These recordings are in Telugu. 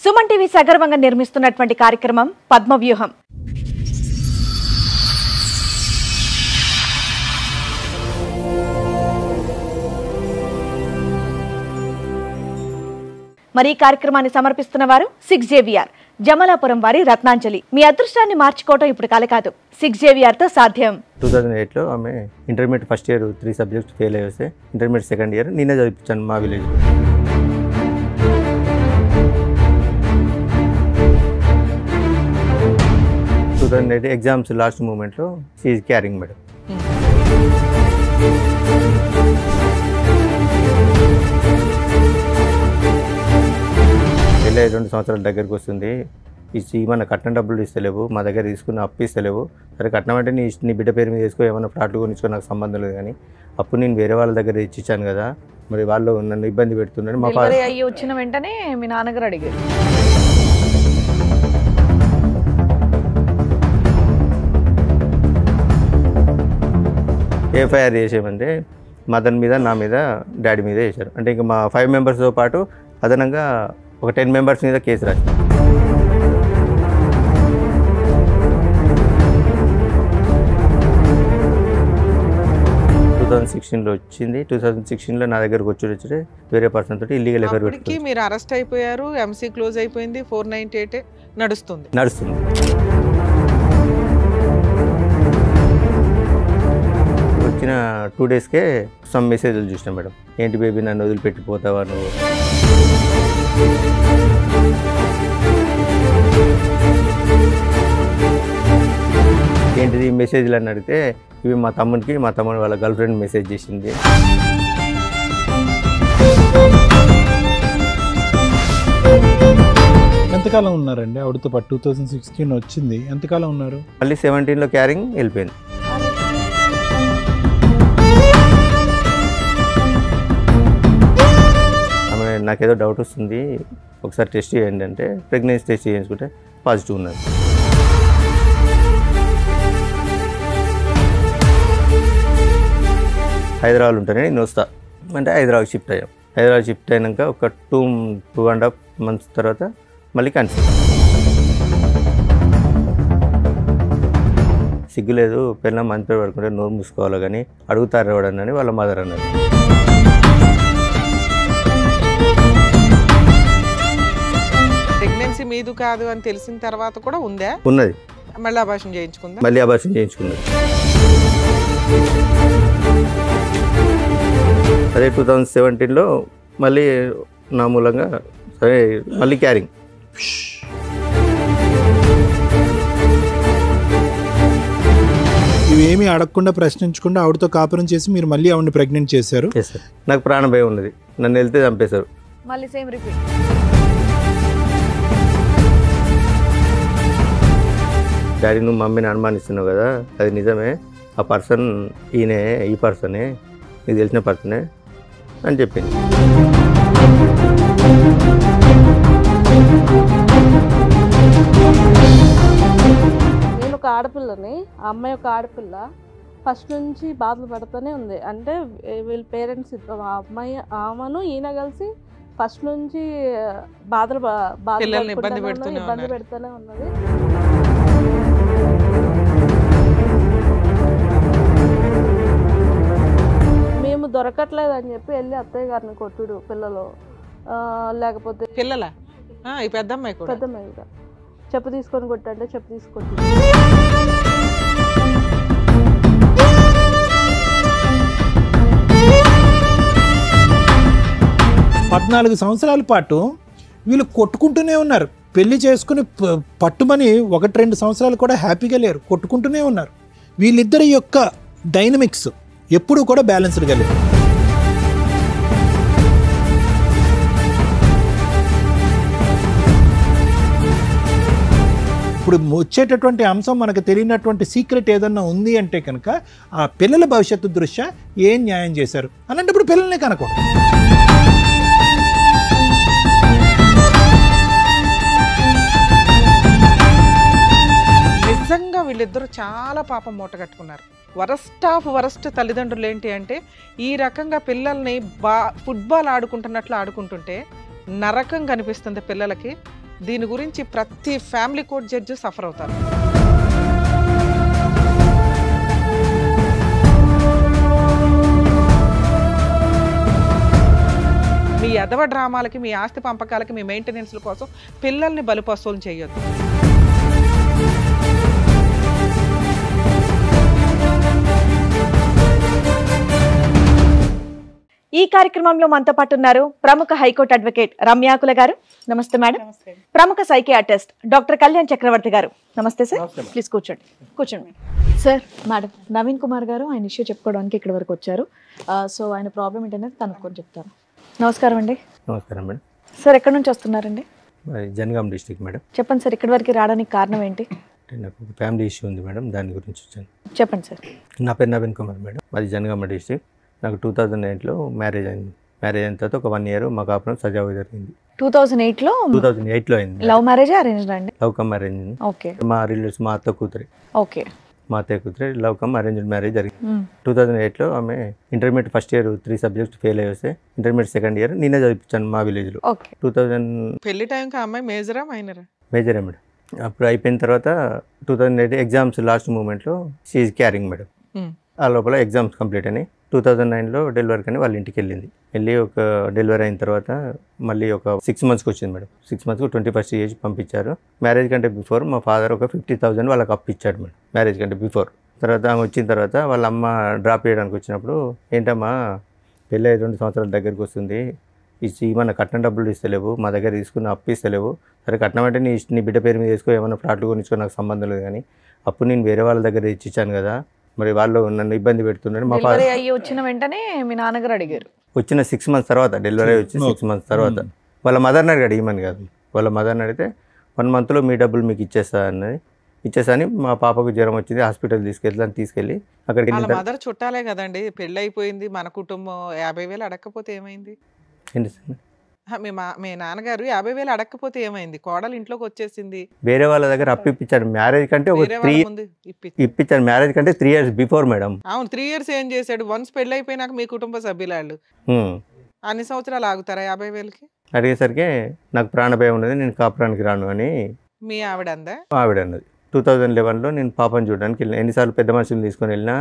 సుమన్ టీవీ సగర్వంగా నిర్మిస్తున్నటువంటి కార్యక్రమం పద్మవ్యూహం. మరి ఈ కార్యక్రమాన్ని సమర్పిస్తున్న వారు 6JVR జమలాపురం వారి రత్నాంజలి. మీ అదృష్టాన్ని మార్చుకోవడం ఇప్పుడు కాలే కాదు, 6JVR తో సాధ్యం. 2008లో ఆమె intermediate first year 3 subjects fail అయ్యేస్తే ఇంటర్మీడియట్ సెకండ్ ఇయర్ నేనే చదివించాను మా విలేజ్. 2008 ఎగ్జామ్స్ లాస్ట్ మూమెంట్లో షీ ఈజ్ క్యారింగ్ మేడం. వెళ్ళే 2 సంవత్సరాల దగ్గరికి వస్తుంది. ఏమన్నా కట్నం డబ్బులు ఇస్తలేవు, మా దగ్గర తీసుకున్న అప్పు ఇస్తలేవు. సరే కట్నం అంటే నీ బిడ్డ పేరు మీద వేసుకో, ఏమన్నా ఫ్లాట్లు కొనిచ్చుకో, నాకు సంబంధం లేదు. కానీ అప్పుడు నేను వేరే వాళ్ళ దగ్గర ఇచ్చాను కదా, మరి వాళ్ళు నన్ను ఇబ్బంది పెడుతున్నాడు. మా అయ్యి వచ్చిన వెంటనే మీ నాన్నగారు అడిగారు. ఎఫ్ఐఆర్ చేసేమంటే మదన్ మీద, నా మీద, డాడీ మీద వేశారు. అంటే ఇంకా మా 5 మెంబర్స్తో పాటు అదనంగా ఒక 10 మెంబర్స్ మీద కేసు రాశారు. లో వచ్చింది. 2016లో నా దగ్గరకు వచ్చి వేరే పర్సన్ తోటి ఇల్లీగల్ ఎఫ్ఐఆర్ పెట్టుకుని మీరు అరెస్ట్ అయిపోయారు. ఎంసీ క్లోజ్ అయిపోయింది. 498 నడుస్తుంది. వచ్చిన 2 డేస్కే సమ్ మెసేజ్లు చూసినా మేడం. ఏంటి బేబీ నన్ను వదిలిపెట్టిపోతావా నువ్వు, ఏంటిది మెసేజ్లు అని అడిగితే ఇవి మా తమ్ముడికి, మా తమ్ముడు వాళ్ళ గర్ల్ ఫ్రెండ్ మెసేజ్ చేసింది. ఎంతకాలం ఉన్నారండి ఆవిడతో పాటు? 2016 వచ్చింది, ఎంతకాలం ఉన్నారు? మళ్ళీ 17లో క్యారింగ్ వెళ్ళిపోయింది. ఆమె నాకేదో డౌట్ వస్తుంది, ఒకసారి టెస్ట్ చేయండి అంటే ప్రెగ్నెన్సీ టెస్ట్ చేయించుకుంటే పాజిటివ్ ఉన్నది. హైదరాబాద్ ఉంటానే నేను వస్తా అంటే హైదరాబాద్ షిఫ్ట్ అయ్యాం. హైదరాబాద్ షిఫ్ట్ అయినాక ఒక 2.5 months తర్వాత మళ్ళీ కన్సీవ్. సిగ్గులేదు, పిల్లలు మంచి పేరు పడుకుంటే నోరు మూసుకోవాలి కానీ అడుగుతారు ఎవడని వాళ్ళ మదర్ అన్నారు. ప్రెగ్నెన్సీ మీదు కాదు అని తెలిసిన తర్వాత కూడా ఉందా? ఉన్నది. మళ్ళీ అబార్షన్ చేయించుకుందా? మళ్ళీ అబార్షన్ చేయించుకున్నది. అదే 2017లో మళ్ళీ నా మూలంగా సరే మళ్ళీ క్యారింగ్. ఇవేమీ అడగకుండా ప్రశ్నించకుండా ఆవిడతో కాపురం చేసి మీరు మళ్ళీ ఆవిడని ప్రెగ్నెంట్ చేశారు. నాకు ప్రాణ భయం ఉన్నది, నన్ను వెళ్తే చంపేశారు. మళ్ళీ సేమ్ రిపీట్. డాడీ నువ్వు మమ్మీని అనుమానిస్తున్నావు కదా, అది నిజమే, ఆ పర్సన్ ఈయనే, ఈ పర్సనే, నీకు తెలిసిన పర్సనే అని చెప్పింది. నేను ఒక ఆడపిల్లని, ఆ అమ్మాయి ఒక ఆడపిల్ల, ఫస్ట్ నుంచి బాధలు పడుతూనే ఉంది. అంటే వీళ్ళ పేరెంట్స్ ఆ అమ్మాయి ఆమెను ఈయన కలిసి ఫస్ట్ నుంచి ఇబ్బంది పెడుతూనే ఉన్నది. మేము దొరకట్లేదు అని చెప్పి వెళ్ళి అత్తయ్య గారిని కొట్టుడు, పిల్లలు లేకపోతే పిల్లల పెద్దమ్మాయి చెప్పు తీసుకొని కొట్టంటే చెప్పు తీసుకొట్టి 14 సంవత్సరాల పాటు వీళ్ళు కొట్టుకుంటూనే ఉన్నారు. పెళ్లి చేసుకుని పట్టుమని 1-2 సంవత్సరాలు కూడా హ్యాపీగా లేరు, కొట్టుకుంటూనే ఉన్నారు. వీళ్ళిద్దరి యొక్క డైనమిక్స్ ఎప్పుడూ కూడా బ్యాలెన్స్డ్గా లేదు. ఇప్పుడు వచ్చేటటువంటి అంశం మనకు తెలియనటువంటి సీక్రెట్ ఏదన్నా ఉంది అంటే కనుక ఆ పిల్లల భవిష్యత్తు దృష్ట్యా ఏం న్యాయం చేశారు అలాంటప్పుడు పిల్లల్ని కనకూడదు. నిజంగా వీళ్ళిద్దరూ చాలా పాపం మూట కట్టుకున్నారు. వరస్ట్ ఆఫ్ వరస్ట్ తల్లిదండ్రులు ఏంటి అంటే ఈ రకంగా పిల్లల్ని ఫుట్బాల్ ఆడుకుంటున్నట్లు ఆడుకుంటుంటే నరకం కనిపిస్తుంది పిల్లలకి. దీని గురించి ప్రతి ఫ్యామిలీ కోర్ట్ జడ్జి సఫర్ అవుతారు. మీ ఎదవ డ్రామాలకి, మీ ఆస్తి పంపకాలకి, మీ మెయింటెనెన్స్ల కోసం పిల్లల్ని బలిపశువులు చేయొద్దు. ఈ కార్యక్రమంలో మనతో పాటు ఉన్నారు ప్రముఖ హైకోర్టు అడ్వకేట్ రమ్యాకుల గారు. నమస్తే మేడం. ప్రముఖ సైకియాట్రిస్ట్ డాక్టర్ కళ్యాణ్ చక్రవర్తి గారు. నమస్తే సార్. ప్లీజ్ కూర్చోండి. కూర్చోండి సార్. మేడం, నవీన్ కుమార్ గారు ఆయన ఇష్యూ చెప్పుకోవడానికి ఇక్కడ వరకు వచ్చారు. సో ఆయన ప్రాబ్లం ఏంటనేది కనుక్కొని చెప్తారు. నమస్కారం అండి. నమస్కారం మేడం. సార్ ఎక్కడి నుంచి వస్తున్నారండి? Jangaon district madam. చెప్పండి సార్, ఇక్కడి వరకు రావడానికి కారణం ఏంటి? నాకు ఒక ఫ్యామిలీ ఇష్యూ ఉంది మేడం, దాని గురించి వచ్చాను. చెప్పండి సార్. నా పేరు నవీన్ కుమార్ మేడం, మాది జనగామ డిస్ట్రిక్ట్. నాకు 2008లో మ్యారేజ్ అయింది. మ్యారేజ్ అయిన తర్వాత ఒక 1 year మా కాపురం సజావుగా జరిగింది. 2008లో అయింది. లవ్ మ్యారేజ్ అరేంజ్డ్ అండి? Love come arrange. ఓకే. మా రిలేటివ్స్ మా అత్త కూతురి. ఓకే. మా అత్తయ్య కూతురి లవ్ కమ్ అరేంజ్డ్ మ్యారేజ్ జరిగింది. 2008లో ఆమె intermediate first year 3 subjects fail అయ్యి వస్తే ఇంటర్మీడియట్ సెకండ్ ఇయర్ నేనే చదివించాను మా విలేజ్లో. 2000 పెళ్లి టైంకి అమ్మాయి మేజరా మైనరా? మేజరే మేడం. అప్పుడు అయిపోయిన తర్వాత 2008 ఎగ్జామ్స్ లాస్ట్ మూమెంట్లో షీఈ్ క్యారింగ్ మేడం. ఆ లోపల ఎగ్జామ్స్ కంప్లీట్ అని 2009లో డెలివరీ కానీ వాళ్ళ ఇంటికి వెళ్ళి ఒక డెలివరీ అయిన తర్వాత మళ్ళీ ఒక 6 monthsకి వచ్చింది మేడం. 6 monthsకు 21st ఏజ్ పంపించారు. మ్యారేజ్ కంటే బిఫోర్ మా ఫాదర్ ఒక 50,000 వాళ్ళకి అప్పు ఇచ్చాడు మేడం, మ్యారేజ్ కంటే బిఫోర్. తర్వాత ఆమె వచ్చిన తర్వాత వాళ్ళ అమ్మ డ్రాప్ చేయడానికి వచ్చినప్పుడు, ఏంటమ్మా పెళ్ళి 2 సంవత్సరాల దగ్గరికి వస్తుంది, ఏమన్నా కట్నం డబ్బులు ఇస్తలేవు, మా దగ్గర తీసుకున్న అప్పు ఇస్తలేవు. సరే కట్నం అంటే నీ బిడ్డ పేరు మీద వేసుకో, ఏమైనా ఫ్లాట్లు కొనిచ్చుకో, నాకు సంబంధం లేదు. కానీ అప్పుడు నేను వేరే వాళ్ళ దగ్గర ఇచ్చాను కదా, మరి వాళ్ళు నన్ను ఇబ్బంది పెడుతున్నారు. మా ఫాదర్ వచ్చిన వెంటనే మీ నాన్నగారు అడిగారు. వచ్చిన 6 months తర్వాత, డెలివరీ వచ్చి 6 months తర్వాత వాళ్ళ మదర్ని అడిగాడు, ఏమని కాదు, వాళ్ళ మదర్ని అడిగితే 1 monthలో మీ డబ్బులు మీకు ఇచ్చేసాని మా పాపకు జ్వరం వచ్చింది, హాస్పిటల్ తీసుకెళ్ళి అక్కడికి వాళ్ళ మదర్ చుట్టాలే కదండి, పెళ్ళి అయిపోయింది, మన కుటుంబం 50,000 అడగకపోతే ఏమైంది? ఏంటి సార్, మీ నాన్నగారు 50,000 అడగకపోతే ఏమైంది? కోడలు ఇంట్లోకి వచ్చేసింది, వేరే వాళ్ళ దగ్గర అప్పు ఇప్పించారు. మ్యారేజ్ కంటే ఒక 3 ఇప్పించారు, మ్యారేజ్ కంటే 3 years బిఫోర్ మేడం. అవును, 3 years ఏం చేశాడు? వన్స్ పెళ్ళి అయిపోయినాక మీ కుటుంబ సభ్యులు అన్ని సంవత్సరాలు ఆగుతారా 50,000కి? అడిగేసరికి నాకు ప్రాణభయం ఉన్నది, నేను కాపురానికి రాను అని మీ ఆవిడ అన్నది. 2011లో నేను పాపను చూడడానికి వెళ్ళిన. ఎన్నిసార్లు పెద్ద మనుషులు తీసుకొని వెళ్ళినా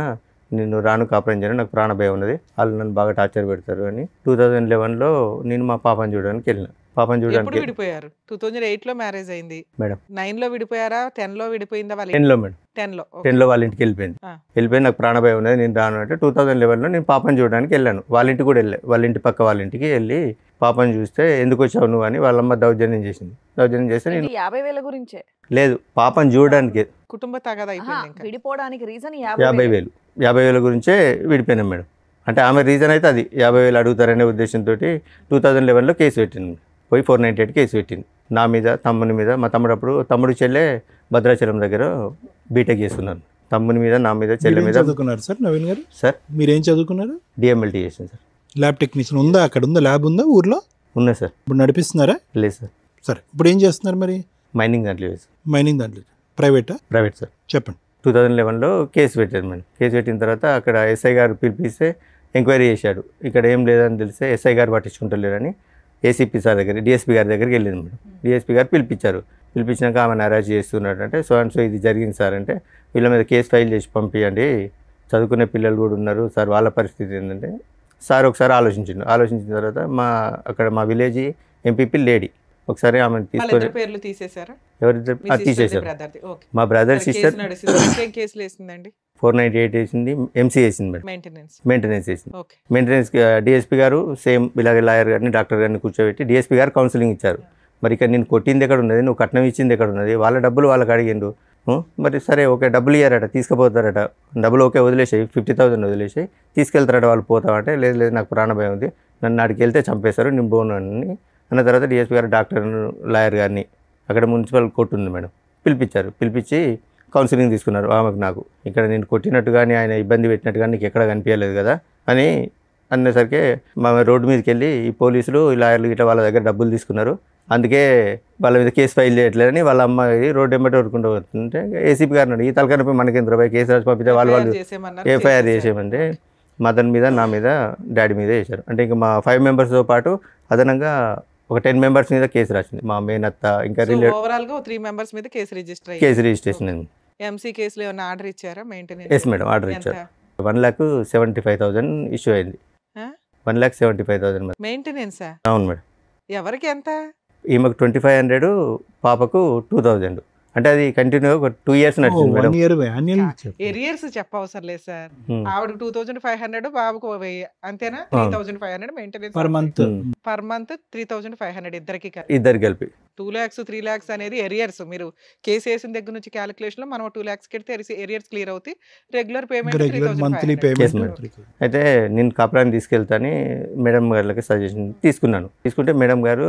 నేను రాను, కాపురం చేయను, నాకు ప్రాణభయం ఉన్నది, వాళ్ళు నన్ను బాగా టార్చర్ పెడతారు అని 2011లో నేను మా పాపను చూడడానికి వెళ్ళిన. పాపను చూడడానికి విడిపోయారు. 2008లో మ్యారేజ్ అయింది మేడం. 9లో విడిపోయారా? 10లో విడిపోయిందా? 10లో మేడం. 10లో వాళ్ళ ఇంటికి వెళ్ళిపోయి నాకు ప్రాణభయం ఉన్నది, నేను రాను అంటే 2011లో నేను పాపను చూడడానికి వెళ్ళాను. వాళ్ళ ఇంటికి కూడా వెళ్ళా, వాళ్ళ ఇంటి పక్క వాళ్ళ ఇంటికి వెళ్ళి పాపను చూస్తే ఎందుకు వచ్చావు నువ్వు అని వాళ్ళమ్మ దౌర్జన్యం చేసింది. దౌర్జన్యం చేస్తే నేను 50,000 గురించే లేదు, పాపను చూడడానికి, కుటుంబ తగాదా అయిపోయింది, విడిపోవడానికి రీజన్ 50,000 గురించే విడిపోయినాం మేడం. అంటే ఆమె రీజన్ అయితే అది 50,000 అడుగుతారనే ఉద్దేశంతో 2011లో కేసు పెట్టింది. పోయి 498 కేసు పెట్టింది నా మీద, తమ్ముని మీద. మా తమ్ముడు చెల్లె భద్రాచలం దగ్గర బీటెక్ చేస్తున్నాను. తమ్ముని మీద, నా మీద, చెల్లె మీద. చదువుకున్నారు సార్ నవీన్ గారు? సార్ మీరేం చదువుకున్నారు? DMLT చేసాను సార్. ల్యాబ్ టెక్నీషియన్ ఉందా? అక్కడ ఉందా ల్యాబ్? ఉందా ఊర్లో? ఉన్నా సార్. ఇప్పుడు నడిపిస్తున్నారా? లేదు సార్. సరే, ఇప్పుడు ఏం చేస్తున్నారు మరి? మైనింగ్ దాంట్లో మైనింగ్ దాంట్లో. Private sir. చెప్పండి. 2011లో కేసు పెట్టారు మేడం. కేసు పెట్టిన తర్వాత అక్కడ SI గారు పిలిపిస్తే ఎంక్వైరీ చేశాడు. ఇక్కడ ఏం లేదని తెలిస్తే SI గారు పట్టించుకుంటలేరని ACP సార్ దగ్గర, DSP గారి దగ్గరికి వెళ్ళింది మేడం. DSP గారు పిలిపించాక ఆమెను అరెస్ట్ చేస్తున్నాడు. అంటే సో ఇది జరిగింది సార్ అంటే, వీళ్ళ మీద కేసు ఫైల్ చేసి పంపించండి, చదువుకునే పిల్లలు కూడా ఉన్నారు సార్, వాళ్ళ పరిస్థితి ఏంటంటే సార్ ఒకసారి ఆలోచించిన తర్వాత అక్కడ మా విలేజ్ MPP లేడీ ఒకసారి ఆమెను తీసుకొని ఎవరిద్దరు తీసేశారు. మా బ్రదర్ సిస్టర్ 498 వేసింది, MC వేసింది మేడం, మెయింటెనెన్స్ వేసింది. మెయింటెనెన్స్ DSP గారు సేమ్ ఇలాగ లాయర్ గారిని, డాక్టర్ గారిని కూర్చోబెట్టి DSP గారు కౌన్సిలింగ్ ఇచ్చారు. మరి ఇక్కడ నేను కొట్టింది ఎక్కడ ఉన్నది, నువ్వు కట్నం ఇచ్చింది ఎక్కడ ఉన్నది, వాళ్ళ డబ్బులు వాళ్ళకి అడిగిండు. మరి సరే ఓకే, డబ్బులు ఇయ్యారట, తీసుకుపోతారట, డబ్బులు ఓకే వదిలేసాయి, 50,000 వదిలేసాయి, తీసుకెళ్తారట వాళ్ళు పోతామంటే, లేదు నాకు ప్రాణభయం ఉంది, నన్ను అడిగి వెళ్తే చంపేశారు, నేను పోను అని అన్న తర్వాత DSP గారు డాక్టర్, లాయర్ గారిని, అక్కడ మున్సిపల్ కోర్టు ఉంది మేడం, పిలిపించి కౌన్సిలింగ్ తీసుకున్నారు. ఆమెకు నాకు ఇక్కడ నేను కొట్టినట్టు కానీ ఆయన ఇబ్బంది పెట్టినట్టు కానీ నీకు ఎక్కడ కనిపించలేదు కదా అని అనేసరికి మా రోడ్డు మీదకి వెళ్ళి ఈ పోలీసులు, ఈ లాయర్లు ఇట్లా వాళ్ళ దగ్గర డబ్బులు తీసుకున్నారు, అందుకే వాళ్ళ మీద కేసు ఫైల్ చేయట్లేదని వాళ్ళ అమ్మాయి రోడ్డు వెంబడి వరుకుంటూ వస్తుంటే ACP గారిని ఈ తలకనపై మనకి ఎంత రూపాయి కేసు రాసి పంపితే వాళ్ళు FIR చేసేయమంటే మదన్ మీద, నా మీద, డాడీ మీద వేశారు. అంటే ఇంకా మా 5 మెంబర్స్తో పాటు అదనంగా ఒక 10 మెంబర్స్ మీద కేసు రాసింది. మా మేనత్త ఇంకా రిలేటివ్ ఓవరాల్ గా 3 మెంబర్స్ మీద కేసు రిజిస్టర్ అయ్యింది. కేసు రిజిస్ట్రేషన్ అయింది. ఎంసీ కేసులో ఏమైనా ఆర్డర్ ఇచ్చారా మెయింటెనెన్స్? ఎస్ మేడం, ఆర్డర్ ఇచ్చారు. 1,75,000 ఇష్యూ అయింది. 1,75,000 మరి. మెయింటెనెన్సా? అవును మేడం. ఎవరికి ఎంత? ఈమెకు 2,500, పాపకు 2,000. అంటే అది కంటిన్యూ ఒక 2 years నడిచింది మేడం. 1 year annual ఇచ్చారు. ఎరియర్స్ చెప్పవసరం లేదు సార్. Hmm. ఆవిడకు 2,500, బాబుకు 1,000 అంతేనా? 3,500 maintenance per month. Per month 3,500 ఇద్దరికి ఇద్దరు కలిపి 2 lakhs 3 lakhs అనేది ఎరియర్స్. మీరు కేసు వేసిన దగ్గర నుంచి క్యాలిక్యులేషన్ లో మనం 2 lakhs కెడితే ఎరియర్స్ క్లియర్ అవుతాయి. Regular payment regular monthly 3,500. Yes, payment. madam. అయితే నేను కాపురాన్ని తీసుకెళ్తాని మేడం గారికి సజెషన్ తీసుకున్నాను. తీసుకుంటే మేడం గారు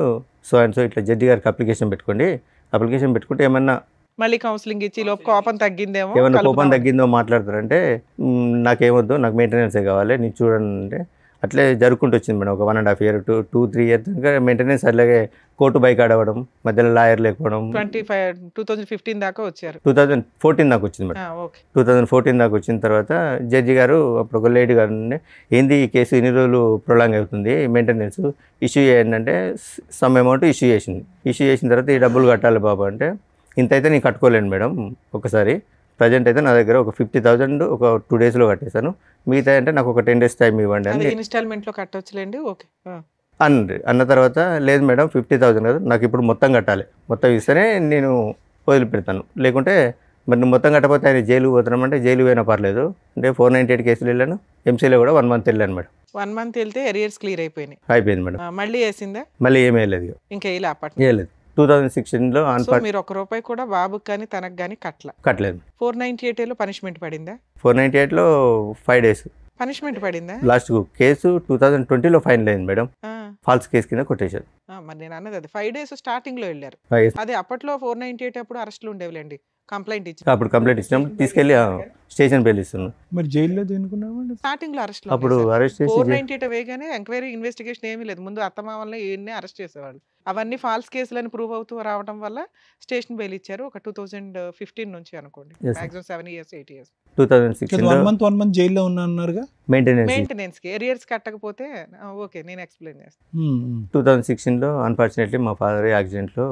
సో అండ్ సో ఇట్లా జడ్జి గారికి అప్లికేషన్ పెట్టుకోండి, అప్లికేషన్ పెట్టుకుంటే ఏమన్నా మళ్ళీ కౌన్సిలింగ్ ఇచ్చి లోపు కోపం తగ్గిందేమో, ఏమన్నా కోపం కలుపుదాం. తగ్గిందో మాట్లాడతారంటే నాకేమొద్దు, నాకు మెయింటెనెన్సే కావాలి, నేను చూడండి అంటే అట్లే జరుపుకుంటూ వచ్చింది మేడం. ఒక 1.5 year 2-3 years దాకా మెయింటెనెన్స్. అలాగే కోర్టు బైక్ ఆడవడం, మధ్యలో లాయర్ లేకపోవడం. 2015 దాకా వచ్చారు. 2014 దాకా వచ్చింది మేడం. ఓకే. 2014 దాకా వచ్చిన తర్వాత జడ్జి గారు అప్పుడు ఒక లేడీ గారు ఉండే, ఏంది ఈ కేసు ఇన్ని రోజులు ప్రొలాంగ్ అవుతుంది, మెయింటెనెన్స్ ఇష్యూ చేయండి, సమ్ అమౌంట్ ఇష్యూ చేసింది. ఇష్యూ చేసిన తర్వాత ఈ డబ్బులు కట్టాలి బాబు అంటే, ఇంత అయితే నేను కట్టుకోలేను మేడం ఒకసారి, ప్రజెంట్ అయితే నా దగ్గర ఒక 50,000 ఒక 2 daysలో కట్టేశాను, మిగతా అంటే నాకు ఒక 10 days టైం ఇవ్వండి అని ఇన్స్టాల్మెంట్ లో కట్టొచ్చులేండి. ఓకే అన్న తర్వాత లేదు మేడం 50,000 కదా, నాకు ఇప్పుడు మొత్తం కట్టాలి, మొత్తం ఇస్తేనే నేను వదిలిపెడతాను, లేకుంటే మరి నువ్వు మొత్తం కట్టకపోతే ఆయన జైలు పోతున్నామంటే జైలు పోయినా పర్లేదు అంటే 498 కేసులు వెళ్ళాను. ఎంసీలో కూడా 1 month వెళ్ళాను మేడం. 1 month వెళ్తే ఎరియర్స్ క్లియర్ అయిపోయినాయి. అయిపోయింది మేడం. మళ్ళీ వేసిందా? మళ్ళీ ఏమీ వెళ్ళలేదు, ఇంకా ఇలా అప్పటి వేయలేదు. 2016లో సో మీరు 1 రూపాయి కూడా బాబుకి కానీ తనకు కానీ కట్టలేదు. 498 లో పనిష్మెంట్ పడిందా? 498లో 5 days పనిష్మెంట్ పడిందా? లాస్ట్ కేసు 2020లో ఫైనల్ అయింది మేడం. ఆ, ఫాల్స్ కేసు కింద కొట్టేశారు. మరి నేను అన్నది అది 5 days స్టార్టింగ్ లో వెళ్ళారు. Yes. అదే అప్పట్లో 498 అప్పుడు అరెస్టులు ఉండేవిలేండి. కంప్లైంట్ ఇచ్చి అప్పుడు కంప్లైంట్ ఇచ్చినప్పుడు తీసుకెళ్ళి స్టేషన్ బెయిల్ ఇస్తున్నాను. మరి జైల్లో దేనుకున్నామండి? స్టార్టింగ్ లో అరెస్ట్ అప్పుడు అరెస్ట్ చేసి 498 వేగానే ఎంక్వైరీ ఇన్వెస్టిగేషన్ ఏమీ లేదు. ముందు అత్తమామల్ని ఈయన్ని అరెస్ట్ చేసేవాళ్ళు. అవన్నీ ఫాల్స్ కేసులని ప్రూవ్ అవుతూ రావడం వల్ల స్టేషన్ బెయిల్ ఇచ్చారు. ఒక 2015 నుంచి అనుకోండి. Yes, sir. Maximum 7 years 8 years 2016లో 1 month జైల్లో ఉన్నారన్నారుగా. మెయింటెనెన్స్. మెయింటెనెన్స్ కి ఎరియర్స్ కట్టకపోతే ఓకే నేను ఎక్స్ప్లెయిన్ చేస్తాను. 2016లో అన్ఫార్చునేట్లీ మా ఫాదర్ యాక్సిడెంట్లో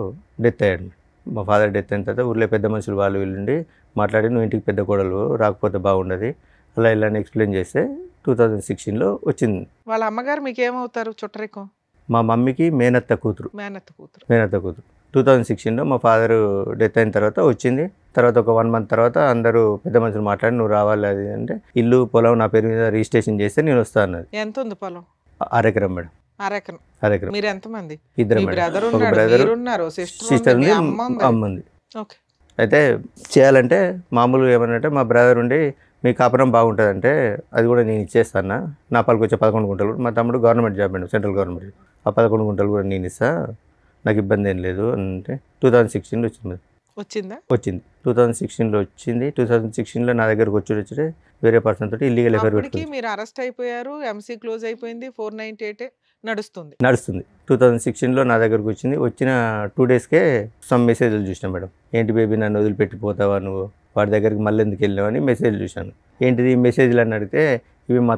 డెత్ అయ్యాడు. మా ఫాదర్ డెత్ అయిన తర్వాత ఊళ్ళో పెద్ద మనుషులు వాళ్ళు వీళ్ళుండి మాట్లాడి, నువ్వు ఇంటికి పెద్ద కోడలు రాకపోతే బాగుండదు అలా ఇలా అని ఎక్స్ప్లెయిన్ చేస్తే 2016లో వచ్చింది. వాళ్ళ అమ్మగారు మీకు ఏమవుతారు? చుట్టరికం? మా మమ్మీకి మేనత్త కూతురు. మేనత్త కూతురు. 2016లో మా ఫాదర్ డెత్ అయిన తర్వాత వచ్చింది. తర్వాత ఒక 1 month తర్వాత అందరూ పెద్ద మనుషులు మాట్లాడి నువ్వు రావాలి అది అంటే, ఇల్లు పొలం నా పేరు మీద రిజిస్ట్రేషన్ చేస్తే నేను వస్తాను అన్నది. ఎంత ఉంది పొలం? 6 ఎకరం మేడం. 6 ఎకరం. 6 ఎకరం. మీరు ఎంతమంది? ఇద్దరు మీ మేడం. బ్రదర్ ఒక ఉన్నాడు, బ్రదర్, మీరున్నారు, సిస్టర్ సిస్టర్ ఉంది, ఉంది, అమ్మ ఉంది. అమ్మ ఉంది. ఓకే. అయితే చేయాలంటే మామూలుగా ఏమనంటే మా బ్రదర్ ఉండి మీ కాపురం బాగుంటుందంటే అది కూడా నేను ఇచ్చేస్తాను, నా పాలకు వచ్చే 11 గుంటలు, మా తమ్ముడు government job madam, central government, ఆ 11 గుంటలు కూడా నేను ఇస్తా, నాకు ఇబ్బంది ఏం లేదు అంటే 2016లో వచ్చింది. వచ్చిందా? వచ్చింది 2016లో వచ్చింది. 2016లో నా దగ్గరకు వచ్చి వేరే పర్సన్ తోటి ఇల్లీగల్ ఎఫైర్ అప్పటికి పెట్టుకుంది. మీరు అరెస్ట్ అయిపోయారు, ఎంసీ క్లోజ్ అయిపోయింది, 498 నడుస్తుంది. 2016లో నా దగ్గరకు వచ్చింది. వచ్చిన 2 daysకే సమ్ మెసేజ్లు చూసినా మేడం. ఏంటి బేబీ నన్ను వదిలిపెట్టిపోతావా నువ్వు, వాడి దగ్గరికి మళ్ళీ ఎందుకు వెళ్ళావు అని మెసేజ్లు చూశాను. ఏంటిది ఈ మెసేజ్లు అని అడిగితే ఇవి మా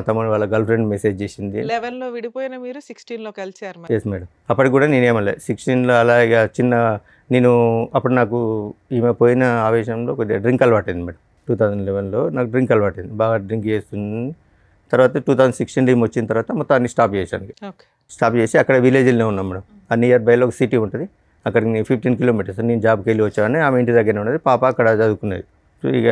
తమ్ముడు వాళ్ళ గర్ల్ ఫ్రెండ్ మెసేజ్ చేసింది. 11లో విడిపోయిన మీరు 16లో కలిసారు మరి. Yes madam. అప్పటికి కూడా నేనేమలే 16లో అలా ఇక నేను అప్పుడు నాకు ఈమె పోయిన ఆవేశంలో కొద్దిగా డ్రింక్ అలవాటైంది మేడం. 2011లో నాకు డ్రింక్ అలవాటైంది, బాగా డ్రింక్ చేస్తుంది. తర్వాత 2016 ఈమె వచ్చిన తర్వాత మొత్తం అన్ని స్టాప్ చేశాను. ఓకే. స్టాప్ చేసి అక్కడ విలేజ్లోనే ఉన్నాం మేడం. ఆ నియర్ బైలో ఒక సిటీ ఉంటుంది, అక్కడికి నేను 15 kilometers నేను జాబ్కి వెళ్ళి వచ్చాను. ఆమె ఇంటి దగ్గర ఉన్నది, పాప అక్కడ చదువుకునేది. సో ఇక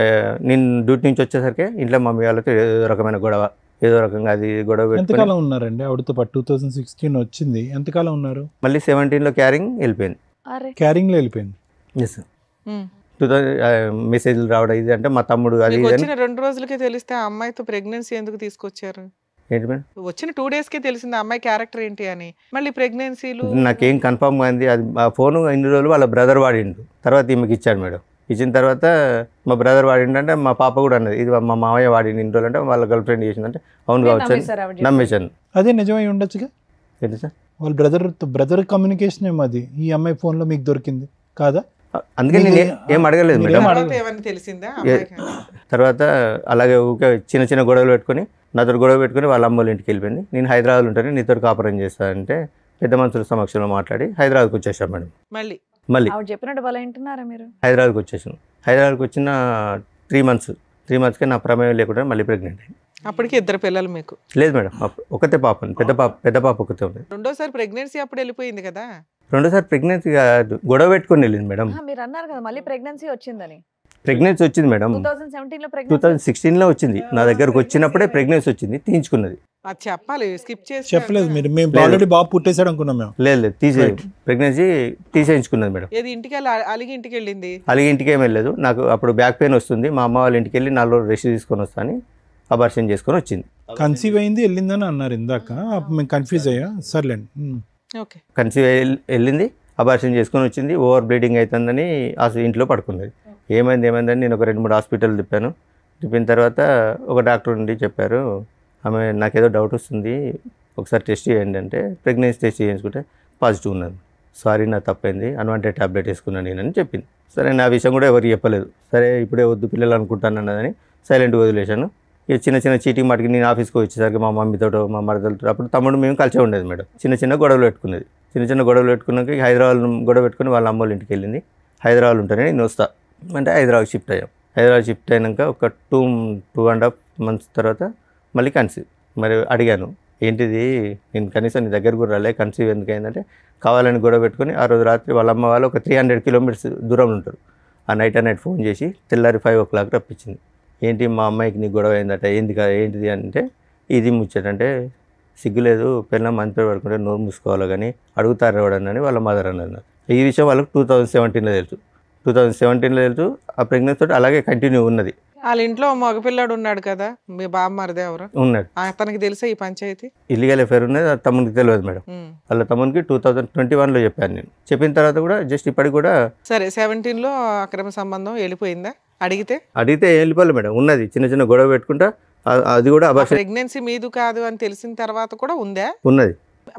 నేను డ్యూటీ నుంచి వచ్చేసరికి ఇంట్లో మమ్మీ వాళ్ళతో ఏదో రకమైన గొడవ, ఏదో రకంగా అది గొడవ పెట్టుకొని ఎంతకాలం ఉన్నారండి ఆవిడతో పాటు? 2016 వచ్చింది, ఎంతకాలం ఉన్నారు? మళ్ళీ 17లో క్యారింగ్ వెళ్ళిపోయింది. అరే క్యారింగ్లో వెళ్ళిపోయింది. ఎస్. 2000 మెసేజ్లు రావడం ఇది అంటే మా తమ్ముడు అది మీకు ఇది అని. వచ్చిన 2 రోజులకే తెలిస్తే ఆ అమ్మాయితో ప్రెగ్నెన్సీ ఎందుకు తీసుకొచ్చారు? ఏంటి మేడం వచ్చిన 2 daysకే తెలిసింది ఆ అమ్మాయి క్యారెక్టర్ ఏంటి అని. మళ్ళీ ప్రెగ్నెన్సీలు నాకేం కన్ఫర్మ్ అయింది. అది ఆ ఫోను ఇన్ని రోజులు వాళ్ళ బ్రదర్ వాడిండు, తర్వాత ఈమెకి ఇచ్చాడు మేడం. ఇచ్చిన తర్వాత మా బ్రదర్ వాడిండు అంటే మా పాప కూడా అన్నది ఇది మా మామయ్య వాడిండు ఇన్ని రోజులు అంటే వాళ్ళ గర్ల్ ఫ్రెండ్ చేసిందంటే అవును కావచ్చు అని నమ్మేశాను. అదే నిజమై ఉండొచ్చుగా. ఏంటి సార్? వాళ్ళ బ్రదర్ కమ్యూనికేషన్ ఏమో అది ఈ అమ్మాయి ఫోన్లో మీకు దొరికింది కాదా? అందుకే నేను ఏం అడగలేదు మేడం. తర్వాత ఏమని తెలిసిందా అమ్మాయికి? తర్వాత అలాగే ఊకే చిన్న చిన్న గొడవలు పెట్టుకొని నాతో గొడవ పెట్టుకుని వాళ్ళ అమ్మ వాళ్ళ ఇంటికి వెళ్ళిపోయింది. నేను హైదరాబాద్లో ఉంటాను, నీతో కాపురం చేస్తానంటే పెద్ద మనుషుల సమక్షంలో మాట్లాడి హైదరాబాద్కి వచ్చేసాం మేడం. మళ్ళీ ఆవిడ చెప్పినట్టు వాళ్ళు వింటున్నారా మీరు? హైదరాబాద్కి వచ్చేసాను. హైదరాబాద్కి వచ్చిన 3 మంత్స్కి నా ప్రమేయం లేకుండా మళ్ళీ ప్రెగ్నెంట్ అయింది. అప్పటికి 2 పిల్లలు మీకు? లేదు మేడం, ఒకతే పాప, పెద్ద పాప ఒకతే ఉంది. రెండోసారి ప్రెగ్నెన్సీ అప్పుడు వెళ్ళిపోయింది కదా? రెండోసారి ప్రెగ్నెన్సీ గొడవ పెట్టుకొని వెళ్ళింది మేడం. మీరు అన్నారు కదా మళ్ళీ ప్రెగ్నెన్సీ వచ్చిందని. ప్రెగ్నెన్సీ వచ్చింది మేడం, 2016లో వచ్చింది. నా దగ్గరకు వచ్చినప్పుడే ప్రెగ్నెన్సీ వచ్చింది, తీయించుకున్నది. అది చెప్పాలి, స్కిప్ చేసి చెప్పలేదు మీరు. మేము ఆల్రెడీ బాబు పుట్టేసాడు అనుకున్నాం మేము. లేదు ప్రెగ్నెన్సీ తీసేయించుకున్నది మేడం. ఏది ఇంటికి వెళ్ళి అలిగి ఇంటికి వెళ్ళింది? అలిగి ఇంటికి ఏం వెళ్ళలేదు. నాకు అప్పుడు బ్యాక్ పెయిన్ వస్తుంది, మా అమ్మ వాళ్ళ ఇంటికి వెళ్ళి 4 రోజులు రెస్ట్ తీసుకొని వస్తాను అబార్షన్ చేసుకొని వచ్చింది. కన్సీవ్ అయింది వెళ్ళిందని అన్నారు ఇందాక, మేము కన్ఫ్యూజ్ అయ్యా. సర్లేండి. ఓకే, కన్సీవ్ వెళ్ళింది, అబార్షన్ చేసుకొని వచ్చింది. ఓవర్ బ్లీడింగ్ అవుతుందని ఇంట్లో పడుకున్నది. ఏమైందని నేను ఒక 2-3 హాస్పిటల్ తిప్పిన తర్వాత ఒక డాక్టర్ నుండి చెప్పారు, ఆమె నాకేదో డౌట్ వస్తుంది, ఒకసారి టెస్ట్ చేయండి అంటే ప్రెగ్నెన్సీ టెస్ట్ చేయించుకుంటే పాజిటివ్ ఉన్నది. సారీ, నా తప్పైంది, అన్వాంటెడ్ ట్యాబ్లెట్ వేసుకున్నాను నేనని చెప్పింది. సరే, నా విషయం కూడా ఎవరికి చెప్పలేదు. సరే, ఇప్పుడే వద్దు పిల్లలు అనుకుంటాను అన్నదని సైలెంట్గా వదిలేశాను. ఇక చిన్న చీటింగ్ మాటికి నేను ఆఫీస్కి వచ్చేసరికి మా మమ్మీతో మా మరదలతో, అప్పుడు తమ్ముడు మేము కలిసే ఉండేది మేడం. చిన్న గొడవలు పెట్టుకునేది. చిన్న గొడవలు పెట్టుకున్నాక హైదరాబాద్ గొడవ పెట్టుకుని వాళ్ళ అమ్మోళ్ళ ఇంటికి వెళ్ళింది. హైదరాబాద్ ఉంటానే నేను వస్తా అంటే హైదరాబాద్ షిఫ్ట్ అయ్యాం. హైదరాబాద్ షిఫ్ట్ అయినాక ఒక 2.5 months తర్వాత మళ్ళీ కన్సీవ్. మరి అడిగాను, ఏంటిది, నేను కనీసం నీ దగ్గర కూడా రాలే, కన్సీవ్ ఎందుకు అయిందంటే కావాలని గొడవ పెట్టుకుని ఆ రోజు రాత్రి వాళ్ళ అమ్మ వాళ్ళు ఒక 300 kilometers దూరంలో ఉంటారు. ఆ నైట్ ఫోన్ చేసి తెల్లారి 5 o'clock రప్పించింది. ఏంటి మా అమ్మాయికి నీకు గొడవ అయిందట, ఏంటిది అంటే ఇది ముచ్చటంటే సిగ్గులేదు, పిల్లలు మంచి పేరు పడుకుంటే నోరు మూసుకోవాలి కానీ అడుగుతారు ఎవడని వాళ్ళ మదర్ అన్నారు. ఈ విషయం వాళ్ళకి 2017లో తెలుసు. 2017లో తెలుసు. ఆ ప్రెగ్నెన్సీ తోటి అలాగే కంటిన్యూ ఉన్నది. వాళ్ళ ఇంట్లో మగపిల్లాడు ఉన్నాడు కదా, మీ బామ్మరిది ఎవరు ఉన్నాడు, అతనికి తెలుసా ఈ పంచాయతీ? ఇల్లీగల్ అఫేర్ ఉన్నది, తమ్మునికి తెలియదు మేడం. వాళ్ళ తమ్మునికి 2021లో చెప్పాను నేను. చెప్పిన తర్వాత కూడా జస్ట్ ఇప్పటికి కూడా సరే 17లో అక్రమ సంబంధం వెళ్ళిపోయిందా? అడిగితే వెళ్ళిపోలేదు మేడం. ఉన్నది చిన్న గొడవ పెట్టుకుంటా, అది కూడా అబార్షన్. ప్రెగ్నెన్సీ మీదు కాదు అని తెలిసిన తర్వాత కూడా ఉందా? ఉన్నది.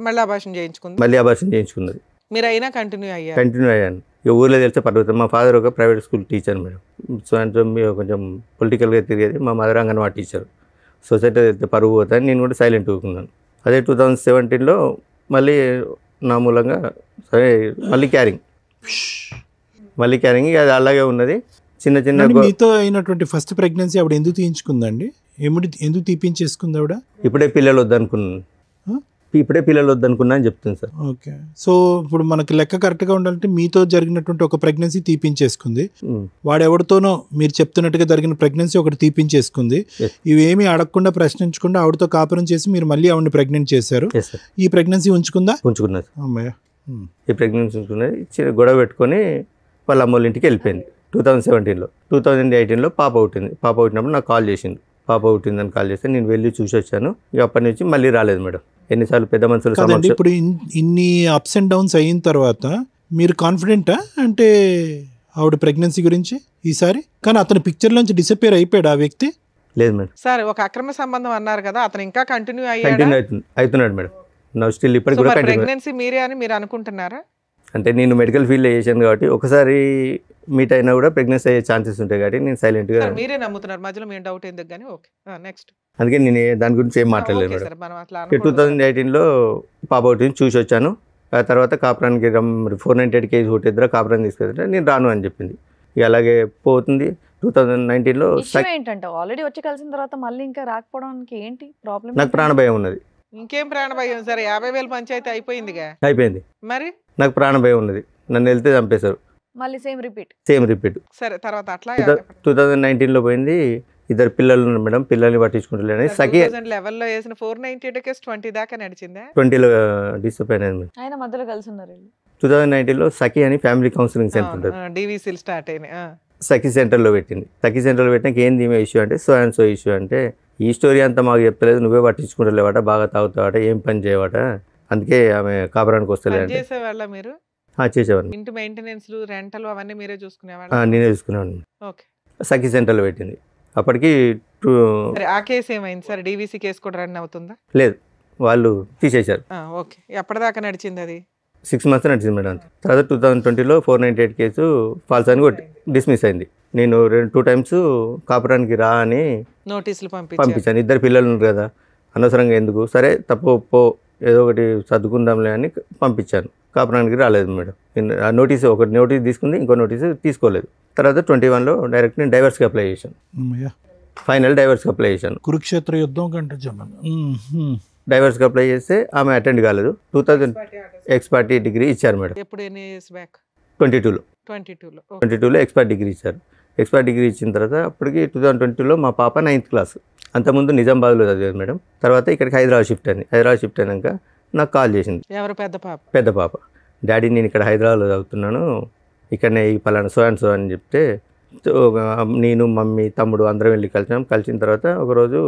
మళ్ళీ అబార్షన్ చేయించుకున్నది. మీరు అయినా కంటిన్యూ అయ్యాను. ఇక ఊళ్ళో తెలిస్తే పర్వతం. మా ఫాదర్ ఒక private school teacher madam. So అంటే కొంచెం పొలిటికల్గా తిరిగేది. మా మదర్ అంగన్వాడీ టీచర్. సొసైటీ వెళ్తే పరుగు పోతాను, నేను కూడా సైలెంట్ ఊరుకున్నాను. అదే 2017లో మళ్ళీ నా మూలంగా సరే మళ్ళీ క్యారింగ్ అది అలాగే ఉన్నది. చిన్న మీతో అయినటువంటి ఫస్ట్ ప్రెగ్నెన్సీ ఆవిడ ఎందుకు తీయించుకుందండి? ఎందుకు తీపించేసుకుంది ఆవిడ? ఇప్పుడే పిల్లలు వద్దనుకున్నా అని చెప్తుంది సార్. ఓకే, సో ఇప్పుడు మనకి లెక్క కరెక్ట్గా ఉండాలంటే మీతో జరిగినటువంటి ఒక ప్రెగ్నెన్సీ తీపించేసుకుంది, వాడెవరితోనో మీరు చెప్తున్నట్టుగా జరిగిన ప్రెగ్నెన్సీ ఒకటి తీపించేసుకుంది. ఇవేమీ అడగకుండా ప్రశ్నించకుండా ఆవిడతో కాపురం చేసి మీరు మళ్ళీ ఆవిడని ప్రెగ్నెంట్ చేశారు. ఈ ప్రెగ్నెన్సీ ఉంచుకున్నది అమ్మాయి. ఈ ప్రెగ్నెన్సీ ఉంచుకున్నది. గొడవ పెట్టుకొని వాళ్ళ అమ్మోళ్ళ ఇంటికి వెళ్ళిపోయింది 2017లో. 2018లో పాప పుట్టినప్పుడు నాకు కాల్ చేసింది. పాప పుట్టిందని కాల్ చేస్తే నేను వెళ్ళి చూసి వచ్చాను. ఇక అప్పటి నుంచి మళ్ళీ రాలేదు మేడం. ఎన్నిసార్లు పెద్ద మనుషులు. ఇప్పుడు ఇన్ని అప్స్ అండ్ డౌన్స్ అయిన తర్వాత మీరు కాన్ఫిడెంటా అంటే ఆవిడ ప్రెగ్నెన్సీ గురించి ఈసారి? కానీ అతని పిక్చర్ నుంచి డిసపియర్ అయిపోయాడు ఆ వ్యక్తి? లేదు మేడం. సరే, ఒక అక్రమ సంబంధం అన్నారు కదా, అతను ఇంకా కంటిన్యూ అవుతున్నాడు మేడం. నా స్టిల్ ఇప్పటికి కూడా ప్రెగ్నెన్సీ మీరే అని మీరు అనుకుంటున్నారా? అంటే నేను మెడికల్ ఫీల్డ్లో చేశాను కాబట్టి ఒకసారి మీట్ అయినా కూడా ప్రెగ్నెన్సీ అయ్యే ఛాన్సెస్ ఉంటాయి కాబట్టి నేను సైలెంట్గా. మీరే నమ్ముతున్నారు, మధ్యలో మేము డౌట్ ఎందుకు కానీ. Okay, next. అందుకే నేను దాని గురించి ఏం మాట్లాడలేదు మేడం. 2018లో పాప ఒకటి చూసి వచ్చాను. ఆ తర్వాత కాపురానికి 498 kgs ఒకటి కాపురాన్ని తీసుకెళ్తే నేను రాను అని చెప్పింది. ఇక అలాగే పోతుంది. 2019లో ఏంటంటే ఆల్రెడీ వచ్చి కలిసిన తర్వాత మళ్ళీ ఇంకా రాకపోవడానికి ఏంటి ప్రాబ్లం? నాకు ప్రాణభయం ఉన్నది. ఇంకేం ప్రాణభయం? సరే 50,000 పంచాయతీ అయిపోయిందిగా. అయిపోయింది. మరి నాకు ప్రాణభయం ఉన్నది. నన్ను వెళ్తే చంపేశారు. మళ్ళీ సేమ్ రిపీట్. సరే, తర్వాత అట్లా 2019లో పోయింది. 2 పిల్లలు ఉన్నారు మేడం. పిల్లల్ని పట్టించుకుంటలేని సఖి 2011లో వేసిన 498 కేసు 20 దాకా నడిచిందా? 20లో డిసప్పాయింట్ అయింది. ఆయన మధ్యలో కలిసి ఉన్నారు. 2019లో సఖి అని ఫ్యామిలీ కౌన్సిలింగ్ సెంటర్ ఉంటుంది. డివిసిల్ స్టార్ట్ అయినాయి. సఖి సెంటర్లో పెట్టింది. సఖి సెంటర్లో పెట్టినాక ఏంది ఈమె ఇష్యూ అంటే సో అండ్ సో ఇష్యూ అంటే ఈ స్టోరీ అంతా మాకు చెప్తలేదు, నువ్వే పట్టించుకుంటలేవాట, బాగా తాగుతావాట, ఏం పని చేయవాట, అందుకే ఆమె కాపురానికి వస్తలేదు. చేసేవాళ్ళ మీరు? చేసేవాడిని. ఇంటి మెయింటెనెన్స్ రెంటలు అవన్నీ మీరే చూసుకునేవాళ్ళ? నేనే చూసుకునేవాడిని. ఓకే. సఖి సెంటర్లో పెట్టింది. అప్పటికి ఆ కేసు ఏమైంది సార్? డివిసి కేసు కూడా రన్ అవుతుందా? లేదు, వాళ్ళు తీసేశారు. ఓకే. ఎప్పటిదాకా నడిచింది అది? 6 months నడిచింది మేడం. తర్వాత 2020లో 498 కేసు ఫాల్స్ అని డిస్మిస్ అయింది. నేను 2 times కాపురానికి రా అని నోటీసులు పంపించాను. 2 పిల్లలు ఉన్నారు కదా, అనవసరంగా ఎందుకు, సరే తప్పు ఏదో ఒకటి సర్దుకుందాంలే అని పంపించాను. కాపురానికి రాలేదు మేడం. ఆ నోటీస్ ఒకటి నోటీస్ తీసుకుంది, ఇంకో నోటీస్ తీసుకోలేదు. తర్వాత 21లో డైరెక్ట్ నేను డైవర్స్కి అప్లై చేశాను. ఫైనల్ డైవర్స్కి అప్లై చేశాను. కురుక్షేత్ర యుద్ధం కంటే డైవర్స్కి అప్లై చేస్తే ఆమె అటెండ్ కాలేదు. 2000 ఎక్స్పర్టీ డిగ్రీ ఇచ్చారు మేడం. ఎప్పుడు ఎన్ని ఇయర్స్ బ్యాక్? 22లో 22లో ఎక్స్పర్ట్ డిగ్రీ ఇచ్చారు. ఎక్స్పర్ట్ డిగ్రీ ఇచ్చిన తర్వాత అప్పటికి 2022లో మా పాప 9th క్లాస్. అంతకుముందు నిజామాబాద్లో చదివేది మేడం. తర్వాత ఇక్కడికి హైదరాబాద్ షిఫ్ట్ అయింది. హైదరాబాద్ షిఫ్ట్ అయినాక నాకు కాల్ చేసింది. ఎవరు? పెద్ద పాప. పెద్ద పాప. డాడీ నేను ఇక్కడ హైదరాబాద్లో చదువుతున్నాను, ఇక్కడనే ఈ పలానా సో అండ్ సో అని చెప్తే నేను మమ్మీ తమ్ముడు అందరం వెళ్ళి కలిసాం. కలిసిన తర్వాత ఒకరోజు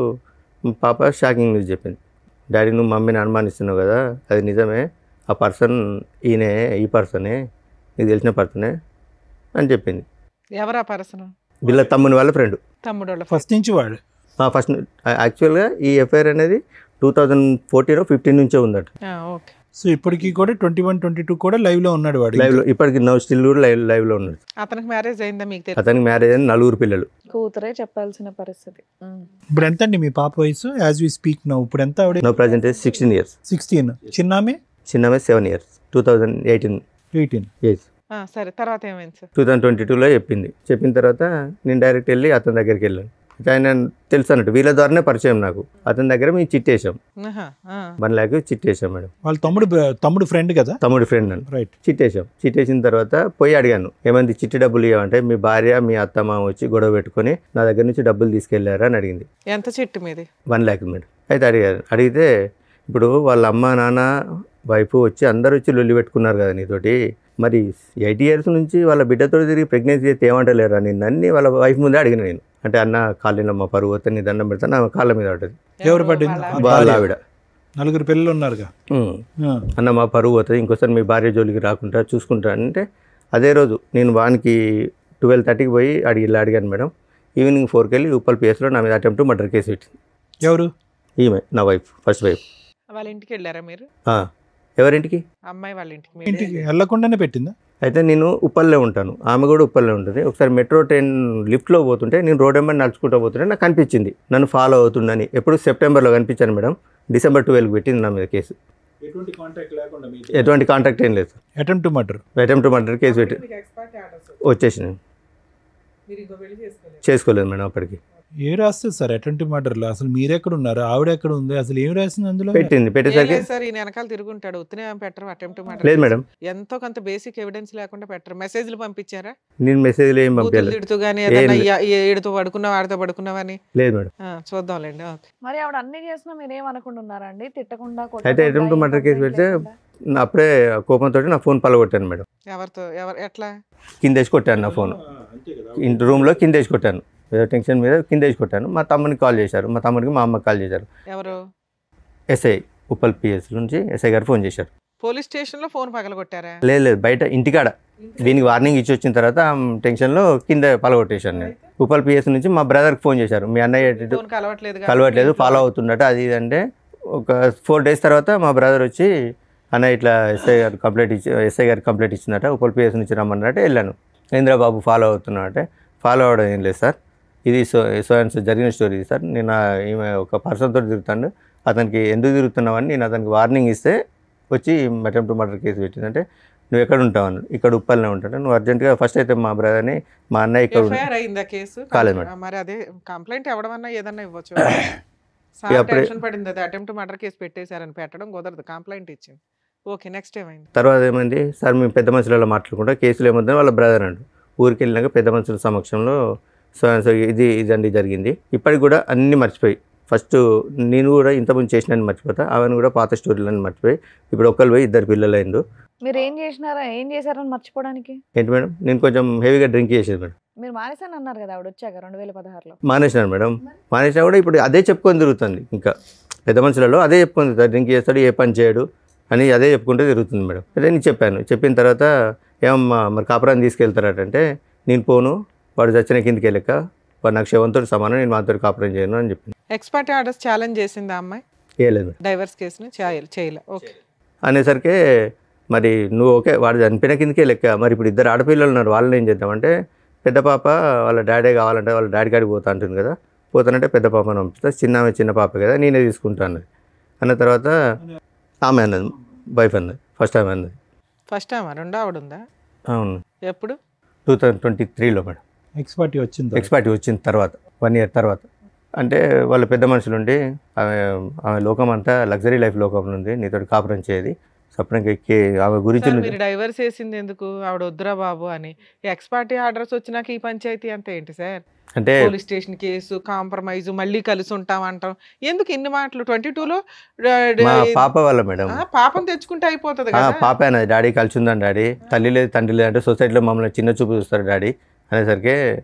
పాప షాకింగ్ న్యూస్ చెప్పింది. డాడీ నువ్వు మమ్మీని అనుమానిస్తున్నావు కదా, అది నిజమే, ఆ పర్సన్ ఈయనే, ఈ పర్సనే, నీకు తెలిసిన పర్సనే అని చెప్పింది. ఎవరా పర్సన్? వీళ్ళ తమ్ముని వాళ్ళ ఫ్రెండ్. తమ్ముడు వాళ్ళ ఫస్ట్ నుంచి వాడు ఫస్ట్ యాక్చువల్గా ఈ ఎఫ్ఐఆర్ అనేది 2014-15 నుంచే ఉందట. ఓకే. సో ఇప్పటికి కూడా 21-22 కూడా లైవ్లో ఉన్నాడు వాడు. లైవ్లో ఇప్పటికి స్టిల్ కూడా లైవ్లో ఉన్నాడు. అతనికి మ్యారేజ్ అయిందా మీకు తెలుసు? అతనికి మ్యారేజ్ అయిన 4 పిల్లలు. కూతురే చెప్పాల్సిన పరిస్థితి. ఇప్పుడు ఎంత అండి మీ పాప వయసు యాజ్ వి స్పీక్ నౌ? ఇప్పుడు ఎంత ఆవిడ? No present 16 years. 16. చిన్నామే 7 years. 2018 years. సరే, తర్వాత ఏమైంది సార్? 2022లో చెప్పిన తర్వాత నేను డైరెక్ట్ వెళ్ళి అతని దగ్గరికి వెళ్ళాను. ఆయన తెలుసు అన్నట్టు, వీళ్ళ ద్వారానే పరిచయం నాకు. అతని దగ్గర మేము చిట్టేసాం, 1 lakh చిట్టేసాం మేడం. వాళ్ళ తమ్ముడు ఫ్రెండ్ కదా? తమ్ముడు ఫ్రెండ్ అని. రైట్. చిట్టేసిన తర్వాత పోయి అడిగాను, ఏమంది చిట్టి డబ్బులు ఇవ్వమంటే మీ భార్య మీ అత్తమ్మ వచ్చి గొడవ పెట్టుకొని నా దగ్గర నుంచి డబ్బులు తీసుకెళ్లారా అని అడిగింది. ఎంత చిట్టు మీది? 1 lakh మేడం. అయితే అడిగితే ఇప్పుడు వాళ్ళ అమ్మ నాన్న వైఫ్ వచ్చి అందరు వచ్చి లొల్లి పెట్టుకున్నారు కదా నీతోటి, మరి 8 years నుంచి వాళ్ళ బిడ్డతో తిరిగి ప్రెగ్నెన్సీ అయితే ఏమంటలేరా నిన్ను అన్ని వాళ్ళ వైఫ్ ముందే అడిగిన నేను. అంటే అన్న కాళ్ళలో మా పరువు వస్తే నీ దండం పెడతాను, నా కాళ్ళ మీద పడ్డది. ఎవరు పడ్డింది? వాళ్ళ ఆవిడ. 4 పిల్లలు ఉన్నారుగా. అన్న మా పరువు పోతుంది, ఇంకోసారి మీ భార్య జోలికి రాకుండా చూసుకుంటా అంటే అదే రోజు నేను వానికి 12:30కి పోయి అడిగాను మేడం. ఈవినింగ్ 4కి వెళ్ళి ఉప్పల్ పిఎస్లో నా మీద అటెంప్ట్ మర్డర్ కేసు పెట్టింది. ఎవరు? ఈమె నా వైఫ్, ఫస్ట్ వైఫ్. వాళ్ళ ఇంటికి వెళ్ళారా మీరు? ఎవరింటికి? అమ్మాయి వాళ్ళ ఇంటికి. ఇంటికి వెళ్ళకుండానే పెట్టిందా? అయితే నేను ఉప్పల్లో ఉంటాను, ఆమె కూడా ఉప్పల్లో ఉంటుంది. ఒకసారి మెట్రో ట్రైన్ లిఫ్ట్లో పోతుంటే నేను రోడ్ వెంబడి నడుచుకుంటూ పోతుంటే నాకు కనిపించింది, నన్ను ఫాలో అవుతుందని. ఎప్పుడు సెప్టెంబర్లో కనిపించాను మేడం. December 12కి పెట్టింది నా మీద కేసు. ఎటువంటి కాంటాక్ట్ ఏం లేదు. అటెంప్ట్ టు మర్డర్ కేసు పెట్టి వచ్చేసినాను. చేసుకోలేదు మేడం అప్పటికి. ఏ రాస్తుంది సార్ అటెంప్ట్ మర్డర్లో? అసలు మీరెక్కడ ఉన్నారు, ఆవిడ ఎక్కడ ఉంది, అసలు ఏం రాసింది అందులో? పెట్టేసరికి సార్ ఈయన వెనకాల తిరుగుంటాడు, ఉత్తనే పెట్టరు అటెంప్ట్ మర్డర్. లేదు మేడం, ఎంతో కొంత బేసిక్ ఎవిడెన్స్ లేకుండా పెట్టరు. మెసేజ్లు పంపించారా? నేను మెసేజ్లు ఏం పంపించలేదు. తిడుతూ గానీ ఏదైనా ఏడుతూ పడుకున్నావు, ఆడితో పడుకున్నావని? లేదు మేడం. చూద్దాంలేండి. మరి ఆవిడ అన్ని చేసినా మీరేం అనుకుంటా ఉన్నారండి? తిట్టకుండా అయితే అటెంప్ట్ మర్డర్ కేసు పెడితే అప్పుడే కోపంతో నా ఫోన్ పలగొట్టాను మేడం. ఎవరితో? ఎట్లా? కిందేసి కొట్టాను నా ఫోన్, రూమ్లో కిందేసి కొట్టాను. ఏదో టెన్షన్ మీద కిందేసి కొట్టాను. మా తమ్మునికి కాల్ చేశారు, మా తమ్ముడికి మా అమ్మకి కాల్ చేశారు. ఎవరు? ఎస్ఐ, ఉప్పల్ పిఎస్ నుంచి ఎస్ఐ గారు ఫోన్ చేశారు. పోలీస్ స్టేషన్ లో ఫోన్ పగలగొట్టారా? లేదు బయట ఇంటికాడ. దీనికి వార్నింగ్ ఇచ్చి వచ్చిన తర్వాత టెన్షన్లో కింద పలగొట్టేశాను నేను. ఉప్పల్ పిఎస్ నుంచి మా బ్రదర్కి ఫోన్ చేశారు, మీ అన్నయ్య కలవట్లేదు, ఫాలో అవుతున్నట్టు అది ఇది అంటే. ఒక 4 days తర్వాత మా బ్రదర్ వచ్చి అన్న ఇట్లా ఎస్ఐ గారు కంప్లైంట్ ఇచ్చిందట, ఉప్పల్ పిఎస్ నుంచి రమ్మన్నట్టు వెళ్ళాను. ఇంద్రబాబు ఫాలో అవుతున్నా అంటే, ఫాలో అవడం ఏం లేదు సార్, ఇది సో అండ్ సో జరిగిన స్టోరీ సార్. నేను ఈమె ఒక పర్సన్తో తిరుగుతాను, అతనికి ఎందుకు తిరుగుతున్నావని నేను అతనికి వార్నింగ్ ఇస్తే వచ్చి అటెంప్ట్ మర్డర్ కేసు పెట్టిందంటే, నువ్వు ఎక్కడ ఉంటావు? ఇక్కడ ఉప్పల్నే ఉంటాను, నువ్వు అర్జెంట్గా ఫస్ట్ అయితే మా బ్రదర్ని మా అన్నయ్య ఇక్కడ కాలేదు మేడం. మరి అదే కంప్లైంట్ ఎవడమన్నా ఏదన్నా ఇవ్వచ్చు. టెన్షన్ పడింది, అది అటెంప్ట్ మర్డర్ కేసు పెట్టేశారని పెట్టడం కుదరదు, కంప్లైంట్ ఇచ్చింది. ఓకే, నెక్స్ట్ ఏమైంది? తర్వాత ఏమైంది సార్, మేము పెద్ద మనుషులలో మాట్లాడుకుంటా కేసులు ఏమవుతుందని వాళ్ళ బ్రదర్ అండు ఊరికి వెళ్ళినాక పెద్ద మనుషుల సమక్షంలో సో ఇదండి జరిగింది. ఇప్పటికి కూడా అన్నీ మర్చిపోయి, ఫస్ట్ నేను కూడా ఇంతకుముందు చేసినని మర్చిపోతా, ఆమెను కూడా పాత స్టోరీలని మర్చిపోయి ఇప్పుడు ఒక్కరు పోయి 2 పిల్లలు అయిండు. మీరు ఏం చేశారని మర్చిపోవడానికి? ఏంటి మేడం, నేను కొంచెం హెవీగా డ్రింక్ చేసేది మేడం. మీరు మానేసాను అన్నారు కదా ఆవిడ వచ్చాక 2016లో. మానేసినాను మేడం. మానేసినా కూడా ఇప్పుడు అదే చెప్పుకొని తిరుగుతుంది. ఇంకా పెద్ద మనుషులలో అదే చెప్పుకొని తిరుగుతాడు, డ్రింక్ చేస్తాడు, ఏ పని చేయడు అని అదే చెప్పుకుంటూ తిరుగుతుంది మేడం. అదే నేను చెప్పాను. చెప్పిన తర్వాత ఏమమ్మా మరి కాపురాన్ని తీసుకెళ్తారటంటే, నేను పోను, వాడు చచ్చిన కిందకి వెళ్ళక వాడు నాకు శవంతో సమానం, నేను మాతో కాపురం చేయను అని చెప్పింది. ఎక్స్పర్ట్ ఆర్డర్స్ ఛాలెంజ్ చేసింది ఆ అమ్మాయి? చేయలేదు. డైవర్స్ కేసుని చేయలే. ఓకే అనేసరికి మరి నువ్వు ఓకే వాడు చనిపోయిన కిందకే లెక్క, మరి ఇప్పుడు 2 ఆడపిల్లలు ఉన్నారు, వాళ్ళని ఏం చేద్దామంటే, పెద్ద పాప వాళ్ళ డాడీ కావాలంటే వాళ్ళ డాడీ కాడికి పోతా అంటుంది కదా, పోతానంటే పెద్ద పాపను పంపిస్తా, చిన్న పాప కదా నేనే తీసుకుంటాను అన్న తర్వాత ఆమె అన్నది, వైఫ్ అన్నది, ఫస్ట్ టైం అన్నది. ఫస్ట్ టైం రెండో ఆవిడ ఉందా? అవును, ఎప్పుడు? 2023లో మేడం. ఎక్స్పర్టీ వచ్చింది. ఎక్స్పర్టీ వచ్చిన తర్వాత 1 year తర్వాత. అంటే వాళ్ళ పెద్ద మనుషులు ఉండి ఆమె లోకం అంతా లగ్జరీ లైఫ్ లోకంలో ఉంది, నీతో కాపురం చేయది సపరంగా ఆమె గురించి. మీరు డైవర్స్ చేసింది ఎందుకు? ఆవిడ వద్దురా బాబు అని. ఎక్స్పర్టీ ఆర్డర్స్ వచ్చినాక ఈ పంచాయతీ అంతా ఏంటి సార్? అంటే పోలీస్ స్టేషన్ కేసు, కాంప్రమైజ్, మళ్ళీ కలిసి ఉంటాం అంటాం, ఎందుకు ఇన్ని మాటలు? 22లో మా పాప వాళ్ళ మేడం. పాపం తెచ్చుకుంటే అయిపోతుంది కదా. పాప అన్నది, డాడీ కలిసి ఉందని డాడీ, తల్లి లేదు తండ్రి లేదు అంటే సొసైటీలో మమ్మల్ని చిన్న చూపు చూస్తారు డాడీ అనేసరికి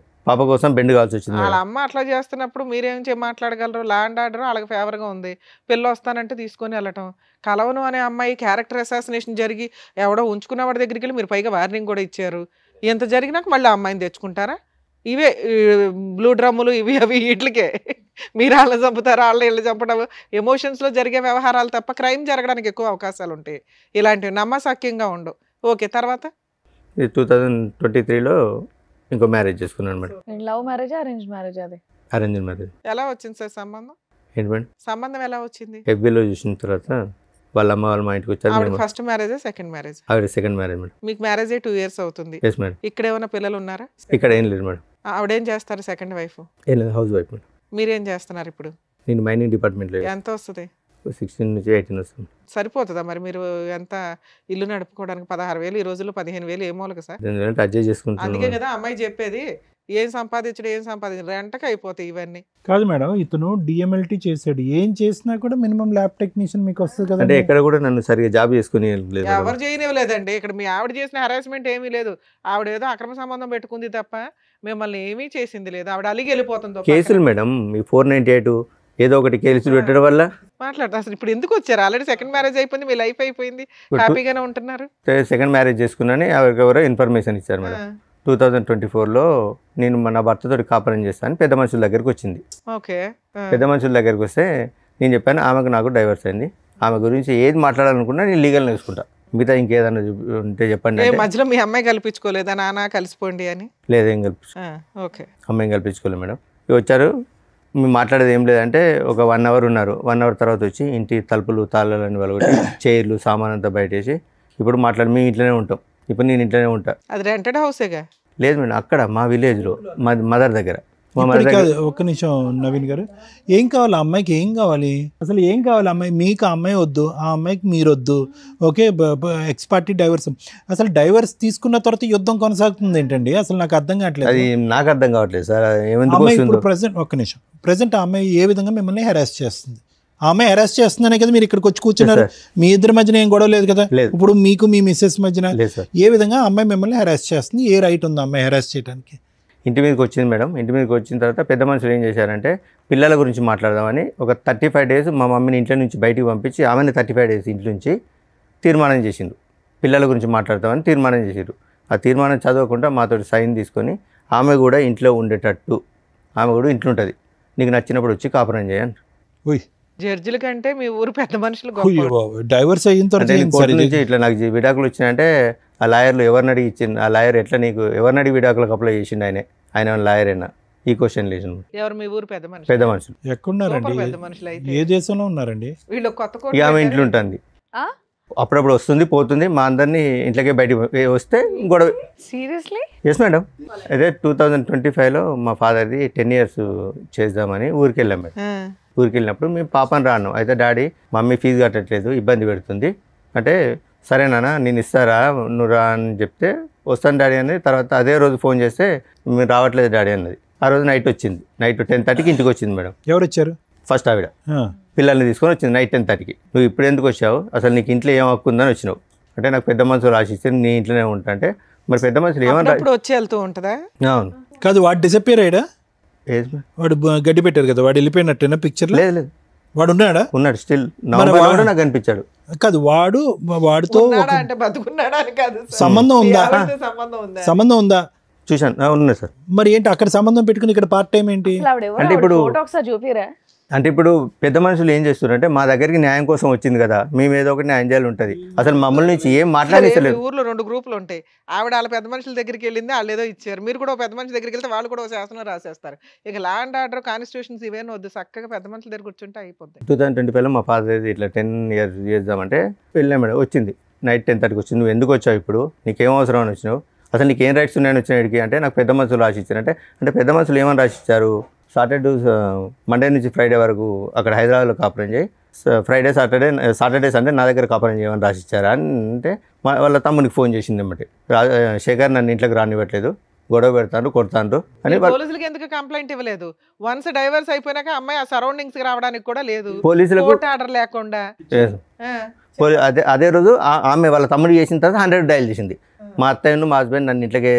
పాప కోసం బెండ్ కావాల్సి వచ్చింది. వాళ్ళ అమ్మ అట్లా చేస్తున్నప్పుడు మీరేం మాట్లాడగలరు? ల్యాండ్ ఆర్డర్ వాళ్ళకి ఫేవర్గా ఉంది, పిల్ల వస్తానంటే తీసుకొని వెళ్ళటం. కలవను అనే అమ్మాయి క్యారెక్టర్ అసాసినేషన్ జరిగి ఎవడో ఉంచుకున్న వాడి దగ్గరికి వెళ్ళి మీరు పైగా వార్నింగ్ కూడా ఇచ్చారు. ఎంత జరిగినాక మళ్ళీ అమ్మాయిని తెచ్చుకుంటారా? ఇవే బ్లూ డ్రమ్ములు ఇవి అవి వీటికే మీరు వాళ్ళని చంపుతారు, వాళ్ళ ఇళ్ళు చంపడం, ఎమోషన్స్లో జరిగే వ్యవహారాలు తప్ప క్రైమ్ జరగడానికి ఎక్కువ అవకాశాలు ఉంటాయి. ఇలాంటివి నమ్మసక్యంగా ఉండవు. ఓకే, తర్వాత 2023లో ఇంకో మ్యారేజ్ చేసుకున్నాను madam. Love marriage, arrange marriage? అది అరేంజ్ మ్యారేజ్. ఎలా వచ్చింది సార్ సంబంధం? ఏంటి మేడం? సంబంధం ఎలా వచ్చింది? FBలో చూసిన తర్వాత వాళ్ళ అమ్మ వాళ్ళు మా ఇంటికి వచ్చారు. ఆవిడ ఫస్ట్ మ్యారేజ్, సెకండ్ మ్యారేజ్? ఆవిడ సెకండ్ మ్యారేజ్ మేడం. మీకు మ్యారేజ్ 2 years అవుతుంది. Yes madam. ఇక్కడ ఏమైనా పిల్లలు ఉన్నారా? ఇక్కడ ఏం లేదు మేడం. ఆవిడేం చేస్తారు సెకండ్ వైఫ్? ఏం లేదు, హౌస్ వైఫ్ మేడం. మీరేం చేస్తున్నారు ఇప్పుడు? నేను మైనింగ్ డిపార్ట్మెంట్లో. ఎంత వస్తుంది? 16 నుంచి 18 వస్తుంది. సరిపోతుందా మరి? మీరు ఎంత ఇల్లు నడుపుకోవడానికి 16,000, ఈ రోజుల్లో 15,000 ఏమోలక సార్. అడ్జస్ట్ చేసుకుంటాను. అందుకే కదా అమ్మాయి చెప్పేది, ఏం సంపాదించడం రెంటకి అయిపోతాయి ఇవన్నీ. కాదు మేడం, ఇతను డిఎంఎల్టీ చేశాడు, ఏం చేసినా కూడా మినిమం ల్యాబ్ టెక్నీషియన్ మీకు వస్తుంది కదా. అంటే ఎక్కడ కూడా నన్ను సరిగా జాబ్ చేసుకుని లేదు. ఎవరు చేయనివ్వలేదండి. ఇక్కడ మీ ఆవిడ చేసిన హెరాస్మెంట్ ఏమీ లేదు. ఆవిడ ఏదో అక్రమ సంబంధం పెట్టుకుంది తప్ప మిమ్మల్ని ఏమీ చేసింది లేదు. ఆవిడ అలిగి వెళ్ళిపోతుంది. కేసులు మేడం, ఈ 498 ఏదో ఒకటి కేసులు పెట్టడం వల్ల మాట్లాడతారు. అసలు ఇప్పుడు ఎందుకు వచ్చారు? ఆల్రెడీ సెకండ్ మ్యారేజ్ అయిపోయింది, మీ లైఫ్ అయిపోయింది, హ్యాపీగానే ఉంటున్నారు. సెకండ్ మ్యారేజ్ చేసుకున్నాను, ఎవరికెవరో ఇన్ఫర్మేషన్ ఇచ్చారు మేడం. 2024లో నేను నా భర్తతో కాపురం చేస్తాను, పెద్ద మనుషుల దగ్గరికి వచ్చింది. ఓకే, పెద్ద మనుషుల దగ్గరికి వస్తే నేను చెప్పాను ఆమెకు నాకు డైవర్స్ అయింది, ఆమె గురించి ఏది మాట్లాడాలనుకున్నా నేను లీగల్ నేర్చుకుంటా, మిగతా ఇంకేదన్నా ఉంటే చెప్పండి. మధ్యలో మీ అమ్మాయి కల్పించుకోలేదా? నాన్న కలిసిపోండి అని? లేదు, ఏం ఓకే, అమ్మాయిని కల్పించుకోలేదు మేడం. వచ్చారు, మేము మాట్లాడేది ఏం లేదంటే ఒక 1 hour ఉన్నారు. 1 hour తర్వాత వచ్చి ఇంటి తలుపులు తాళాలని వాళ్ళకి చైర్లు సామాన్ అంతా బయట వేసి ఇప్పుడు మాట్లాడి మేము ఇంట్లోనే ఉంటాం, ఇప్పుడు నేను ఇంట్లోనే ఉంటా. అది రెంటెడ్ హౌసేగా? లేదు మేడం, అక్కడ మా విలేజ్లో మా మదర్ దగ్గర. ఒక్క నిమిషం నవీన్ గారు, ఏం కావాలి అమ్మాయికి? ఏం కావాలి అసలు? ఏం కావాలి అమ్మాయి? మీకు ఆ అమ్మాయి వద్దు, ఆ అమ్మాయికి మీరు వద్దు. Okay, X party divorce. అసలు డైవర్స్ తీసుకున్న తర్వాత యుద్ధం కొనసాగుతుంది ఏంటండి? అసలు నాకు అర్థం కావట్లేదు. అది నాకు అర్థం కావట్లేదు సార్. అమ్మాయి ఇప్పుడు ప్రెసెంట్, ఒక్క నిమిషం, ప్రెసెంట్ ఆ అమ్మాయి ఏ విధంగా మిమ్మల్ని హెరాస్ చేస్తుంది? ఆ అమ్మాయి హెరాస్ చేస్తుందనే కదా మీరు ఇక్కడికి వచ్చి కూర్చున్నారు. మీ ఇద్దరి మధ్యన ఏం గొడవ లేదు కదా? ఇప్పుడు మీకు మీ మిస్సెస్ మధ్యన ఏ విధంగా అమ్మాయి మిమ్మల్ని హెరాస్ చేస్తుంది? ఏ రైట్ ఉంది అమ్మాయి హెరాస్ చేయడానికి? ఇంటి మీదకి వచ్చింది మేడం. ఇంటి మీదకి వచ్చిన తర్వాత పెద్ద మనుషులు ఏం చేశారంటే పిల్లల గురించి మాట్లాడదామని ఒక 35 days మా మమ్మీని ఇంట్లో నుంచి బయటికి పంపించి ఆమెని 35 days ఇంటి నుంచి తీర్మానం చేసిండు. పిల్లల గురించి మాట్లాడతామని తీర్మానం చేసిండు. ఆ తీర్మానం చదవకుండా మాతో సైన్ తీసుకొని ఆమె కూడా ఇంట్లో ఉండేటట్టు, ఆమె కూడా ఇంట్లో ఉంటుంది, నీకు నచ్చినప్పుడు వచ్చి కాపురం చేయండి. జడ్జిల కంటే మీ ఊరు పెద్ద మనుషులు డైవర్స్ అయిన తర్వాత నుంచి ఇట్లా నాకు విడాకులు వచ్చినాయంటే ఆ లాయర్లు ఎవరిని అడిగి ఇచ్చింది, ఆ లాయర్ ఎట్లా నీకు ఎవరిని అడిగి విడాకులకు అప్లై చేసిండు, ఆయన లాయర్ అయినా ఈ క్వశ్చన్ లేదు. ఎవరు మీ ఊరు పెద్ద మనుషులు? పెద్ద మనుషులు ఎక్కడున్నారండి? పెద్ద మనుషులు అయితే ఏ దేశంలో ఉన్నారండి వీళ్ళు? కొత్త ఇక ఆమె ఇంట్లో ఉంటుంది, అప్పుడప్పుడు వస్తుంది పోతుంది, మా అందరినీ ఇంట్లోకే బయటికి వస్తే గొడవ. సీరియస్లీ? Yes madam. అయితే 2025లో మా ఫాదర్ది 10 years చేద్దామని ఊరికి వెళ్ళాం మేడం. ఊరికి వెళ్ళినప్పుడు మేము పాపని రాను, అయితే డాడీ మమ్మీ ఫీజు కట్టట్లేదు ఇబ్బంది పెడుతుంది అంటే, సరేనా నేను ఇస్తారా నువ్వు రా అని చెప్తే వస్తాను డాడీ అని. తర్వాత అదే రోజు ఫోన్ చేస్తే మీరు రావట్లేదు డాడీ అన్నది. ఆ రోజు నైట్ వచ్చింది, నైట్ 10:30కి ఇంటికి వచ్చింది మేడం. ఎవరు వచ్చారు? ఫస్ట్ ఆవిడ పిల్లల్ని తీసుకొని వచ్చింది నైట్ 10:30కి. నువ్వు ఇప్పుడు ఎందుకు వచ్చావు, అసలు నీకు ఇంట్లో ఏం హక్కు ఉందని వచ్చినావు అంటే, నాకు పెద్ద మనుషులు రాసిస్తే నీ ఇంట్లోనే ఉంటా అంటే, మరి పెద్ద మనుషులు ఏమన్నా వచ్చి వెళ్తూ ఉంటుందా? అవును. కాదు, వాడు డిసప్పియర్ అయ్యాడా? వాడు గడ్డి పెట్టారు కదా, వాడు వెళ్ళిపోయినట్టేనా పిక్చర్? లేదు లేదు, వాడు ఉన్నాడా? ఉన్నాడు స్టిల్. నవంబర్లో నాకు కనిపించాడు. కాదు, వాడితో అంటే బతుకున్నాడా అని కాదు, సంబంధం ఉందా? సంబంధం ఉందా? చూశాను, ఉన్నా సార్. మరి ఏంటి అక్కడ సంబంధం పెట్టుకుని ఇక్కడ పార్ట్ టైం ఏంటి అంటే ఇప్పుడు చూపిరా అంటే ఇప్పుడు పెద్ద మనుషులు ఏం చేస్తున్నారంటే మా దగ్గరికి న్యాయం కోసం వచ్చింది కదా, మేము ఏదో ఒకటి న్యాయం చేయాలి ఉంటుంది. అసలు మమ్మల్ని నుంచి ఏం సరే, మీ మాట్లాడలేదు. ఊర్లో 2 గ్రూపులు ఉంటాయి. ఆవిడ వాళ్ళ పెద్ద మనుషుల దగ్గరికి వెళ్ళింది, వాళ్ళు ఏదో ఇచ్చారు. మీరు కూడా ఒక పెద్ద మనిషి దగ్గరికి వెళ్తే వాళ్ళు కూడా ఒక శాసనం రాసేస్తారు. ఇక లా అండ్ ఆర్డర్, కాన్స్టిట్యూషన్స్ ఇవేనా వద్దు, చక్కగా పెద్ద మనుషుల దగ్గర కూర్చుంటే అయిపోద్ది. 2025లో మా ఫాదర్ ఇట్లా 10 years చేద్దామంటే వెళ్ళాం మేడం. వచ్చింది నైట్ 10:30కి వచ్చింది. నువ్వు ఎందుకు వచ్చావు, ఇప్పుడు నీకేం అవసరం అని వచ్చినావు, అసలు నీకేం రైట్స్ ఉన్నాయని వచ్చినాడికి అంటే నాకు పెద్ద మనుషులు రాసి ఇచ్చారంటే, అంటే పెద్ద మనుషులు ఏమని రాసి ఇచ్చారు, మండే నుంచి ఫ్రైడే వరకు అక్కడ హైదరాబాద్లో కాపురం చేయి, ఫ్రైడే సాటర్డే సండే నా దగ్గర కాపురం చేయమని రాసి ఇచ్చారా అంటే వాళ్ళ తమ్మునికి ఫోన్ చేసింది అన్నమాట. శేఖర్ నన్ను ఇంట్లోకి రానివ్వట్లేదు, గొడవ పెడతాను, కొడతాను అని. పోలీసులకి ఎందుకు కంప్లైంట్ ఇవ్వలేదు? వన్స్ డైవర్స్ అయిపోయినాక అమ్మాయి ఆ సరౌండింగ్స్ కి రావడానికి కూడా లేదు, పోలీసులకు కోర్టు ఆర్డర్ లేకుండా. అదే రోజు ఆమె వాళ్ళ తమ్ముడు చేసిన తర్వాత 100 డయల్ చేసింది. మా అత్తయ్యను మా హస్బెండ్ నన్ను ఇంట్లోకి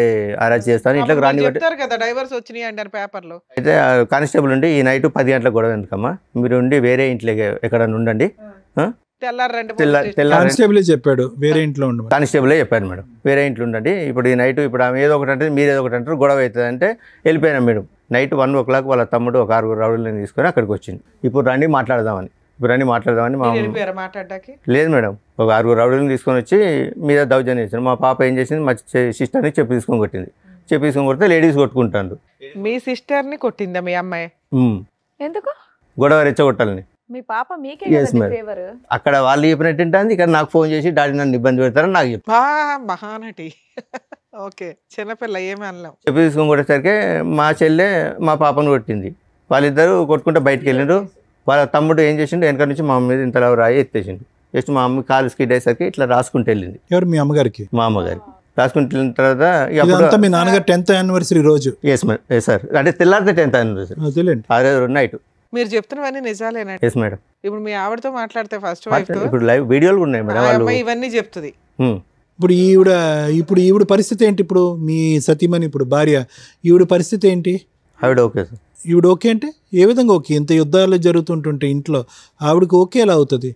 అరెస్ట్ చేస్తాను, ఇంట్లోకి రానివ్వట్లేదు చెప్తారు కదా డైవర్స్ వచ్చినాయి అంటారు పేపర్లో. అయితే కానిస్టేబుల్ ఉండి ఈ నైట్ 10 గంటలకు గొడవ ఎందుకమ్మా, మీరు ఉండి వేరే ఇంట్లోకి ఎక్కడ ఉండండి, కానిస్టేబుల్ చెప్పాడు వేరే ఇంట్లో ఉండమని. కానిస్టేబులే చెప్పాను మేడం, వేరే ఇంట్లో ఉండండి, ఇప్పుడు ఈ నైట్ ఇప్పుడు ఆమె ఏదో ఒకటి అంటే మీరు ఏదో ఒకటి అంటారు, గొడవ అవుతుంది అంటే వెళ్ళిపోయినాం మేడం. నైట్ 1 o'clock వాళ్ళ తమ్ముడు ఒక 6 రౌడీలను తీసుకొని అక్కడికి వచ్చింది. ఇప్పుడు రండి మాట్లాడదామని మా మాట్లాడడానికి లేదు మేడం, ఒక 6 రౌడీలను తీసుకొని వచ్చి మీద దౌర్జన్యం చేశారు. మా పాప ఏం చేసింది, మా సిస్టర్ని చెప్పి తీసుకొని కొట్టింది. చెప్పి తీసుకొని కొడితే లేడీస్ కొట్టుకుంటారు. మీ సిస్టర్ ని కొట్టిందా మీ అమ్మాయి? ఎందుకు గొడవ రెచ్చగొట్టాలని. మీ పాప మీకే Yes, madam. ఫేవర్. అక్కడ వాళ్ళు చెప్పినట్టు ఉంటుంది, ఇక్కడ నాకు ఫోన్ చేసి డాడీ నన్ను ఇబ్బంది పెడతారని నాకు చెప్పి మహానటి. ఓకే, చిన్నపిల్ల ఏమి అనలేం. చెప్పి తీసుకొని కొట్టేసరికి మా చెల్లె మా పాపను కొట్టింది. వాళ్ళిద్దరూ కొట్టుకుంటే బయటకు వెళ్ళిండ్రు. వాళ్ళ తమ్ముడు ఏం చేసిండు, వెనక నుంచి మా అమ్మ మీద ఇంతలా రాయి ఎత్తేసిండు. జస్ట్ మా అమ్మ కాలు స్కిడ్ అయ్యేసరికి ఇట్లా రాసుకుంటూ వెళ్ళింది. ఎవరు మీ అమ్మగారికి? మా అమ్మగారికి రాసుకుంటూ వెళ్ళిన తర్వాత ఇదంతా మీ నాన్నగారు 10th anniversary రోజు. ఎస్ సార్, అంటే తెల్లారితే 10th anniversary అదేలేండి. ఆ రోజు నైట్. మీరు చెప్తున్నవన్నీ నిజాలేనా? Yes madam. ఇప్పుడు మీ ఆవిడతో మాట్లాడితే ఫస్ట్ వైఫ్ తో ఇప్పుడు లైవ్ వీడియోలు ఉన్నాయి మేడం. వాళ్ళు ఇవన్నీ చెప్తుంది. ఇప్పుడు ఈవిడ పరిస్థితి ఏంటి? ఇప్పుడు మీ సతీమణి, ఇప్పుడు భార్య, ఈవిడ పరిస్థితి ఏంటి? ఆవిడ ఓకే సార్. ఈవిడ ఓకే అంటే ఏ విధంగా ఓకే? ఇంత యుద్ధాలు జరుగుతుంటుంటే ఇంట్లో ఆవిడకి ఓకే ఎలా అవుతుంది?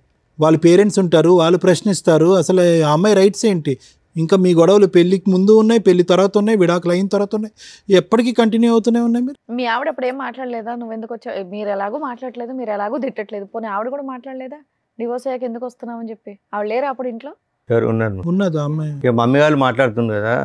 వాళ్ళ పేరెంట్స్ ఉంటారు, వాళ్ళు ప్రశ్నిస్తారు. అసలు ఆ అమ్మాయి రైట్స్ ఏంటి? ఇంకా మీ గొడవలు పెళ్ళికి ముందు ఉన్నాయి, పెళ్లి తర్వాత ఉన్నాయి, విడాకులు అయిన తర్వాత ఉన్నాయి, ఎప్పటికీ కంటిన్యూ అవుతూనే ఉన్నాయి. మీరు మీ ఆవిడ అప్పుడు ఏం మాట్లాడలేదా? నువ్వు ఎందుకు వచ్చావు, మీరు ఎలాగో మాట్లాడలేదు, మీరు ఎలాగో తిట్టట్లేదు, పోనీ ఆవిడ కూడా మాట్లాడలేదా డివోర్స్ అయ్యాక ఎందుకు వస్తున్నావు అని చెప్పి? ఆవిడ లేరా అప్పుడు ఇంట్లో? ఎవరు ఉన్నారు? ఉన్నది అమ్మాయి. ఇక మమ్మీ వాళ్ళు మాట్లాడుతుంది కదా,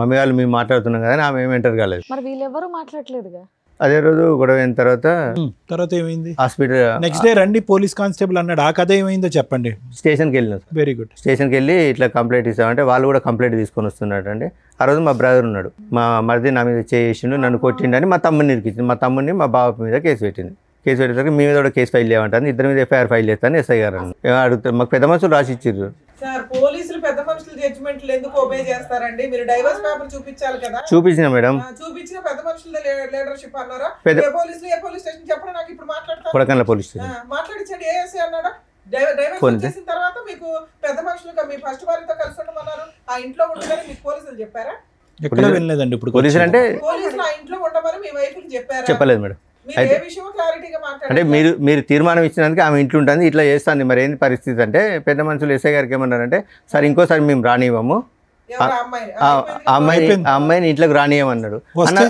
మమ్మీ వాళ్ళు మేము మాట్లాడుతున్నాం కదా, ఆమె ఏమి ఎంటర్ కాలేదు. మరి వీళ్ళెవరూ మాట్లాడలేదుగా. అదే రోజు గొడవ అయిన తర్వాత ఏమైంది? హాస్పిటల్ నెక్స్ట్ డే రండి పోలీస్ కానిస్టేబుల్ అన్నాడు. ఆ కథ ఏమైందో చెప్పండి. స్టేషన్కి వెళ్ళినాం. Very good. స్టేషన్కి వెళ్ళి ఇట్లా కంప్లైంట్ ఇస్తామంటే వాళ్ళు కూడా కంప్లైంట్ తీసుకొని వస్తున్నాడు అండి. ఆ రోజు మా బ్రదర్ ఉన్నాడు, మా మరిది నా మీద చేసిండు, నన్ను కొట్టిండని మా తమ్ముడిని ఇరికించింది. మా తమ్ముడిని మా బాబు మీద కేసు పెట్టింది. కేసు పెట్టేసరికి మీ మీద కూడా కేసు ఫైల్ చేయమంటాను, ఇద్దరి మీద ఎఫ్ఐఆర్ ఫైల్ చేస్తాను ఎస్ఐ గారు అడుగుతారు. మాకు పెద్ద మనుషులు రాసి ఇచ్చారు సార్. పోలీసులు పెద్ద మనుషుల జడ్జిమెంట్లు ఎందుకు ఒబే చేస్తారండి? మీరు డైవర్స్ పేపర్ చూపించాలి కదా. చూపించిన మేడం, చూపించిన పెద్ద మనుషుల లీడర్షిప్ అన్నారా? ఏ పోలీస్ స్టేషన్ చెప్పండి నాకు, ఇప్పుడు మాట్లాడతాను. కొడకన్ల పోలీస్ స్టేషన్ మాట్లాడించండి. ఏఎస్ఐ అన్నాడా? డైవర్స్ చేసిన తర్వాత మీకు పెద్ద మనుషులు మీ ఫస్ట్ వారితో కలిసి ఉండమన్నారు, ఆ ఇంట్లో ఉండమని మీకు పోలీసులు చెప్పారా? ఎక్కడ వెళ్ళలేదండి. ఇప్పుడు పోలీసులు అంటే పోలీసులు ఆ ఇంట్లో ఉండమని మీ వైఫ్ చెప్పారా? చెప్పలేదు మేడం. అంటే మీరు తీర్మానం ఇచ్చినందుకు ఆమె ఇంట్లో ఉంటుంది, ఇట్లా చేస్తుంది. మరి ఏంటి పరిస్థితి అంటే పెద్ద మనుషులు ఎస్ఐ గారికి ఏమన్నారంటే, సార్ ఇంకోసారి మేము రానివ్వము, అమ్మాయిని ఇంట్లోకి రానియమన్నాడు.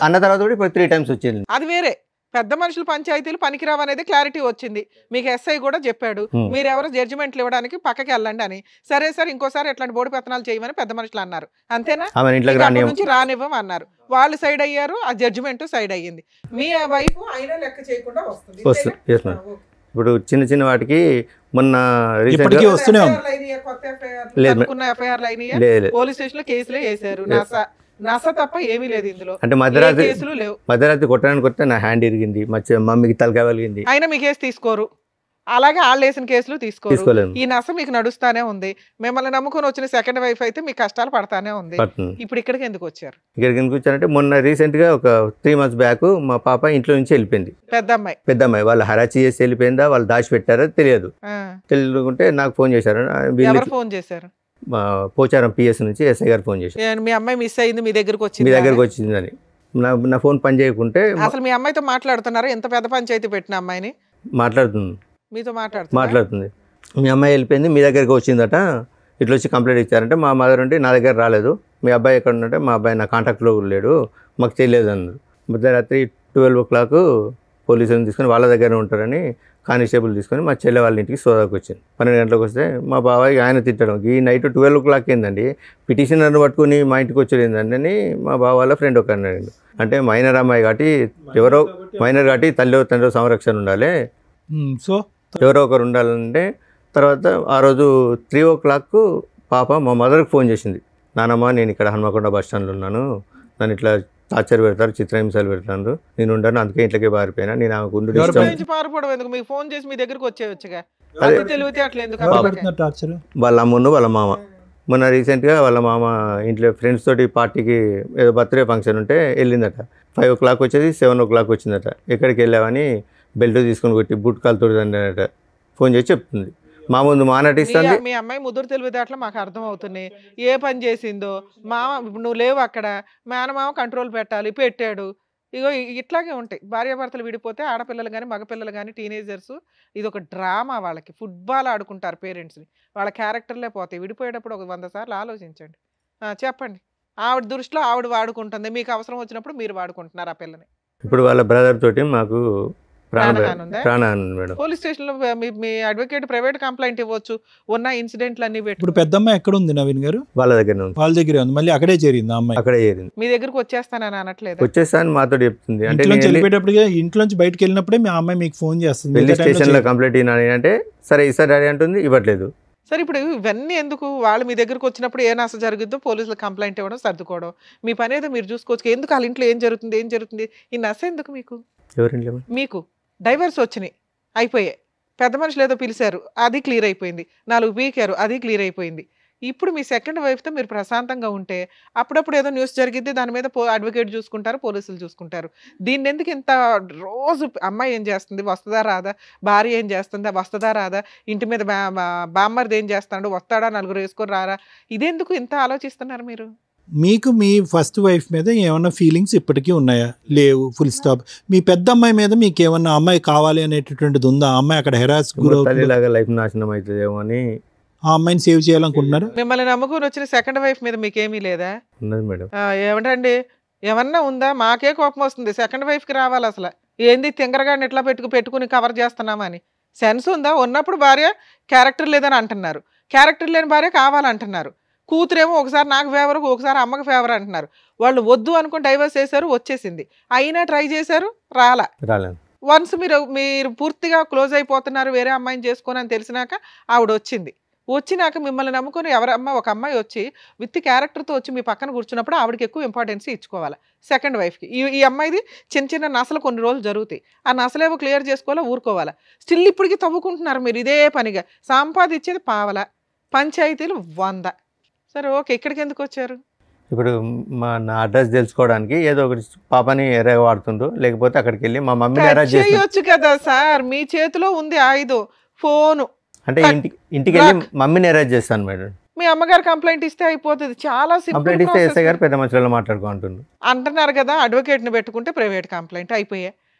అన్న తర్వాత కూడా ఇప్పుడు 3 times వచ్చింది. అది వేరే పెద్ద మనుషులు పంచాయతీలు పనికిరావు అనేది క్లారిటీ వచ్చింది. మీకు ఎస్ఐ కూడా చెప్పాడు, మీరు ఎవరు జడ్జిమెంట్లు ఇవ్వడానికి పక్కకి వెళ్ళండి అని. సరే సార్ ఇంకోసారి ఎట్లాంటి బోడి పెత్తనాలు చేయమని పెద్ద మనుషులు అన్నారు, అంతేనా? నుంచి రానివ్వం అన్నారు, వాళ్ళు సైడ్ అయ్యారు, ఆ జడ్జిమెంట్ సైడ్ అయ్యింది. మీ వైఫ్ అయినా లెక్క చేయకుండా వస్తుంది. ఇప్పుడు చిన్న చిన్న వాటికి మొన్న పోలీస్ స్టేషన్ లో కేసులే వేసారు. నస తప్ప ఏమీ లేదు ఇందులో. అంటే మధ్యరాత్రి కొట్టడానికి వస్తే నా హ్యాండ్ ఇరిగింది, మమ్మీకి తలకాయ కలిగింది. అయినా మీ కేసు తీసుకోరు, అలాగే వాళ్ళు వేసిన కేసులు తీసుకోలేదు. ఈ నస మీకు నడుస్తానే ఉంది. మిమ్మల్ని నమ్ముకొని వచ్చిన సెకండ్ వైఫ్ అయితే మీకు కష్టాలు పడతానే ఉంది. ఇప్పుడు ఇక్కడికి ఎందుకు వచ్చారు? ఇక్కడికి ఎందుకు వచ్చారంటే మొన్న రీసెంట్ గా ఒక 3 months బ్యాక్ మా పాప ఇంట్లో నుంచి వెళ్ళిపోయింది. పెద్ద అమ్మాయి వాళ్ళు హరాచి చేసి వెళ్ళిపోయిందా, వాళ్ళు దాచి పెట్టారో తెలియదు. తెలుసుకుంటే నాకు ఫోన్ చేశారు. ఫోన్ చేశారు పోచారం పిఎస్ నుంచి ఎస్ఐ గారు ఫోన్ చేశారు, మీ అమ్మాయి మిస్ అయింది, మీ దగ్గరకు వచ్చిందని. నా ఫోన్ పని చేయకుంటే అసలు మీ అమ్మాయితో మాట్లాడుతున్నారు. ఎంత పెద్ద పంచాయతీ పెట్టిన అమ్మాయిని మాట్లాడుతుంది, మీతో మాట్లాడుతుంది. మీ అమ్మాయి వెళ్ళిపోయింది, మీ దగ్గరికి వచ్చిందట, ఇట్లా వచ్చి కంప్లైంట్ ఇచ్చారంటే మా మదర్ ఉంటే నా దగ్గర రాలేదు, మీ అబ్బాయి ఎక్కడ ఉంటే మా అబ్బాయి నా కాంటాక్ట్లో లేడు, మాకు తెలియదు అన్నారు. మధ్యరాత్రి 12 o'clock పోలీసులను తీసుకొని వాళ్ళ దగ్గర ఉంటారని కానిస్టేబుల్ తీసుకొని మా చెల్లె వాళ్ళ ఇంటికి సోదాకు వచ్చింది. 12 గంటలకు వస్తే మా బాబాయ్ ఆయన తిట్టడం, ఈ నైట్ 12 o'clock ఏందండి పిటిషనర్ని పట్టుకుని మా ఇంటికి వచ్చేది ఏంటండి మా బావ వాళ్ళ ఫ్రెండ్ ఒక అన్నాడు. అంటే మైనర్ అమ్మాయి కాబట్టి ఎవరో మైనర్ కాబట్టి తండ్రి సంరక్షణ ఉండాలి, సో ఎవరో ఒకరు ఉండాలంటే తర్వాత ఆ రోజు 3 o'clock పాప మా మదర్కి ఫోన్ చేసింది. నానమ్మ నేను ఇక్కడ హన్మకొండ బస్ స్టాండ్లో ఉన్నాను, నన్ను ఇట్లా టార్చర్ పెడతారు, చిత్రహింసలు పెడతారు, నేను ఉండను, అందుకే ఇంట్లోకి పారిపోయినా, నేను ఆమెకు ఉండు ఇష్టం. నుంచి పారిపోవడం ఎందుకు? మీకు ఫోన్ చేసి మీ దగ్గరికి వచ్చేయచ్చుగా. అది తెలివితే అట్లా ఎందుకు? టార్చర్ వాళ్ళ అమ్మును వాళ్ళ మామ మొన్న రీసెంట్గా వాళ్ళ మామ ఇంట్లో ఫ్రెండ్స్ తోటి పార్టీకి ఏదో బర్త్డే ఫంక్షన్ ఉంటే వెళ్ళిందట. 5 o'clock వచ్చేది 7 o'clock వచ్చిందట. ఎక్కడికి వెళ్ళావని బెల్ట్ తీసుకొని కొట్టి బుట్ కాలుతో అన్నట ఫోన్ చేసి చెప్తుంది. మా ముందు మానటిస్తుంది. మీ అమ్మాయి ముదురు తెలివితేటలు మాకు అర్థం అవుతున్నాయి. ఏ పని చేసిందో మామ, నువ్వు లేవు అక్కడ, మేనమామ కంట్రోల్ పెట్టాలి, పెట్టాడు. ఇగో ఇట్లాగే ఉంటాయి భార్యాభర్తలు విడిపోతే. ఆడపిల్లలు కానీ మగపిల్లలు కానీ టీనేజర్స్ ఇది ఒక డ్రామా. వాళ్ళకి ఫుట్బాల్ ఆడుకుంటారు పేరెంట్స్ని, వాళ్ళ క్యారెక్టర్లే పోతాయి. విడిపోయేటప్పుడు ఒక 100 సార్లు ఆలోచించండి. చెప్పండి. ఆవిడ దృష్టిలో ఆవిడ వాడుకుంటుంది, మీకు అవసరం వచ్చినప్పుడు మీరు వాడుకుంటున్నారు ఆ పిల్లని. ఇప్పుడు వాళ్ళ బ్రదర్ తోటి మాకు ప్రాణహాని మేడం. పోలీస్ స్టేషన్ లో మీ అడ్వకేట్ ప్రైవేట్ కంప్లైంట్ ఇవ్వచ్చు, ఉన్న ఇన్సిడెంట్లు అన్ని పెట్టి. ఇప్పుడు పెద్దమ్మాయి ఎక్కడ ఉంది నవీన్ గారు? వాళ్ళ దగ్గర ఉంది. వాళ్ళ దగ్గరే ఉంది. మళ్ళీ అక్కడే చేరింది అమ్మాయి? అక్కడే చేరింది. మీ దగ్గరకు వచ్చేస్తానని అనట్లేదు? వచ్చేస్తాను మాతో చెప్తుంది. అంటే వెళ్ళిపోయేటప్పుడు ఇంట్లోంచి బయటకు వెళ్ళినప్పుడే మీ అమ్మాయి మీకు ఫోన్ చేస్తుంది, వెళ్ళి స్టేషన్ లో కంప్లైంట్ ఇవ్వాలి అంటే సరే ఇస్తారు డాడీ అంటుంది, ఇవ్వట్లేదు. సరే ఇప్పుడు ఇవన్నీ ఎందుకు? వాళ్ళు మీ దగ్గరకు వచ్చినప్పుడు ఏ నష్టం జరుగుతుందో పోలీసులు కంప్లైంట్ ఇవ్వడం, సర్దుకోవడం, మీ పని ఏదో మీరు చూసుకోవచ్చు. ఎందుకు వాళ్ళ ఇంట్లో ఏం జరుగుతుంది ఈ నష్టం ఎందుకు మీకు? ఎవరింట్లో? మీకు డైవర్స్ వచ్చినాయి, అయిపోయాయి. పెద్ద మనుషులు ఏదో పిలిచారు, అది క్లియర్ అయిపోయింది. 4 పీకారు, అది క్లియర్ అయిపోయింది. ఇప్పుడు మీ సెకండ్ వైఫ్తో మీరు ప్రశాంతంగా ఉంటే అప్పుడప్పుడు ఏదో న్యూస్ జరిగిద్ది, దాని మీద అడ్వకేట్ చూసుకుంటారు, పోలీసులు చూసుకుంటారు. దీన్ని ఎందుకు ఇంత రోజు అమ్మాయి ఏం చేస్తుంది, వస్తుందా రాదా, భార్య ఏం చేస్తుందా, వస్తుందా రాదా, ఇంటి మీద బామ్మర్ది ఏం చేస్తాడు, వస్తాడా, 4 వేసుకొని రారా, ఇదెందుకు ఇంత ఆలోచిస్తున్నారు మీరు? మీకు మీ ఫస్ట్ వైఫ్ మీద ఏమన్నా ఫీలింగ్స్ ఇప్పటికీ ఉన్నాయా? లేవు, ఫుల్ స్టాప్. మీ పెద్ద అమ్మాయి మీద మీకు ఏమన్నా అమ్మాయి కావాలి అనేటటువంటిది ఉందా? అమ్మాయి అక్కడ హెరాస్ తల్లిలాగా లైఫ్ నాశనం అవుతుందేమో అని ఆ అమ్మాయిని సేవ్ చేయాలనుకుంటున్నారు. మిమ్మల్ని నమ్ముకుని వచ్చిన సెకండ్ వైఫ్ మీద మీకేమీ లేదా? ఉన్నది మేడం. ఏమిటండి, ఏమన్నా ఉందా? మాకే కోపం వస్తుంది. సెకండ్ వైఫ్కి రావాలి అసలు. ఏంది తింగరగాడిని ఎట్లా పెట్టుకుని కవర్ చేస్తున్నామని సెన్స్ ఉందా? ఉన్నప్పుడు భార్య క్యారెక్టర్ లేదని అంటున్నారు, క్యారెక్టర్ లేని భార్య కావాలంటున్నారు. కూతురేమో ఒకసారి నాకు ఫేవర్, ఒకసారి అమ్మకి ఫేవర్ అంటున్నారు. వాళ్ళు వద్దు అనుకుని డైవర్స్ చేశారు, వచ్చేసింది. అయినా ట్రై చేశారు, రాలేదు. వన్స్ మీరు పూర్తిగా క్లోజ్ అయిపోతున్నారు, వేరే అమ్మాయిని చేసుకొని అని తెలిసినాక ఆవిడ వచ్చినాక మిమ్మల్ని నమ్ముకొని ఒక అమ్మాయి వచ్చి విత్ క్యారెక్టర్తో వచ్చి మీ పక్కన కూర్చున్నప్పుడు ఆవిడకి ఎక్కువ ఇంపార్టెన్స్ ఇచ్చుకోవాలి సెకండ్ వైఫ్కి. ఈ అమ్మాయిది చిన్న నసలు కొన్ని రోజులు జరుగుతాయి, ఆ నసలేవో క్లియర్ చేసుకోవాలా, ఊరుకోవాలా. స్టిల్ ఇప్పటికీ తవ్వుకుంటున్నారు మీరు ఇదే పనిగా. సంపాదించేది పావల, పంచాయతీలు 100. సరే ఓకే, ఇక్కడికి ఎందుకు వచ్చారు? ఇప్పుడు నా అడ్రస్ తెలుసుకోవడానికి ఏదో ఒకటి పాపని ఎర్రగా వాడుతుండ్రు, లేకపోతే అక్కడికి వెళ్ళి మా మమ్మీని అరెస్ట్ చేయొచ్చు కదా సార్. మీ చేతిలో ఉంది ఆయుధం, ఫోను. అంటే ఇంటికి వెళ్ళి మమ్మీని అరెస్ట్ చేస్తాను మేడం. మీ అమ్మగారు కంప్లైంట్ ఇస్తే అయిపోతుంది. చాలా కంప్లైంట్ ఇస్తే ఎస్ఐ గారు పెద్ద మనుషులలో అంటున్నారు కదా, అడ్వకేట్ని పెట్టుకుంటే ప్రైవేట్ కంప్లైంట్ అయిపోయాయి.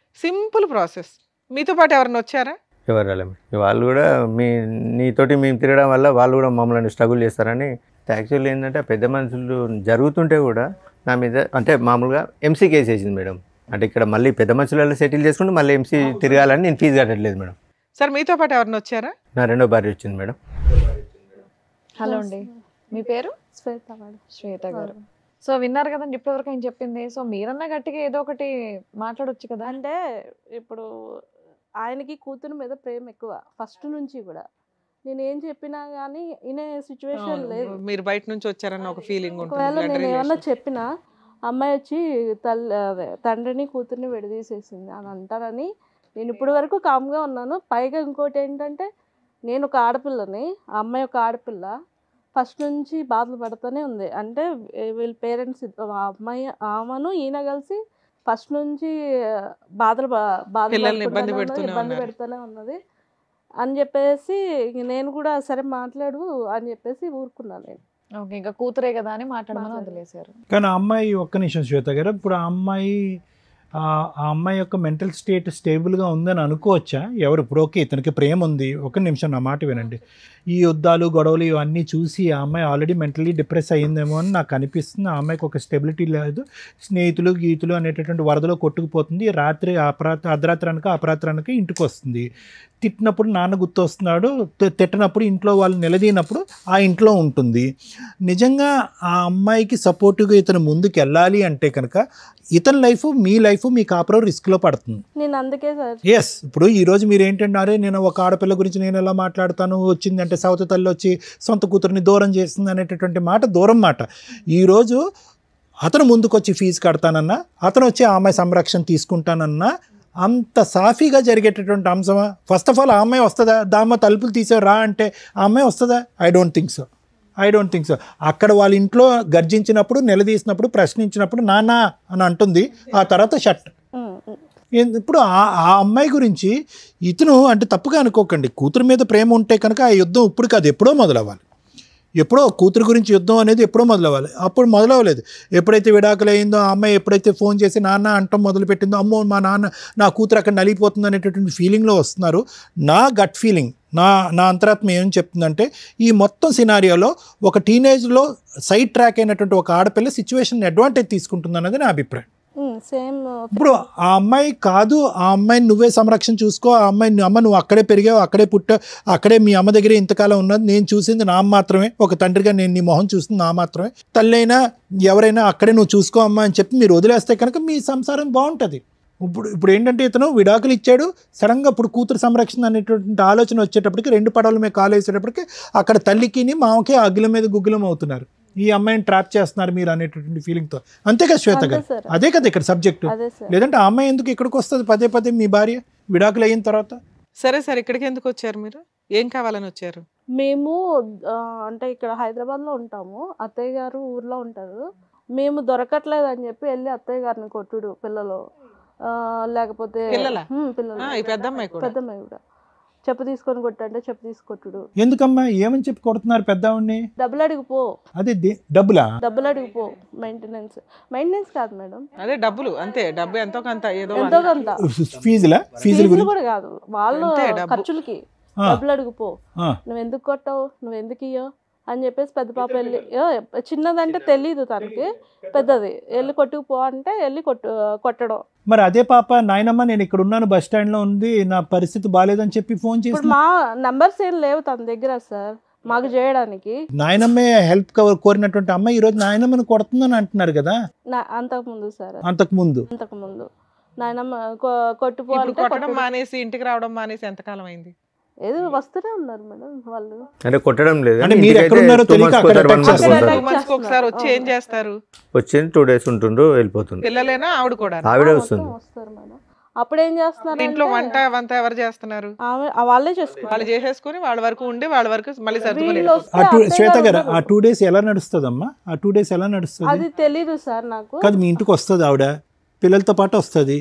Simple process. మీతో పాటు ఎవరైనా వచ్చారా? ఎవరు రాలేదు. వాళ్ళు కూడా నీతోటి మేము తిరగడం వల్ల వాళ్ళు కూడా మమ్మల్ని స్ట్రగుల్ చేస్తారని. యాక్చువల్లీ ఏంటంటే పెద్ద మనుషులు జరుగుతుంటే కూడా నా మీద అంటే మామూలుగా ఎంసీ కేసు వేసింది మేడం. అంటే ఇక్కడ మళ్ళీ పెద్ద మనుషులలో సెటిల్ చేసుకుంటే మళ్ళీ ఎంసీ తిరగాలని నేను ఫీజు కట్టట్లేదు మేడం. సార్ మీతో పాటు ఎవరైనా వచ్చారా? నా రెండో భార్య వచ్చింది మేడం. హలో అండి, మీ పేరు? శ్వేత గారు. సో విన్నారు కదండి ఇప్పటివరకు ఆయన చెప్పింది. సో మీరన్నా గట్టిగా ఏదో ఒకటి మాట్లాడొచ్చు కదా. అంటే ఇప్పుడు ఆయనకి కూతురు మీద ప్రేమ ఎక్కువ ఫస్ట్ నుంచి కూడా. నేను ఏం చెప్పినా కానీ వినే సిచ్యువేషన్ లేదు. మీరు బయట నుంచి వచ్చారన్న ఒక ఫీలింగ్ ఉంటుంది. ఒకవేళ నేను ఏమన్నా చెప్పినా అమ్మాయి వచ్చి తండ్రిని కూతుర్ని విడదీసేసింది అని అంటారని నేను ఇప్పటి వరకు కామ్గా ఉన్నాను. పైగా ఇంకోటి ఏంటంటే నేను ఒక ఆడపిల్లని, ఆ అమ్మాయి ఒక ఆడపిల్ల, ఫస్ట్ నుంచి బాధలు పడుతూనే ఉంది. అంటే వీళ్ళ పేరెంట్స్ ఆమెను ఈయన కలిసి ఫస్ట్ నుంచి ఇబ్బంది పెడుతూనే ఉన్నది అని చెప్పేసి నేను కూడా సరే మాట్లాడు అని చెప్పేసి ఊరుకున్నాను నేను. ఓకే, ఇంకా కూతురే కదా అని మాట్లాడమని వదిలేశారు. కానీ ఆ అమ్మాయి ఒక్క నిమిషం శ్వేత గారు, ఇప్పుడు ఆ అమ్మాయి ఆ అమ్మాయి యొక్క మెంటల్ స్టేట్ స్టేబుల్గా ఉందని అనుకోవచ్చా? ఎవరు ఇప్పుడు ఓకే ఇతనికి ప్రేమ ఉంది, ఒక నిమిషం నా మాట వినండి, ఈ యుద్ధాలు గొడవలు ఇవన్నీ చూసి ఆ అమ్మాయి ఆల్రెడీ మెంటలీ డిప్రెస్ అయ్యిందేమో అని నాకు అనిపిస్తుంది. ఆ అమ్మాయికి ఒక స్టెబిలిటీ లేదు, స్నేహితులు గీతులు అనేటటువంటి వరదలో కొట్టుకుపోతుంది. రాత్రి అర్ధరాత్రి అనక అపరాత్రి అనక ఇంటికి వస్తుంది. తిట్టినప్పుడు నాన్న గుర్తొస్తున్నాడు, తిట్టినప్పుడు ఇంట్లో వాళ్ళు నిలదీనప్పుడు ఆ ఇంట్లో ఉంటుంది. నిజంగా ఆ అమ్మాయికి సపోర్టివ్గా ఇతను ముందుకు వెళ్ళాలి అంటే కనుక ఇతని లైఫ్ మీ లైఫ్ మీ కాపురం రిస్క్లో పడుతుంది. నేను అందుకే సార్ ఎస్, ఇప్పుడు ఈరోజు మీరు ఏంటంటే నేను ఒక ఆడపిల్ల గురించి నేను ఎలా మాట్లాడతాను, వచ్చిందంటే సవతి తల్లి వచ్చి సొంత కూతురిని దూరం చేస్తుంది అనేటటువంటి మాట దూరం మాట. ఈరోజు అతను ముందుకు వచ్చి ఫీజు కడతానన్నా, అతను వచ్చి ఆ అమ్మాయి సంరక్షణ తీసుకుంటానన్నా అంత సాఫీగా జరిగేటటువంటి అంశమా? ఫస్ట్ ఆఫ్ ఆల్ ఆ అమ్మాయి వస్తుందా? దామ్మ తలుపులు తీసే రా అంటే ఆ అమ్మాయి వస్తుందా? I don't think so. అక్కడ వాళ్ళ ఇంట్లో గర్జించినప్పుడు, నిలదీసినప్పుడు, ప్రశ్నించినప్పుడు నానా అని అంటుంది, ఆ తర్వాత షట్. ఇప్పుడు ఆ అమ్మాయి గురించి ఇతను అంటే తప్పుగా అనుకోకండి, కూతురు మీద ప్రేమ ఉంటే కనుక ఆ యుద్ధం ఇప్పుడు కాదు ఎప్పుడో మొదలవ్వాలి. ఎప్పుడో కూతురు గురించి యుద్ధం అనేది ఎప్పుడో మొదలవ్వాలి, అప్పుడు మొదలవ్వలేదు. ఎప్పుడైతే విడాకులు అయిందో ఆ అమ్మాయి ఎప్పుడైతే ఫోన్ చేసి నాన్న అంటం మొదలుపెట్టిందో, అమ్మో మా నాన్న నా కూతురు అక్కడ నలిగిపోతుంది అనేటటువంటి ఫీలింగ్లో వస్తున్నారు. నా గట్ ఫీలింగ్, నా అంతరాత్మ ఏం చెప్తుందంటే ఈ మొత్తం సినారియోలో ఒక టీనేజ్లో సైడ్ ట్రాక్ అయినటువంటి ఒక ఆడపిల్ల సిచ్యువేషన్ అడ్వాంటేజ్ తీసుకుంటుంది అన్నది నా అభిప్రాయం. సేమ్ ఇప్పుడు ఆ అమ్మాయి కాదు, ఆ అమ్మాయిని నువ్వే సంరక్షణ చూసుకో, ఆ అమ్మాయిని అమ్మ నువ్వు అక్కడే పెరిగావు, అక్కడే పుట్టావు, అక్కడే మీ అమ్మ దగ్గరే ఇంతకాలం ఉన్నది, నేను చూసింది నా మాత్రమే, ఒక తండ్రిగా నేను నీ మొహం చూసింది నా మాత్రమే, తల్లి అయినా ఎవరైనా అక్కడే నువ్వు చూసుకో అమ్మా అని చెప్పి మీరు వదిలేస్తే కనుక మీ సంసారం బాగుంటుంది. ఇప్పుడు ఏంటంటే ఇతను విడాకులు ఇచ్చాడు, సడన్గా ఇప్పుడు కూతురు సంరక్షణ అనేటువంటి ఆలోచన వచ్చేటప్పటికి 2 పడవల మీద కాలు వేసేటప్పటికి అక్కడ తల్లికి మామకి అగ్గుల మీద గుగ్గులం అవుతున్నారు, ఈ అమ్మాయిని ట్రాప్ చేస్తున్నారు మీరు అనేటటువంటి ఫీలింగ్తో. అంతే కదా శ్వేత గారు, అదే కదా ఇక్కడ సబ్జెక్టు. లేదంటే ఆ అమ్మాయి ఎందుకు ఇక్కడికి వస్తుంది పదే మీ భార్య విడాకులు అయిన తర్వాత? సరే సార్, ఇక్కడికి ఎందుకు వచ్చారు మీరు? ఏం కావాలని వచ్చారు? మేము అంటే ఇక్కడ హైదరాబాద్లో ఉంటాము, అత్తయ్య గారు ఊర్లో ఉంటారు. మేము దొరకట్లేదు అని చెప్పి వెళ్ళి అత్తయ్య గారిని కొట్టుడు, పిల్లలు లేకపోతే పెద్దమ్మాయి కూడా చెప్పు తీసుకొని కొట్టంటే చెప్పు తీసుకొట్టుడు. ఎందుకమ్మా ఏమని చెప్పి కొడుతున్నారు పెద్దవాడిని? డబ్బులు అడిగిపో. అదే డబ్బులు అడిగిపో. మెయింటెనెన్స్ కాదు మేడం, అదే డబ్బులు అంతే. డబ్బు ఎంతో కొంత, ఎంతో కొంత. ఫీజులు కూడా కాదు, వాళ్ళు ఖర్చులకి డబ్బులు అడిగిపో. నువ్వు ఎందుకు కొట్టావు, నువ్వు ఎందుకు ఇయ్యో అని చెప్పేసి పెద్ద పాప వెళ్ళి, చిన్నదంటే తెలీదు తనకి, పెద్దది వెళ్ళి కొట్టుకుపో అంటే వెళ్ళి కొట్టడం. మరి అదే పాప నాయనమ్మ నేను ఇక్కడ ఉన్నాను, బస్ స్టాండ్ లో ఉంది, నా పరిస్థితి బాగాలేదని చెప్పి ఫోన్ చేసి, మా నంబర్స్ ఏం లేవు తన దగ్గర సార్ మాకు చేయడానికి. నాయనమ్మే హెల్ప్ కోరినటువంటి అమ్మాయి ఈ రోజు నాయనమ్మని కొడుతుందని అంటున్నారు కదా. అంతకుముందు సార్, అంతకుముందు నాయనమ్మ కొట్టుపో అంటే కొట్టడం మానేసి ఇంటికి రావడం మానేసి ఎంతకాలం అయింది? ఏదో వస్తూనే ఉన్నారు మేడం వాళ్ళు. అంటే కొట్టడం లేదు, అంటే మీరు ఎక్కడ ఉన్నారో తెలియక ఒకసారి వచ్చి ఏం చేస్తారు? వచ్చి 2 days ఉంటుండ్రు వెళ్ళిపోతుంది. పిల్లలేనా ఆవిడ కూడా? ఆవిడే వస్తుంది. వస్తారు మేడం. అప్పుడు ఏం చేస్తున్నారు ఇంట్లో వంట ఎవరు చేస్తున్నారు? వాళ్ళే చేసుకుంటారు. వాళ్ళు చేసేసుకుని వాళ్ళ వరకు ఉండి వాళ్ళ వరకు మళ్ళీ సర్దుకొని. శ్వేత గారు ఆ 2 days ఎలా నడుస్తుంది అమ్మా? ఆ 2 days ఎలా నడుస్తుంది అది తెలీదు సార్ నాకు. కాదు మీ ఇంటికి వస్తుంది ఆవిడ, పిల్లలతో పాటు వస్తుంది,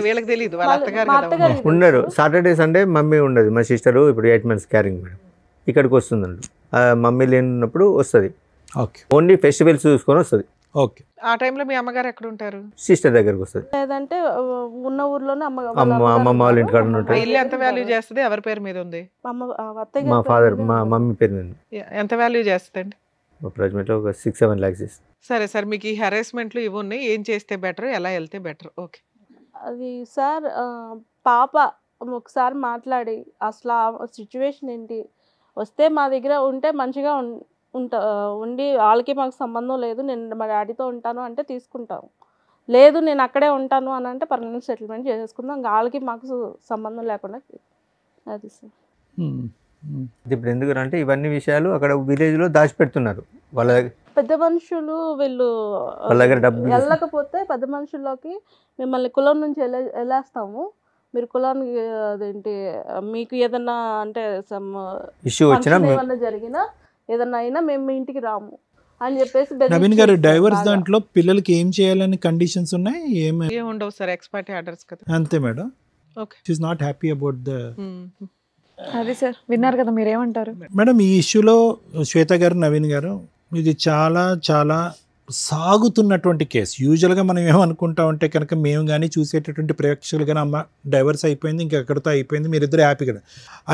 వీళ్ళకి తెలియదు, వాళ్ళ అత్తగారు ఉండరు. సాటర్డే సండే మమ్మీ ఉండదు, మా సిస్టర్ ఇప్పుడు 8 months క్యారింగ్ మేడం, ఇక్కడికి వస్తుందండి. మమ్మీ లేనప్పుడు వస్తుంది, ఓన్లీ ఫెస్టివల్స్ చూసుకొని వస్తుంది. ఓకే, ఆ టైంలో మీ అమ్మగారు ఎక్కడ ఉంటారు? సిస్టర్ దగ్గరకు వస్తుంది, లేదంటే ఉన్న ఊర్లోనే అమ్మమ్మ వాళ్ళ ఇంటికాడ ఉంటారు. ఇల్లు ఎంత వాల్యూ చేస్తుంది? ఎవరి పేరు మీద ఉంది? మా ఫాదర్, మా మమ్మీ పేరు మీద. ఎంత వాల్యూ చేస్తుందండి? ప్రజెంట్ ఒక 6-7 lakhs. సరే సార్, మీకు ఈ హెరాస్మెంట్లు ఇవి ఉన్నాయి, ఏం చేస్తే బెటర్, ఎలా వెళ్తే బెటర్? ఓకే, అది సార్ పాప ఒకసారి మాట్లాడి అసలు ఆ సిచ్యువేషన్ ఏంటి, వస్తే మా దగ్గర ఉంటే మంచిగా ఉండి వాళ్ళకి మాకు సంబంధం లేదు, నేను మా డాడీతో ఉంటాను అంటే తీసుకుంటాం, లేదు నేను అక్కడే ఉంటాను అని అంటే పర్మనెంట్ సెటిల్మెంట్ చేసేసుకుందాం, వాళ్ళకి మాకు సంబంధం లేకుండా. అది సార్ ఇప్పుడు ఎందుకంటే ఇవన్నీ విషయాలు అక్కడ విలేజ్ లో దాచిపెడుతున్నారు. వాళ్ళ పెద్ద మనుషులు వీళ్ళు వాళ్ళ దగ్గర డబ్బు వెళ్ళకపోతే పెద్ద మనుషుల్లోకి మిమ్మల్ని కులం నుంచి వెళ్ళేస్తాము, మీరు కులానికి అదేంటి మీకు ఏదన్నా అంటే ఇష్యూ వచ్చినా ఏమన్నా జరిగినా ఏదన్నా అయినా మేము మీ ఇంటికి రాము అని చెప్పేసి. నవీన్ గారు డైవర్స్ దాంట్లో పిల్లలకి ఏం చేయాలని కండిషన్స్ ఉన్నాయి? ఏం ఉండవు సార్, ఎక్స్పర్ట్ ఆర్డర్స్ కదా. అంతే madam. Okay, she is not happy about the. అది సార్ విన్నారు కదా, మీరేమంటారు మేడం? ఈ ఇష్యూలో శ్వేత గారు, నవీన్ గారు, ఇది చాలా చాలా సాగుతున్నటువంటి కేసు. యూజువల్గా మనం ఏమనుకుంటామంటే కనుక మేము కానీ చూసేటటువంటి ప్రేక్షకులు కానీ అమ్మ డైవర్స్ అయిపోయింది ఇంకెక్కడితో అయిపోయింది మీరిద్దరు హ్యాపీగా,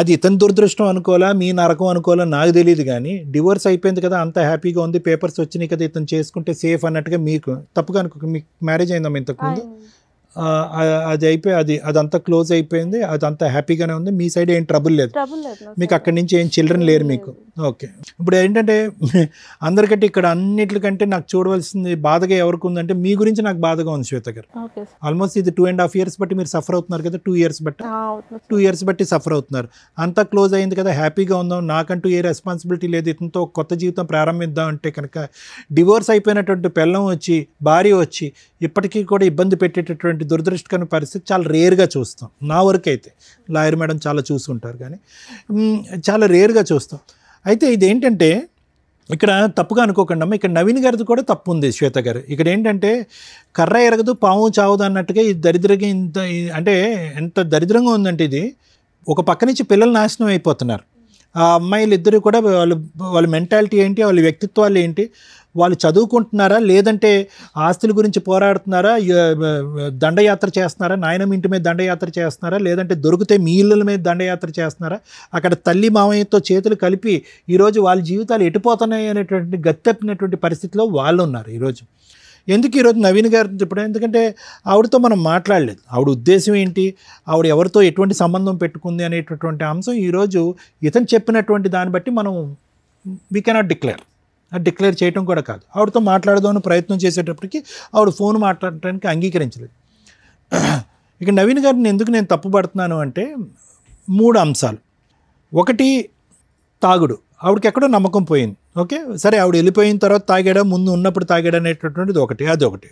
అది ఇతని దురదృష్టం అనుకోవాలా మీ నరకం అనుకోవాలా నాకు తెలియదు, కానీ డివోర్స్ అయిపోయింది కదా అంత హ్యాపీగా ఉంది పేపర్స్ వచ్చినాయి కదా ఇతను చేసుకుంటే సేఫ్ అన్నట్టుగా మీకు తప్పుగా అనుకో. మీకు మ్యారేజ్ అయిందమ్మా ఇంతకుముందు? అది అయిపోయి అదంతా క్లోజ్ అయిపోయింది, అదంతా హ్యాపీగానే ఉంది, మీ సైడ్ ఏం ట్రబుల్ లేదు, మీకు అక్కడి నుంచి ఏం చిల్డ్రన్ లేరు మీకు. ఓకే, ఇప్పుడు ఏంటంటే అందరికంటే ఇక్కడ అన్నిటికంటే నాకు చూడవలసింది బాధగా ఎవరికి ఉందంటే మీ గురించి నాకు బాధగా ఉంది శ్వేత గారు. ఆల్మోస్ట్ ఇది 2.5 years బట్టి మీరు సఫర్ అవుతున్నారు కదా, 2 years బట్టి 2 years బట్టి సఫర్ అవుతున్నారు. అంతా క్లోజ్ అయింది కదా హ్యాపీగా ఉందాం, నాకంటూ ఏ రెస్పాన్సిబిలిటీ లేదు, ఇతనితో కొత్త జీవితం ప్రారంభిద్దాం అంటే కనుక డివోర్స్ అయిపోయినటువంటి పెళ్ళం వచ్చి భార్య వచ్చి ఇప్పటికీ కూడా ఇబ్బంది పెట్టేటటువంటి దురదృష్టకరమైన పరిస్థితి చాలా రేర్గా చూస్తాం. నా వరకు అయితే లాయర్ మేడం చాలా చూస్తుంటారు కానీ చాలా రేర్గా చూస్తాం. అయితే ఇదేంటంటే ఇక్కడ తప్పుగా అనుకోకండి అమ్మ, ఇక్కడ నవీన్ గారిది కూడా తప్పు ఉంది శ్వేత గారు. ఇక్కడ ఏంటంటే కర్ర ఎరగదు పాము చావదు అన్నట్టుగా ఈ దరిద్రంగా ఇంత అంటే ఎంత దరిద్రంగా ఉందంటే ఇది ఒక పక్క నుంచి పిల్లలు నాశనం అయిపోతున్నారు. ఆ అమ్మాయిలు ఇద్దరు కూడా వాళ్ళ మెంటాలిటీ ఏంటి, వాళ్ళ వ్యక్తిత్వాలు ఏంటి, వాళ్ళు చదువుకుంటున్నారా లేదంటే ఆస్తుల గురించి పోరాడుతున్నారా, దండయాత్ర చేస్తున్నారా, నాయనమ్మ ఇంటి మీద దండయాత్ర చేస్తున్నారా, లేదంటే దొరికితే మీ ఇళ్ళ మీద దండయాత్ర చేస్తున్నారా, అక్కడ తల్లి మామయ్యతో చేతులు కలిపి ఈరోజు వాళ్ళ జీవితాలు ఎటుపోతున్నాయి అనేటువంటి గత్తెప్పినటువంటి పరిస్థితిలో వాళ్ళు ఉన్నారు ఈరోజు. ఎందుకు ఈరోజు నవీన్ గారు ఇప్పుడు ఎందుకంటే ఆవిడతో మనం మాట్లాడలేదు, ఆవిడ ఉద్దేశం ఏంటి, ఆవిడ ఎవరితో ఎటువంటి సంబంధం పెట్టుకుంది అనేటటువంటి అంశం ఈరోజు ఇతను చెప్పినటువంటి దాన్ని బట్టి మనం వీ కెనాట్ డిక్లేర్ చేయటం కూడా కాదు. ఆవిడతో మాట్లాడదామని ప్రయత్నం చేసేటప్పటికి ఆవిడ ఫోన్ మాట్లాడటానికి అంగీకరించలేదు. ఇక నవీన్ గారిని ఎందుకు నేను తప్పుపడుతున్నాను అంటే 3 అంశాలు. ఒకటి తాగుడు, ఆవిడకి ఎక్కడో నమ్మకం పోయింది. ఓకే సరే, ఆవిడ వెళ్ళిపోయిన తర్వాత తాగాడా ముందు ఉన్నప్పుడు తాగాడా అనేటటువంటిది ఒకటి,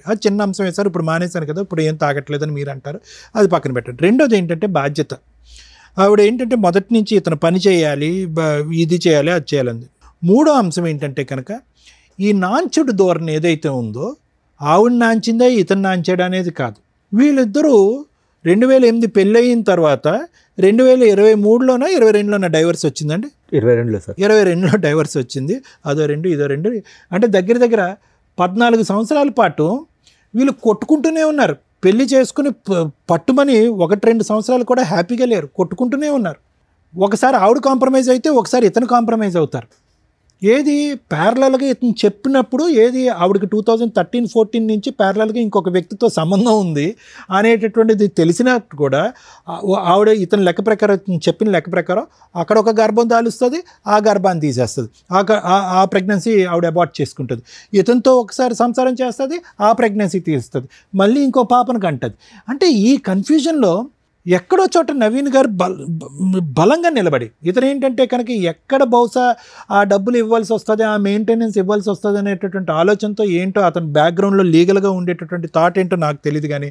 అది చిన్న అంశం వేశారు, ఇప్పుడు మానేశాను కదా ఇప్పుడు ఏం తాగట్లేదని మీరు అంటారు, అది పక్కన పెట్టండి. రెండోది ఏంటంటే బాధ్యత. ఆవిడ ఏంటంటే మొదటి నుంచి ఇతను పని చేయాలి, ఇది చేయాలి, అది చేయాలంది. మూడో అంశం ఏంటంటే కనుక ఈ నాంచుడు ధోరణి ఏదైతే ఉందో ఆవిడ నాంచిందా ఇతను నాంచాడు అనేది కాదు. వీళ్ళిద్దరూ 2008 పెళ్ళయిన తర్వాత 2023లోనో 22లోనో డైవర్స్ వచ్చిందండి. 22లో సార్, 22లో డైవర్స్ వచ్చింది. అదో 2 ఇదో 2 అంటే దగ్గర 14 సంవత్సరాల పాటు వీళ్ళు కొట్టుకుంటూనే ఉన్నారు. పెళ్లి చేసుకుని పట్టుమని 1-2 సంవత్సరాలు కూడా హ్యాపీగా లేరు, కొట్టుకుంటూనే ఉన్నారు. ఒకసారి ఆవిడ కాంప్రమైజ్ అయితే ఒకసారి ఇతను కాంప్రమైజ్ అవుతారు. ఏది ప్యారలల్గా ఇతను చెప్పినప్పుడు ఏది ఆవిడకి 2013-14 నుంచి ప్యారలల్గా ఇంకొక వ్యక్తితో సంబంధం ఉంది అనేటటువంటిది తెలిసినట్టు కూడా ఆవిడ ఇతని లెక్క ప్రకారం చెప్పిన లెక్క ప్రకారం అక్కడ ఒక గర్భం దాలుస్తుంది, ఆ గర్భాన్ని తీసేస్తుంది, ఆ ప్రెగ్నెన్సీ ఆవిడ అబార్ట్ చేసుకుంటుంది. ఇతనితో ఒకసారి సంసారం చేస్తుంది, ఆ ప్రెగ్నెన్సీ తీస్తుంది, మళ్ళీ ఇంకో పాపను కంటుంది. అంటే ఈ కన్ఫ్యూజన్లో ఎక్కడో చోట నవీన్ గారు బలంగా నిలబడి ఇతను ఏంటంటే కనుక ఎక్కడ బహుశా ఆ డబ్బులు ఇవ్వాల్సి వస్తుంది, ఆ మెయింటెనెన్స్ ఇవ్వాల్సి వస్తుంది అనేటటువంటి ఆలోచనతో ఏంటో అతని బ్యాక్గ్రౌండ్లో లీగల్గా ఉండేటటువంటి థాట్ ఏంటో నాకు తెలియదు, కానీ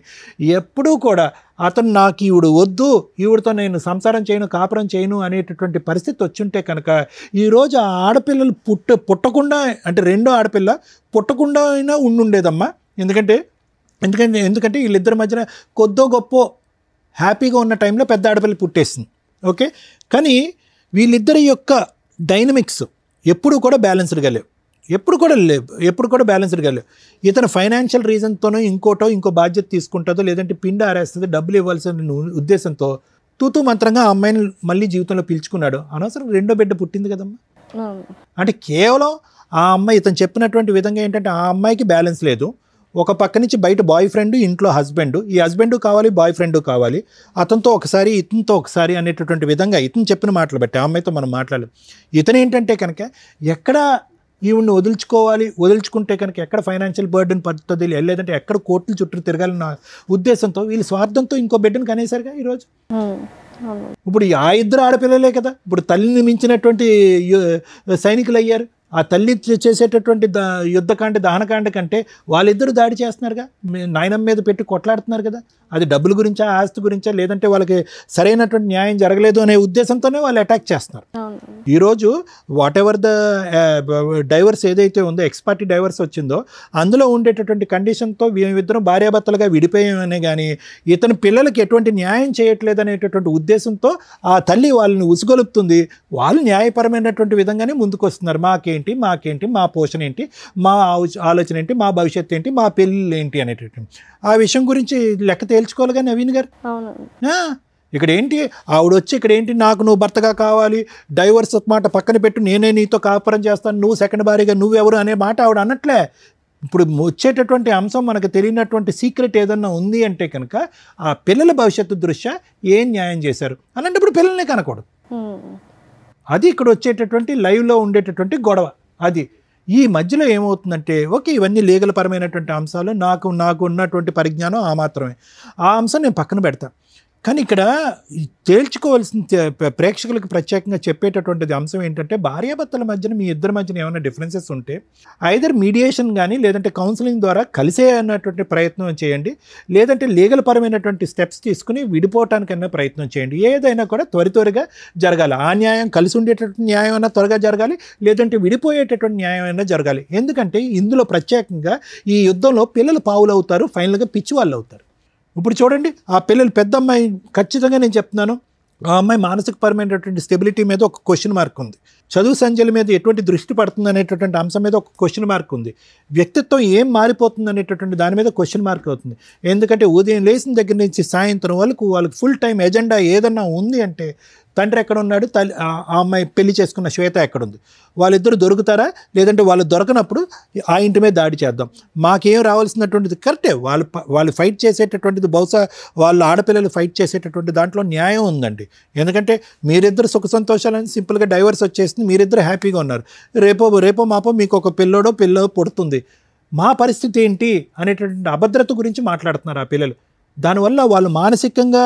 ఎప్పుడూ కూడా అతను నాకు ఈవిడ వద్దు, ఈవిడతో నేను సంసారం చేయను, కాపురం చేయను అనేటటువంటి పరిస్థితి వచ్చుంటే కనుక ఈరోజు ఆ ఆడపిల్లలు పుట్టకుండా అంటే రెండో ఆడపిల్ల పుట్టకుండా అయినా ఉండుండేదమ్మా. ఎందుకంటే వీళ్ళిద్దరి మధ్యన కొద్దో గొప్ప హ్యాపీగా ఉన్న టైంలో పెద్ద ఆడపిల్ల పుట్టేసింది. ఓకే, కానీ వీళ్ళిద్దరి యొక్క డైనమిక్స్ ఎప్పుడు కూడా బ్యాలెన్స్డ్గా లేవు, ఎప్పుడు కూడా బ్యాలెన్స్డ్గా లేవు. ఇతను ఫైనాన్షియల్ రీజన్తోనో ఇంకో బాధ్యత తీసుకుంటుందో లేదంటే పిండి ఆరేస్తుంది డబ్బులు ఇవ్వాల్సిన ఉద్దేశంతో తూతూ మంత్రంగా ఆ అమ్మాయిని మళ్ళీ జీవితంలో పిలుచుకున్నాడు. అనవసరం రెండో బిడ్డ పుట్టింది కదమ్మా. అంటే కేవలం ఆ అమ్మాయి ఇతను చెప్పినటువంటి విధంగా ఏంటంటే ఆ అమ్మాయికి బ్యాలెన్స్ లేదు. ఒక పక్క నుంచి బయట బాయ్ ఫ్రెండ్, ఇంట్లో హస్బెండ్, ఈ హస్బెండ్ కావాలి, బాయ్ ఫ్రెండ్ కావాలి, అతనితో ఒకసారి ఇతనితో ఒకసారి అనేటటువంటి విధంగా ఇతను చెప్పిన మాటలు బట్టి ఆ అమ్మాయితో మనం మాట్లాడలేదు. ఇతను ఏంటంటే కనుక ఎక్కడ ఈవిడ్ని వదులుచుకుంటే కనుక ఎక్కడ ఫైనాన్షియల్ బర్డెన్ పడుతుంది, లేదంటే ఎక్కడ కోర్టుల చుట్టూ తిరగాలన్న ఉద్దేశంతో వీళ్ళు స్వార్థంతో ఇంకో బిడ్డను కనేసరిగా ఈరోజు. ఇప్పుడు ఆ ఇద్దరు ఆడపిల్లలే కదా ఇప్పుడు తల్లిని మించినటువంటి సైనికులు అయ్యారు. ఆ తల్లి చేసేటటువంటి యుద్ధకాండ దహనకాండ కంటే వాళ్ళిద్దరూ దాడి చేస్తున్నారుగా, నాయనమ్మ మీద పెట్టి కొట్లాడుతున్నారు కదా. అది డబ్బుల గురించా, ఆస్తి గురించా, లేదంటే వాళ్ళకి సరైనటువంటి న్యాయం జరగలేదు అనే ఉద్దేశంతోనే వాళ్ళు అటాక్ చేస్తున్నారు. ఈరోజు వాట్ ఎవర్ ద డైవర్స్ ఏదైతే ఉందో, ఎక్స్పార్టీ డైవర్స్ వచ్చిందో అందులో ఉండేటటువంటి కండిషన్తో మేమిద్దరం భార్యాభర్తలుగా విడిపోయామనే కానీ ఇతని పిల్లలకి ఎటువంటి న్యాయం చేయట్లేదు అనేటటువంటి ఉద్దేశంతో ఆ తల్లి వాళ్ళని ఉసుగొలుపుతుంది. వాళ్ళు న్యాయపరమైనటువంటి విధంగానే ముందుకు వస్తున్నారు. మాకేంటి మీకేంటి, మాకేంటి, మా పోషణ ఏంటి, మా ఆలోచన ఏంటి, మా భవిష్యత్తు ఏంటి, మా పెళ్ళి ఏంటి అనేటటువంటి ఆ విషయం గురించి లెక్క తేల్చుకోవాలి కానీ నవీన్ గారు. అవునండి. ఇక్కడ ఏంటి ఆవిడ వచ్చి ఇక్కడ ఏంటి నాకు నువ్వు భర్తగా కావాలి, డైవర్స్ మాట పక్కన పెట్టు, నేనే నీతో కాపురం చేస్తాను, నువ్వు సెకండ్ భార్యగా నువ్వెవరు అనే మాట ఆవిడ అన్నట్లే. ఇప్పుడు వచ్చేటటువంటి అంశం మనకు తెలియనటువంటి సీక్రెట్ ఏదన్నా ఉంది అంటే కనుక ఆ పిల్లల భవిష్యత్తు దృష్ట్యా ఏం న్యాయం చేశారు అలాంటప్పుడు పిల్లల్ని కనకూడదు. అది ఇక్కడ వచ్చేటటువంటి లైవ్లో ఉండేటటువంటి గొడవ. అది ఈ మధ్యలో ఏమవుతుందంటే ఓకే ఇవన్నీ లీగల్ పరమైనటువంటి అంశాలు, నాకు ఉన్నటువంటి పరిజ్ఞానం ఆ మాత్రమే, ఆ అంశం నేను పక్కన పెడతాను. కానీ ఇక్కడ తేల్చుకోవాల్సిన ప్రేక్షకులకు ప్రత్యేకంగా చెప్పేటటువంటిది అంశం ఏంటంటే భార్యాభర్తల మధ్యన మీ ఇద్దరి మధ్యన ఏమైనా డిఫరెన్సెస్ ఉంటే ఐదర్ మీడియేషన్ కానీ లేదంటే కౌన్సిలింగ్ ద్వారా కలిసే అన్నటువంటి ప్రయత్నం చేయండి, లేదంటే లీగల్ పరమైనటువంటి స్టెప్స్ తీసుకుని విడిపోవటానికైనా ప్రయత్నం చేయండి. ఏదైనా కూడా త్వరగా జరగాలి. ఆ న్యాయం కలిసి ఉండేటటువంటి న్యాయం అయినా త్వరగా జరగాలి, లేదంటే విడిపోయేటటువంటి న్యాయం అయినా జరగాలి. ఎందుకంటే ఇందులో ప్రత్యేకంగా ఈ యుద్ధంలో పిల్లలు పావులు అవుతారు, ఫైనల్గా పిచ్చి వాళ్ళు అవుతారు. ఇప్పుడు చూడండి ఆ పిల్లలు, పెద్ద అమ్మాయి ఖచ్చితంగా నేను చెప్తున్నాను ఆ అమ్మాయి మానసికపరమైనటువంటి స్టెబిలిటీ మీద ఒక క్వశ్చన్ మార్క్ ఉంది, చదువు సంధ్యల మీద ఎటువంటి దృష్టి పడుతుంది అనేటటువంటి అంశం మీద ఒక క్వశ్చన్ మార్క్ ఉంది, వ్యక్తిత్వం ఏం మారిపోతుంది అనేటటువంటి దాని మీద క్వశ్చన్ మార్క్ అవుతుంది. ఎందుకంటే ఉదయం లేచిన దగ్గర నుంచి సాయంత్రం వాళ్ళకి ఫుల్ టైం ఎజెండా ఏదన్నా ఉంది అంటే తండ్రి ఎక్కడ ఉన్నాడు, ఆ అమ్మాయి పెళ్లి చేసుకున్న శ్వేత ఎక్కడుంది, వాళ్ళిద్దరు దొరుకుతారా, లేదంటే వాళ్ళు దొరకనప్పుడు ఆ ఇంటి మీద దాడి చేద్దాం, మాకేం రావాల్సినటువంటిది కరెక్టే, వాళ్ళు ఫైట్ చేసేటటువంటిది బహుశా వాళ్ళ ఆడపిల్లలు ఫైట్ చేసేటటువంటి దాంట్లో న్యాయం ఉందండి. ఎందుకంటే మీరిద్దరు సుఖ సంతోషాలని సింపుల్గా డైవర్స్ వచ్చేసింది, మీరిద్దరు హ్యాపీగా ఉన్నారు, రేపో మాపో మీకు ఒక పిల్లో పుడుతుంది, మా పరిస్థితి ఏంటి అనేటటువంటి అభద్రత గురించి మాట్లాడుతున్నారు ఆ పిల్లలు. దానివల్ల వాళ్ళు మానసికంగా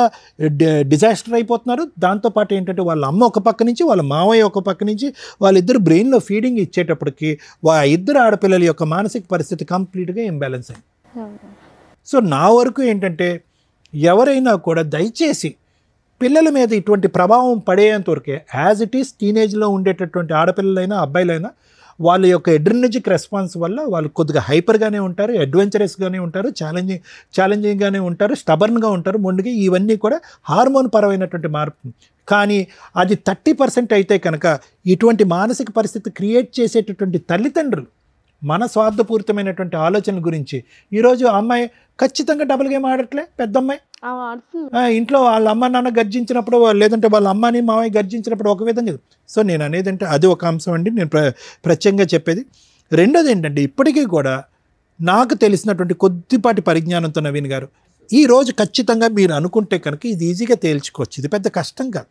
డిజాస్టర్ అయిపోతున్నారు. దాంతోపాటు ఏంటంటే వాళ్ళ అమ్మ ఒక పక్క నుంచి, వాళ్ళ మావయ్య ఒక పక్క నుంచి, వాళ్ళిద్దరు బ్రెయిన్లో ఫీడింగ్ ఇచ్చేటప్పటికి ఇద్దరు ఆడపిల్లల యొక్క మానసిక పరిస్థితి కంప్లీట్గా ఇంబ్యాలెన్స్ అయింది. సో నా వరకు ఏంటంటే ఎవరైనా కూడా దయచేసి పిల్లల మీద ఇటువంటి ప్రభావం పడేంత వరకే యాజ్ ఇట్ ఈస్ టీనేజ్లో ఉండేటటువంటి ఆడపిల్లలైనా అబ్బాయిలైనా వాళ్ళ యొక్క ఎడ్రినర్జిక్ రెస్పాన్స్ వల్ల వాళ్ళు కొద్దిగా హైపర్గానే ఉంటారు, అడ్వెంచరస్గానే ఉంటారు, ఛాలెంజింగ్గానే ఉంటారు, స్టబర్న్గా ఉంటారు, మొండిగా. ఇవన్నీ కూడా హార్మోన్ పరమైనటువంటి మార్పు. కానీ అది 30% అయితే కనుక ఇటువంటి మానసిక పరిస్థితి క్రియేట్ చేసేటటువంటి తల్లిదండ్రులు మన స్వార్థపూరితమైనటువంటి ఆలోచనల గురించి ఈరోజు అమ్మాయి ఖచ్చితంగా డబుల్ గేమ్ ఆడట్లే. పెద్ద అమ్మాయి ఇంట్లో వాళ్ళ అమ్మ నాన్న గర్జించినప్పుడు, లేదంటే వాళ్ళ అమ్మని మామయ్య గర్జించినప్పుడు ఒక విధంగా. సో నేను అనేది అంటే అది ఒక అంశం అండి నేను ప్రత్యేకంగా చెప్పేది. రెండోది ఏంటంటే ఇప్పటికీ కూడా నాకు తెలిసినటువంటి కొద్దిపాటి పరిజ్ఞానంతో నవీన్ గారు ఈరోజు ఖచ్చితంగా మీరు అనుకుంటే కనుక ఇది ఈజీగా తేల్చుకోవచ్చు, ఇది పెద్ద కష్టం కాదు.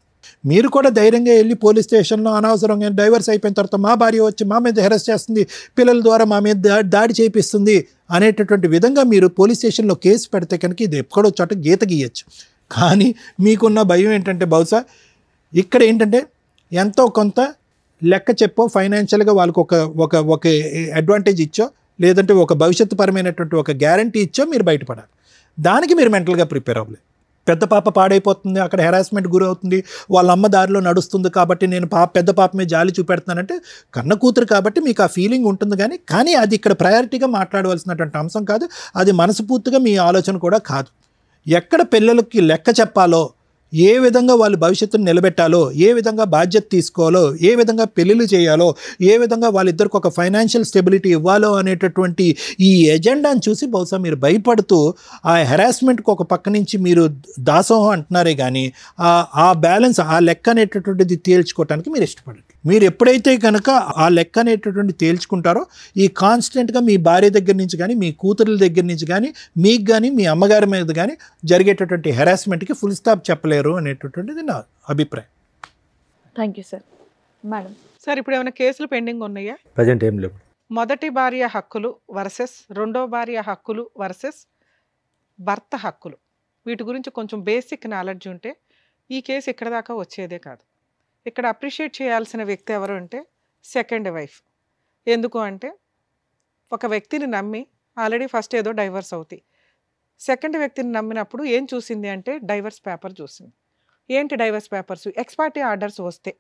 మీరు కూడా ధైర్యంగా వెళ్ళి పోలీస్ స్టేషన్లో అనవసరంగా డైవర్స్ అయిపోయిన తర్వాత మా భార్య వచ్చి మా మీద హెరాస్ చేస్తుంది, పిల్లల ద్వారా మా మీద దాడి చేపిస్తుంది అనేటటువంటి విధంగా మీరు పోలీస్ స్టేషన్లో కేసు పెడితే కనుక ఇది ఎక్కడో చోట గీత గీయచ్చు. కానీ మీకున్న భయం ఏంటంటే బహుశా ఇక్కడ ఏంటంటే ఎంతో కొంత లెక్క చెప్పో ఫైనాన్షియల్గా వాళ్ళకి ఒక అడ్వాంటేజ్ ఇచ్చో, లేదంటే ఒక భవిష్యత్తు పరమైనటువంటి ఒక గ్యారంటీ ఇచ్చో మీరు బయటపడాలి. దానికి మీరు మెంటల్గా ప్రిపేర్ అవ్వలేదు. పెద్ద పాప పాడైపోతుంది, అక్కడ హెరాస్మెంట్ గురవుతుంది, వాళ్ళ అమ్మ దారిలో నడుస్తుంది కాబట్టి నేను పెద్ద పాప మీద జాలి చూపెడుతున్నానంటే కన్న కూతురు కాబట్టి మీకు ఆ ఫీలింగ్ ఉంటుంది. కానీ అది ఇక్కడ ప్రయారిటీగా మాట్లాడవలసినటువంటి అంశం కాదు, అది మనస్ఫూర్తిగా మీ ఆలోచన కూడా కాదు. ఎక్కడ పిల్లలకి లెక్క చెప్పాలో, ఏ విధంగా వాళ్ళ భవిష్యత్తును నిలబెట్టాలో, ఏ విధంగా బాధ్యత తీసుకోవాలో, ఏ విధంగా పెళ్ళిళ్ళు చేయాలో, ఏ విధంగా వాళ్ళిద్దరికి ఒక ఫైనాన్షియల్ స్టెబిలిటీ ఇవ్వాలో అనేటటువంటి ఈ ఎజెండాను చూసి బహుశా మీరు ఆ హెరాస్మెంట్కి ఒక పక్క నుంచి మీరు దాసోహం అంటున్నారే కానీ ఆ బ్యాలెన్స్, ఆ లెక్క అనేటటువంటిది తేల్చుకోవటానికి మీరు ఇష్టపడండి. మీరు ఎప్పుడైతే కనుక ఆ లెక్క అనేటటువంటి తేల్చుకుంటారో ఈ కాన్స్టెంట్గా మీ భార్య దగ్గర నుంచి కానీ, మీ కూతురుల దగ్గర నుంచి కానీ, మీకు కానీ, మీ అమ్మగారి మీద కానీ జరిగేటటువంటి హెరాస్మెంట్కి ఫుల్ స్టాప్ చెప్పలేరు అనేటటువంటిది నా అభిప్రాయం. Thank you sir. Madam sir ఇప్పుడు ఏమైనా కేసులు పెండింగ్ ఉన్నాయా? ప్రజెంట్ ఏం లేవు. మొదటి భార్య హక్కులు వర్సెస్ రెండో భార్య హక్కులు వర్సెస్ భర్త హక్కులు, వీటి గురించి కొంచెం బేసిక్ నాలెడ్జ్ ఉంటే ఈ కేసు ఇక్కడ దాకా వచ్చేదే కాదు. ఇక్కడ అప్రిషియేట్ చేయాల్సిన వ్యక్తి ఎవరు అంటే సెకండ్ వైఫ్. ఎందుకు అంటే ఒక వ్యక్తిని నమ్మి ఆల్రెడీ ఫస్ట్ ఏదో డైవర్స్ అవుతాయి, సెకండ్ వ్యక్తిని నమ్మినప్పుడు ఏం చూసింది అంటే డైవర్స్ పేపర్ చూసింది. ఏంటి డైవర్స్ పేపర్స్? ఎక్స్పార్టీ ఆర్డర్స్ వస్తే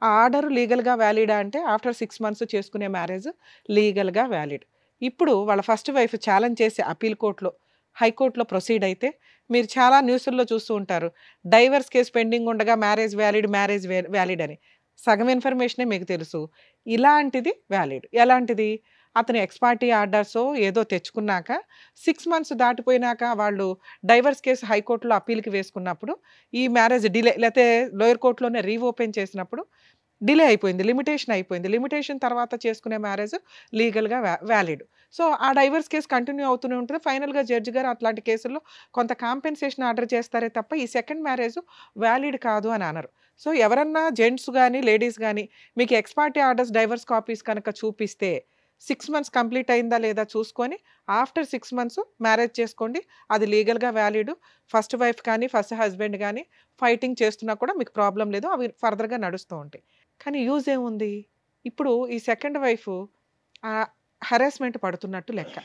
ఆ ఆర్డర్ లీగల్గా వ్యాలిడా అంటే ఆఫ్టర్ 6 months చేసుకునే మ్యారేజ్ లీగల్గా వ్యాలిడ్. ఇప్పుడు వాళ్ళ ఫస్ట్ వైఫ్ ఛాలెంజ్ చేసి అపీల్ కోర్టులో, హైకోర్టులో ప్రొసీడ్ అయితే మీరు చాలా న్యూస్ల్లో చూస్తూ ఉంటారు, డైవర్స్ కేసు పెండింగ్ ఉండగా మ్యారేజ్ వ్యాలిడ్ అని. సగం ఇన్ఫర్మేషనే మీకు తెలుసు. ఇలాంటిది వ్యాలిడ్. ఎలాంటిది? అతను ఎక్స్‌పార్టీ ఆర్డర్సో ఏదో తెచ్చుకున్నాక 6 మంత్స్ దాటిపోయినాక వాళ్ళు డైవర్స్ కేసు హైకోర్టులో అప్పీల్‌కి వేసుకున్నప్పుడు, ఈ మ్యారేజ్ డిలే లేతే లోయర్ కోర్ట్‌లోనే రీఓపెన్ చేసినప్పుడు డిలే అయిపోయింది. లిమిటేషన్ అయిపోయింది. లిమిటేషన్ తర్వాత చేసుకునే మ్యారేజ్ లీగల్‌గా వ్యాలిడ్. సో, ఆ డైవర్స్ కేస్ కంటిన్యూ అవుతూనే ఉంటది. ఫైనల్‌గా జడ్జి గారు అట్లాంటి కేసుల్లో కొంత కాంపెన్సేషన్ ఆర్డర్ చేస్తారే తప్ప, ఈ సెకండ్ మ్యారేజ్ వ్యాలిడ్ కాదు అని అనరు. సో, ఎవరన్నా జెంట్స్ గాని, లేడీస్ గాని మీకు ఎక్స్-పార్టీ ఆర్డర్స్, డైవర్స్ కాపీస్ కనుక చూపిస్తే 6 మంత్స్ కంప్లీట్ అయిందా లేదా చూసుకొని ఆఫ్టర్ 6 మంత్స్ మ్యారేజ్ చేసుకోండి. అది లీగల్‌గా వ్యాలిడ్. ఫస్ట్ వైఫ్ కానీ, ఫస్ట్ హస్బెండ్ గాని ఫైటింగ్ చేస్తున్నా కూడా మీకు ప్రాబ్లమ్ లేదు. అవి ఫర్దర్‌గా నడుస్తూ ఉంటాయి. కానీ యూజ్ ఏముంది? ఇప్పుడు ఈ సెకండ్ వైఫ్ హరాస్మెంట్ పడుతున్నట్టు లెక్క.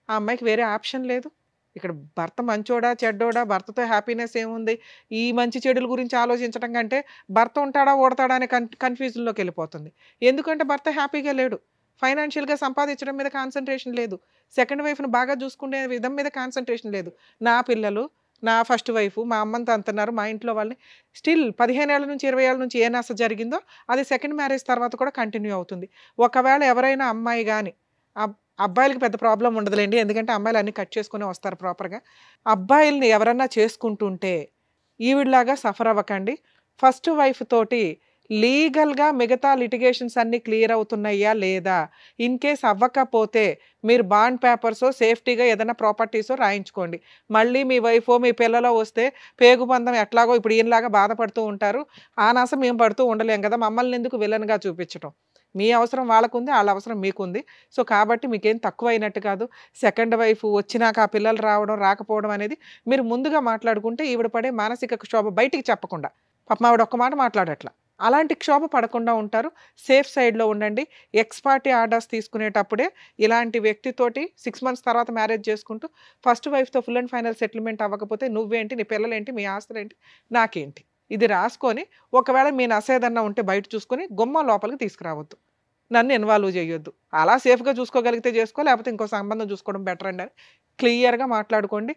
ఆ అమ్మాయికి వేరే ఆప్షన్ లేదు. ఇక్కడ భర్త మంచోడా, చెడ్డోడా, భర్తతో హ్యాపీనెస్ ఏముంది? ఈ మంచి చెడుల గురించి ఆలోచించడం కంటే భర్త ఉంటాడా, ఓడతాడా అనే కన్‌ఫ్యూజన్‌లోకి వెళ్ళిపోతుంది. ఎందుకంటే భర్త హ్యాపీగా లేడు. ఫైనాన్షియల్‌గా సంపాదించడం మీద కాన్సంట్రేషన్ లేదు. సెకండ్ వైఫ్‌ని బాగా చూసుకునే విధం మీద కాన్సంట్రేషన్ లేదు. నా పిల్లలు, నా ఫస్ట్ వైఫ్, మా అమ్మని తంతున్నారు, మా ఇంట్లో వాళ్ళని స్టిల్ 15 ఏళ్ల నుంచి 20 ఏళ్ల నుంచి ఏ నస జరిగిందో అది సెకండ్ మ్యారేజ్ తర్వాత కూడా కంటిన్యూ అవుతుంది. ఒకవేళ ఎవరైనా అమ్మాయి గాని అబ్బాయిలకి పెద్ద ప్రాబ్లమ్ ఉండదులేండి. ఎందుకంటే అమ్మాయిలు అన్నీ కట్ చేసుకునే వస్తారు ప్రాపర్‌గా. అబ్బాయిల్ని ఎవరన్నా చేసుకుంటుంటే ఈవిడలాగా సఫర్ అవ్వకండి. ఫస్ట్ వైఫ్ తోటి లీగల్‌గా మిగతా లిటిగేషన్స్ అన్నీ క్లియర్ అవుతున్నాయా లేదా? ఇన్ కేస్ అవ్వకపోతే మీరు బాండ్ పేపర్సో, సేఫ్టీగా ఏదైనా ప్రాపర్టీసో రాయించుకోండి. మళ్ళీ మీ వైఫో, మీ పిల్లలో వస్తే పేగుబంధం ఎట్లాగో ఇప్పుడు ఈయనలాగా బాధపడుతూ ఉంటారు. ఆ నస మేము పడుతూ ఉండలేం కదా! మమ్మల్ని ఎందుకు విలన్‌గా చూపించటం? మీ అవసరం వాళ్ళకుంది, ఆళ్ళ అవసరం మీకుంది. సో, కాబట్టి మీకేం తక్కువైనట్టు కాదు. సెకండ్ వైఫ్ వచ్చినాక ఆ పిల్లలు రావడం, రాకపోవడం అనేది మీరు ముందుగా మాట్లాడుకుంటే ఈవిడ పడే మానసిక క్షోభ బయటికి చెప్పకుండా. పాపం ఆవిడ ఒక్క మాట మాట్లాడట్ల. అలాంటి క్షోభ పడకుండా ఉంటారు. సేఫ్ సైడ్‌లో ఉండండి. ఎక్స్-పార్టీ ఆర్డర్స్ తీసుకునేటప్పుడే ఇలాంటి వ్యక్తితోటి 6 మంత్స్ తర్వాత మ్యారేజ్ చేసుకుంటూ ఫస్ట్ వైఫ్‌తో ఫుల్ అండ్ ఫైనల్ సెటిల్మెంట్ అవ్వకపోతే నువ్వేంటి, నీ పిల్లలేంటి, మీ ఆస్తులేంటి, నాకేంటి? ఇది రాసుకొని ఒకవేళ మీ నసేదన్నా ఉంటే బయట చూసుకొని గుమ్మం లోపలికి తీసుకురావద్దు. నన్ను ఇన్వాల్వ్ చేయొద్దు. అలా సేఫ్‌గా చూసుకోగలిగితే చేసుకో, లేకపోతే ఇంకో సంబంధం చూసుకోవడం బెటర్ అండి అని క్లియర్‌గా మాట్లాడుకోండి.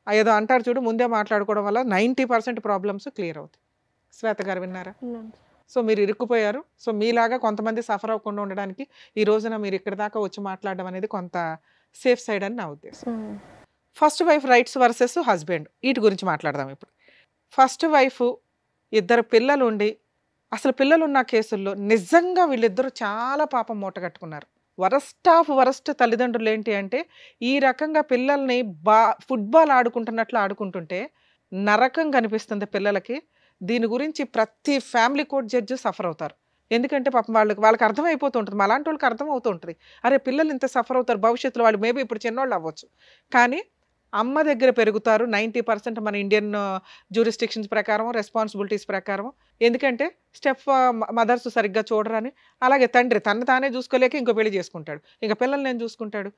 ఏదో అంటారు చూడు, ముందే మాట్లాడుకోవడం వల్ల 90% ప్రాబ్లమ్స్ క్లియర్ అవుతాయి. శ్వేత గారు విన్నారా? సో, మీరు ఇరుక్కుపోయారు. సో, మీలాగా కొంతమంది సఫర్ అవ్వకుండా ఉండడానికి ఈ రోజున మీరు ఇక్కడి దాకా వచ్చి మాట్లాడడం అనేది కొంత సేఫ్ సైడ్ అని నా ఉద్దేశం. First wife rights versus husband వీటి గురించి మాట్లాడదాం ఇప్పుడు. ఫస్ట్ వైఫ్ ఇద్దరు పిల్లలుండి అసలు పిల్లలున్న కేసుల్లో నిజంగా వీళ్ళిద్దరూ చాలా పాపం మూటగట్టుకున్నారు. వరస్ట్ ఆఫ్ వరస్ట్ తల్లిదండ్రులు ఏంటి అంటే ఈ రకంగా పిల్లల్ని ఫుట్బాల్ ఆడుకుంటున్నట్లు ఆడుకుంటుంటే నరకం కనిపిస్తుంది పిల్లలకి. దీని గురించి ప్రతి ఫ్యామిలీ కోర్ట్ జడ్జి సఫర్ అవుతారు. ఎందుకంటే పాపం వాళ్ళకి అర్థమైపోతూ ఉంటుంది. మాలాంటి వాళ్ళకి అర్థం అవుతూ ఉంటుంది. అరే పిల్లలు ఇంత సఫర్ అవుతారు, భవిష్యత్తులో వాళ్ళు మేబీ ఇప్పుడు చిన్నోళ్ళు అవ్వచ్చు. కానీ అమ్మ దగ్గర పెరుగుతారు 90% మన ఇండియన్ జ్యూరిస్డిక్షన్స్ ప్రకారం, రెస్పాన్సిబిలిటీస్ ప్రకారం. ఎందుకంటే స్టెప్ మదర్స్ సరిగ్గా చూడరని. అలాగే తండ్రి తను తానే చూసుకోలేక ఇంకో పెళ్లి చేసుకుంటాడు. ఇంకా పిల్లల్ని నేను చూసుకుంటాడు.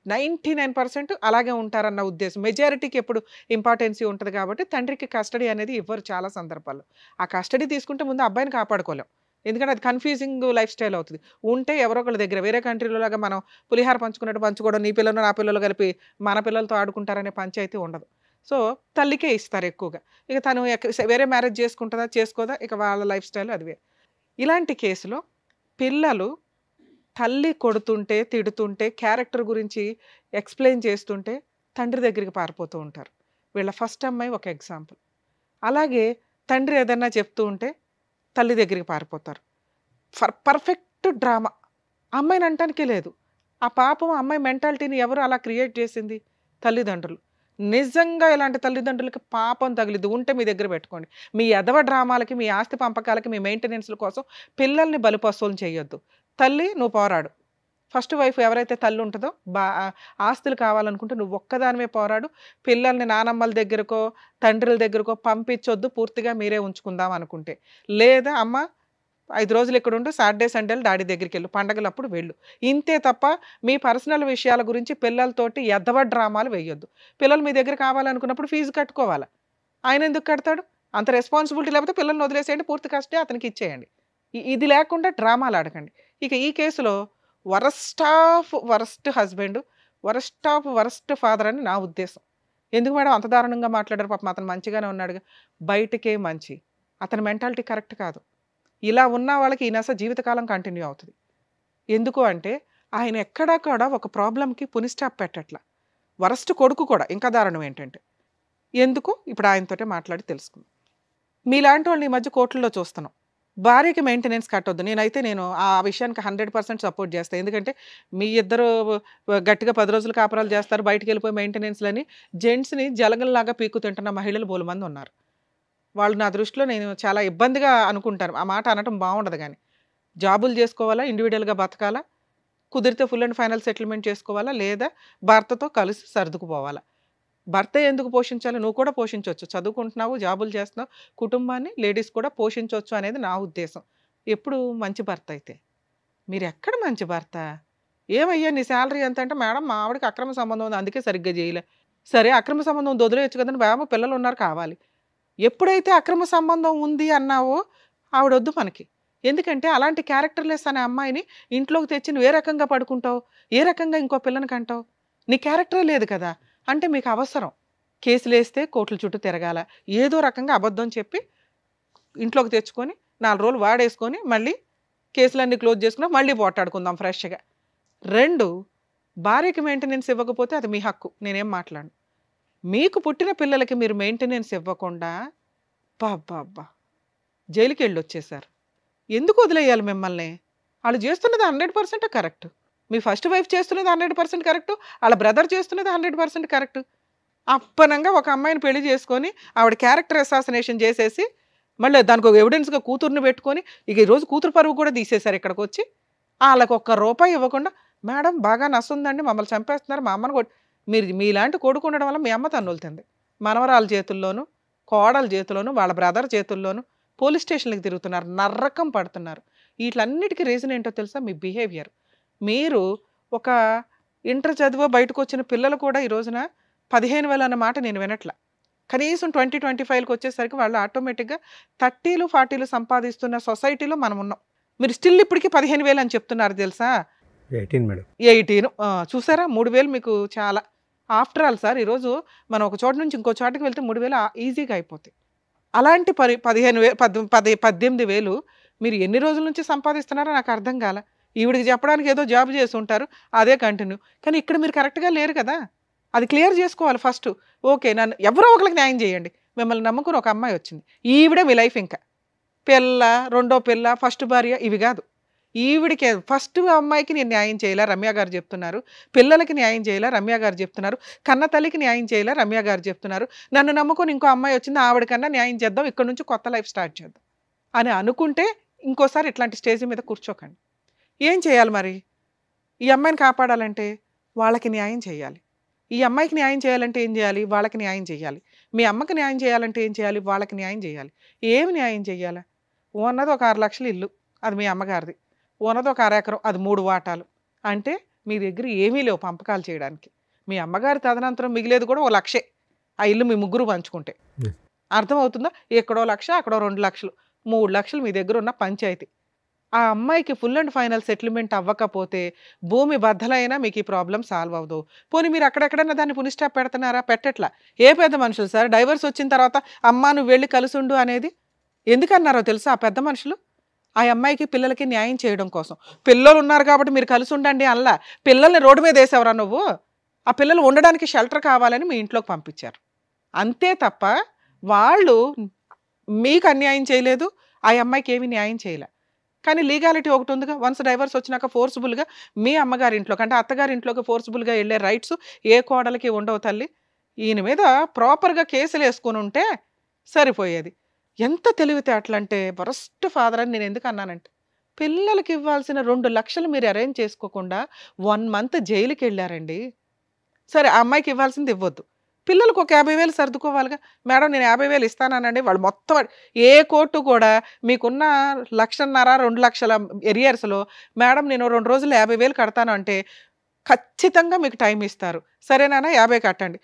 99% అలాగే ఉంటారన్న ఉద్దేశం. మెజారిటీకి ఎప్పుడు ఇంపార్టెన్సీ ఉంటుంది కాబట్టి తండ్రికి కస్టడీ అనేది ఇవ్వరు చాలా సందర్భాల్లో. ఆ కస్టడీ తీసుకుంటే ముందు అబ్బాయిని కాపాడుకోలేం. ఎందుకంటే అది కన్ఫ్యూజింగ్ లైఫ్ స్టైల్ అవుతుంది. ఉంటే ఎవరో ఒకళ్ళ దగ్గర వేరే కంట్రీలో లాగా మనం పులిహార పంచుకున్నట్టు పంచుకోవడం, నీ పిల్లలు నా పిల్లలు కలిపి మన పిల్లలతో ఆడుకుంటారనే పంచాయితీ ఉండదు. సో, తల్లికే ఇస్తారు ఎక్కువగా. ఇక తను వేరే మ్యారేజ్ చేసుకుంటుందా, చేసుకోదా, ఇక వాళ్ళ లైఫ్ స్టైల్ అది వేరు. ఇలాంటి కేసులో పిల్లలు తల్లి కొడుతుంటే, తిడుతుంటే, క్యారెక్టర్ గురించి ఎక్స్‌ప్లెయిన్ చేస్తుంటే తండ్రి దగ్గరికి పారిపోతూ ఉంటారు. వీళ్ళ ఫస్ట్ అమ్మాయి ఒక ఎగ్జాంపుల్. అలాగే తండ్రి ఏదన్నా చెప్తూ ఉంటే తల్లి దగ్గరికి పారిపోతారు. Perfect drama. అమ్మాయిని అంటానికే లేదు. ఆ పాపం అమ్మాయి మెంటాలిటీని ఎవరు అలా క్రియేట్ చేసింది? తల్లిదండ్రులు. నిజంగా ఇలాంటి తల్లిదండ్రులకి పాపం తగిలిద్ది. ఉంటే మీ దగ్గర పెట్టుకోండి. మీ ఎదవ డ్రామాలకి, మీ ఆస్తి పంపకాలకి, మీ మెయింటెనెన్స్‌ల కోసం పిల్లల్ని బలిపశువులను చేయొద్దు. తల్లి నువ్వు పోరాడు. ఫస్ట్ వైఫ్ ఎవరైతే తల్లి ఉంటుందో ఆస్తులు కావాలనుకుంటే నువ్వు ఒక్కదానివే పోరాడు. పిల్లల్ని నానమ్మల దగ్గరకో, తండ్రుల దగ్గరకో పంపించొద్దు. పూర్తిగా మీరే ఉంచుకుందాం అనుకుంటే. లేదా అమ్మ 5 రోజులు ఇక్కడ ఉండు, సాటర్డే సండేలు డాడీ దగ్గరికి వెళ్ళు, పండగలప్పుడు వెళ్ళు. ఇంతే తప్ప మీ పర్సనల్ విషయాల గురించి పిల్లలతోటి ఎద్దవ డ్రామాలు వేయొద్దు. పిల్లలు మీ దగ్గర కావాలనుకున్నప్పుడు ఫీజు కట్టుకోవాలి. ఆయన ఎందుకు కడతాడు? అంత రెస్పాన్సిబిలిటీ లేకపోతే పిల్లల్ని వదిలేసేయండి, పూర్తి కష్టే అతనికి ఇచ్చేయండి. ఇది లేకుండా డ్రామాలు ఆడకండి. ఇక ఈ కేసులో worst of worst husband, worst of worst father అని నా ఉద్దేశం. ఎందుకు మేడం అంత దారుణంగా మాట్లాడారు? పాపం అతను మంచిగానే ఉన్నాడుగా. బయటకే మంచి. అతని మెంటాలిటీ కరెక్ట్ కాదు. ఇలా ఉన్న వాళ్ళకి ఈ నస జీవితకాలం కంటిన్యూ అవుతుంది. ఎందుకు అంటే ఆయన ఎక్కడా కూడా ఒక ప్రాబ్లంకి పునిస్టాప్ పెట్టట్ల. వరస్ట్ కొడుకు కూడా ఇంకా దారుణం ఏంటంటే ఎందుకు ఇప్పుడు ఆయనతోటే మాట్లాడి తెలుసుకుందాం. మీలాంటి వాళ్ళని ఈ మధ్య కోర్టుల్లో చూస్తున్నాం. భార్యకి మెయింటెనెన్స్ కట్టొద్దు. నేను ఆ విషయానికి 100% సపోర్ట్ చేస్తాను. ఎందుకంటే మీ ఇద్దరు గట్టిగా 10 రోజులు కాపురాలు చేస్తారు, బయటికి వెళ్ళిపోయి మెయింటెనెన్స్లని జెంట్స్ని జలగల్లాగా పీక్కు తింటున్న మహిళలు బోలమంది ఉన్నారు. వాళ్ళు నా దృష్టిలో నేను చాలా ఇబ్బందిగా అనుకుంటాను. ఆ మాట అనటం బాగుండదు. కానీ జాబులు చేసుకోవాలా, ఇండివిజువల్గా బతకాలా, కుదిరితే ఫుల్ అండ్ ఫైనల్ సెటిల్మెంట్ చేసుకోవాలా, లేదా భర్తతో కలిసి సర్దుకుపోవాలా. భర్త ఎందుకు పోషించాలి? నువ్వు కూడా పోషించవచ్చు. చదువుకుంటున్నావు, జాబులు చేస్తున్నావు, కుటుంబాన్ని లేడీస్ కూడా పోషించవచ్చు అనేది నా ఉద్దేశం. ఎప్పుడు మంచి భర్త అయితే. మీరు ఎక్కడ మంచి భర్త? ఏమయ్యా నీ శాలరీ ఎంత అంటే, మేడం మా ఆవిడకి అక్రమ సంబంధం ఉంది అందుకే సరిగ్గా చేయలే. సరే అక్రమ సంబంధం వదిలేయచ్చు కదండి, బాబు పిల్లలు ఉన్నారు కావాలి. ఎప్పుడైతే అక్రమ సంబంధం ఉంది అన్నావో ఆవిడొద్దు మనకి. ఎందుకంటే అలాంటి క్యారెక్టర్లెస్ అనే అమ్మాయిని ఇంట్లోకి తెచ్చి నువ్వు ఏ రకంగా పడుకుంటావు, ఏ రకంగా ఇంకో పిల్లని కంటావు? నీ క్యారెక్టరే లేదు కదా. అంటే మీకు అవసరం కేసులు వేస్తే కోర్టుల చుట్టూ తిరగాల, ఏదో రకంగా అబద్ధం చెప్పి ఇంట్లోకి తెచ్చుకొని 4 రోజులు వాడేసుకొని మళ్ళీ కేసులన్నీ క్లోజ్ చేసుకున్నా మళ్ళీ పోటాడుకుందాం ఫ్రెష్గా. 2, భార్యకి మెయింటెనెన్స్ ఇవ్వకపోతే అది మీ హక్కు, నేనేం మాట్లాడను. మీకు పుట్టిన పిల్లలకి మీరు మెయింటెనెన్స్ ఇవ్వకుండా బాబ్బా జైలుకి వెళ్ళి వచ్చేసారు. ఎందుకు వదిలేయాలి మిమ్మల్ని? వాళ్ళు చేస్తున్నది 100% కరెక్ట్. మీ ఫస్ట్ వైఫ్ చేస్తున్నది 100% కరెక్ట్, వాళ్ళ బ్రదర్ చేస్తున్నది 100% కరెక్ట్. అప్పనంగా ఒక అమ్మాయిని పెళ్లి చేసుకొని ఆవిడ క్యారెక్టర్ అసాసినేషన్ చేసేసి మళ్ళీ దానికి ఒక ఎవిడెన్స్గా కూతుర్ని పెట్టుకొని ఇక ఈరోజు కూతురు పరువు కూడా తీసేశారు. ఇక్కడికి వచ్చి వాళ్ళకి ₹1 ఇవ్వకుండా, మేడం బాగా నస్తుందండి, మమ్మల్ని చంపేస్తున్నారు, మా అమ్మని మీరు మీలాంటి కొడుకు ఉండడం వల్ల మీ అమ్మ తన్నులుతుంది. మనవరాల చేతుల్లోనూ, కోడల చేతుల్లోనూ, వాళ్ళ బ్రదర్ చేతుల్లోనూ పోలీస్ స్టేషన్లకు తిరుగుతున్నారు, నర్రకం పడుతున్నారు. వీటన్నిటికీ రీజన్ ఏంటో తెలుసా? మీ బిహేవియర్. మీరు ఒక ఇంటర్ చదివో బయటకు వచ్చిన పిల్లలు కూడా ఈ రోజున 15,000 అన్న మాట నేను వినట్ల. కనీసం 20-25కి వచ్చేసరికి వాళ్ళు ఆటోమేటిక్గా 30లు 40లు సంపాదిస్తున్న సొసైటీలో మనం ఉన్నాం. మీరు స్టిల్ ఇప్పటికీ 15,000 అని చెప్తున్నారు తెలుసా? 18 మేడం. 18 చూసారా? 3,000 మీకు చాలా. ఆఫ్టర్ ఆల్ సార్ ఈరోజు మనం ఒక చోట నుంచి ఇంకో చోటకి వెళ్తే 3,000 ఈజీగా అయిపోతాయి. అలాంటి 18,000 మీరు ఎన్ని రోజుల నుంచి సంపాదిస్తున్నారో నాకు అర్థం కాల. ఈవిడికి చెప్పడానికి ఏదో జాబ్ చేసి ఉంటారు, అదే కంటిన్యూ. కానీ ఇక్కడ మీరు కరెక్ట్గా లేరు కదా, అది క్లియర్ చేసుకోవాలి ఫస్ట్. ఓకే, నన్ను ఎవరో ఒకరికి న్యాయం చేయండి. మిమ్మల్ని నమ్ముకుని ఒక అమ్మాయి వచ్చింది, ఈవిడే మీ లైఫ్. ఇంకా పిల్ల, రెండో పిల్ల, ఫస్ట్ భార్య ఇవి కాదు. ఈవిడికి ఫస్ట్ అమ్మాయికి నేను న్యాయం చేయాలా, రమ్య గారు చెప్తున్నారు. పిల్లలకి న్యాయం చేయాలా, రమ్య గారు చెప్తున్నారు. కన్న తల్లికి న్యాయం చేయాలా, రమ్య గారు చెప్తున్నారు. నన్ను నమ్ముకొని ఇంకో అమ్మాయి వచ్చింది, ఆవిడకన్నా న్యాయం చేద్దాం, ఇక్కడ నుంచి కొత్త లైఫ్ స్టార్ట్ చేద్దాం అని అనుకుంటే ఇంకోసారి ఇట్లాంటి స్టేజ్ మీద కూర్చోకండి. ఏం చేయాలి మరి? ఈ అమ్మాయిని కాపాడాలంటే వాళ్ళకి న్యాయం చేయాలి. ఈ అమ్మాయికి న్యాయం చేయాలంటే ఏం చేయాలి? వాళ్ళకి న్యాయం చేయాలి. మీ అమ్మకి న్యాయం చేయాలంటే ఏం చేయాలి? వాళ్ళకి న్యాయం చేయాలి. ఏమి న్యాయం చేయాలి? ఉన్నది ఒక 6 లక్షల ఇల్లు, అది మీ అమ్మగారిది. ఉన్నది ఒక 1/2 ఎకరం, అది 3 వాటాలు. అంటే మీ దగ్గర ఏమీ లేవు పంపకాలు చేయడానికి. మీ అమ్మగారి తదనంతరం మిగిలేదు కూడా 1 లక్షే, ఆ ఇల్లు మీ ముగ్గురు పంచుకుంటే. అర్థమవుతుందా? ఎక్కడో 1 లక్ష, అక్కడో 2 లక్షలు, 3 లక్షలు మీ దగ్గర ఉన్న పంచాయతీ. ఆ అమ్మాయికి ఫుల్ అండ్ ఫైనల్ సెటిల్మెంట్ అవ్వకపోతే భూమి బద్దలైనా మీకు ఈ ప్రాబ్లం సాల్వ్ అవ్వదు. పోనీ మీరు అక్కడెక్కడన్నా దాన్ని పునిస్టాప్ పెడుతున్నారా? పెట్టట్లా. ఏ పెద్ద మనుషులు సార్ డైవర్స్ వచ్చిన తర్వాత అమ్మా నువ్వు వెళ్ళి కలుసుండు అనేది ఎందుకన్నారో తెలుసా? ఆ పెద్ద మనుషులు ఆ అమ్మాయికి పిల్లలకి న్యాయం చేయడం కోసం. పిల్లలు ఉన్నారు కాబట్టి మీరు కలిసి ఉండండి అల్లా. పిల్లల్ని రోడ్డు మీద వేసేవరా నువ్వు? ఆ పిల్లలు ఉండడానికి షెల్టర్ కావాలని మీ ఇంట్లోకి పంపించారు అంతే తప్ప వాళ్ళు మీకు అన్యాయం చేయలేదు, ఆ అమ్మాయికి ఏమి న్యాయం చేయలే. కానీ లీగాలిటీ ఒకటి ఉందిగా, వన్స్ డైవర్స్ వచ్చినాక ఫోర్స్ఫుల్గా మీ అమ్మగారి ఇంట్లోకి అంటే అత్తగారి ఇంట్లోకి ఫోర్స్ఫుల్గా వెళ్ళే రైట్స్ ఏ కోడలికి ఉండవు తల్లి. ఈయన మీద ప్రాపర్గా కేసులు వేసుకొని ఉంటే సరిపోయేది. ఎంత తెలివితేటలంటే వరస్ట్ ఫాదర్ అని నేను ఎందుకు అన్నానంటే, పిల్లలకి ఇవ్వాల్సిన 2 లక్షలు మీరు అరేంజ్ చేసుకోకుండా 1 మంత్ జైలుకి వెళ్ళారండి. సరే ఆ అమ్మాయికి ఇవ్వాల్సింది ఇవ్వద్దు, పిల్లలకు ఒక 50,000 సర్దుకోవాలిగా. మేడం నేను 50,000 ఇస్తానండి, వాళ్ళు మొత్తం ఏ కోర్టు కూడా మీకున్న 1,50,000 2 లక్షల ఎరియర్స్లో మేడం నేను 2 రోజులు 50,000 కడతాను అంటే ఖచ్చితంగా మీకు టైం ఇస్తారు. సరేనా 50 కట్టండి,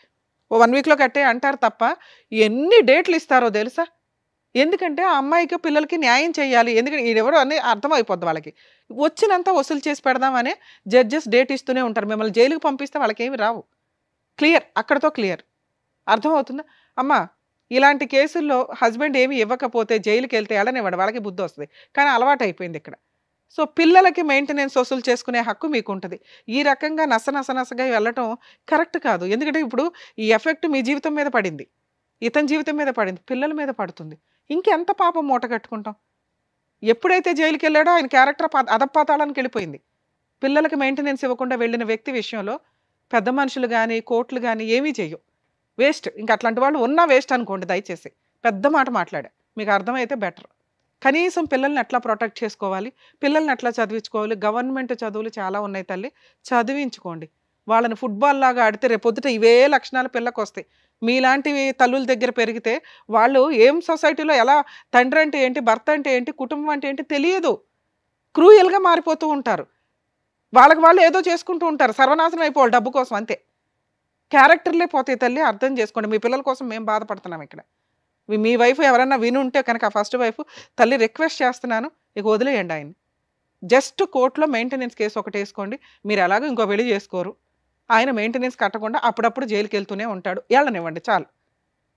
1 వీక్లో కట్టే అంటారు తప్ప ఎన్ని డేట్లు ఇస్తారో తెలుసా? ఎందుకంటే ఆ అమ్మాయికి పిల్లలకి న్యాయం చేయాలి. ఎందుకంటే ఈడెవరో అని అర్థమైపోద్ది వాళ్ళకి. వచ్చినంత వసూలు చేసి పెడదామని జడ్జెస్ డేట్ ఇస్తూనే ఉంటారు. మిమ్మల్ని జైలుకి పంపిస్తే వాళ్ళకి ఏమి రావు. క్లియర్, అక్కడతో క్లియర్. అర్థమవుతుందా? అమ్మ ఇలాంటి కేసుల్లో హస్బెండ్ ఏమి ఇవ్వకపోతే జైలుకి వెళ్తే వెళ్ళనివ్వడు, వాళ్ళకి బుద్ధి వస్తుంది. కానీ అలవాటు అయిపోయింది ఇక్కడ. సో పిల్లలకి మెయింటెనెన్స్ వసూలు చేసుకునే హక్కు మీకు ఉంటుంది. ఈ రకంగా నసగా వెళ్ళటం కరెక్ట్ కాదు. ఎందుకంటే ఇప్పుడు ఈ ఎఫెక్ట్ మీ జీవితం మీద పడింది, ఇతని జీవితం మీద పడింది, పిల్లల మీద పడుతుంది. ఇంకెంత పాపం మూట కట్టుకుంటాం? ఎప్పుడైతే జైలుకి వెళ్ళాడో ఆయన క్యారెక్టర్ అధపాతాళానికి వెళ్ళిపోయింది. పిల్లలకి మెయింటెనెన్స్ ఇవ్వకుండా వెళ్ళిన వ్యక్తి విషయంలో పెద్ద మనుషులు కానీ కోర్టులు కానీ ఏమీ చెయ్యవు, వేస్ట్. ఇంకా అట్లాంటి వాళ్ళు ఉన్నా వేస్ట్ అనుకోండి. దయచేసి పెద్ద మాట మాట్లాడా, మీకు అర్థమైతే బెటర్. కనీసం పిల్లల్ని ఎట్లా ప్రొటెక్ట్ చేసుకోవాలి, పిల్లల్ని ఎట్లా చదివించుకోవాలి. గవర్నమెంట్ చదువులు చాలా ఉన్నాయి తల్లి, చదివించుకోండి. వాళ్ళని ఫుట్బాల్ లాగా ఆడితే రేపొద్దుట ఇవే లక్షణాలు పిల్లలకు వస్తాయి. మీలాంటి తల్లుల దగ్గర పెరిగితే వాళ్ళు ఏం సొసైటీలో ఎలా తండ్రి అంటే ఏంటి, భర్త అంటే ఏంటి, కుటుంబం అంటే ఏంటి తెలియదు. క్రూయల్గా మారిపోతూ ఉంటారు. వాళ్ళకి వాళ్ళు ఏదో చేసుకుంటూ ఉంటారు, సర్వనాశనం అయిపోవాలి డబ్బు కోసం, అంతే. క్యారెక్టర్లే పోతాయి తల్లి, అర్థం చేసుకోండి. మీ పిల్లల కోసం మేము బాధపడుతున్నాం ఇక్కడ. మీ వైఫ్ ఎవరన్నా విని ఉంటే కనుక, ఫస్ట్ వైఫ్ తల్లి రిక్వెస్ట్ చేస్తున్నాను, ఇక వదిలేయండి ఆయన్ని. జస్ట్ కోర్టులో మెయింటెనెన్స్ కేసు ఒకటి వేసుకోండి. మీరు ఎలాగో ఇంకో పెళ్లి చేసుకోరు, ఆయన మెయింటెనెన్స్ కట్టకుండా అప్పుడప్పుడు జైలుకి వెళ్తూనే ఉంటాడు, వెళ్ళనివ్వండి చాలు.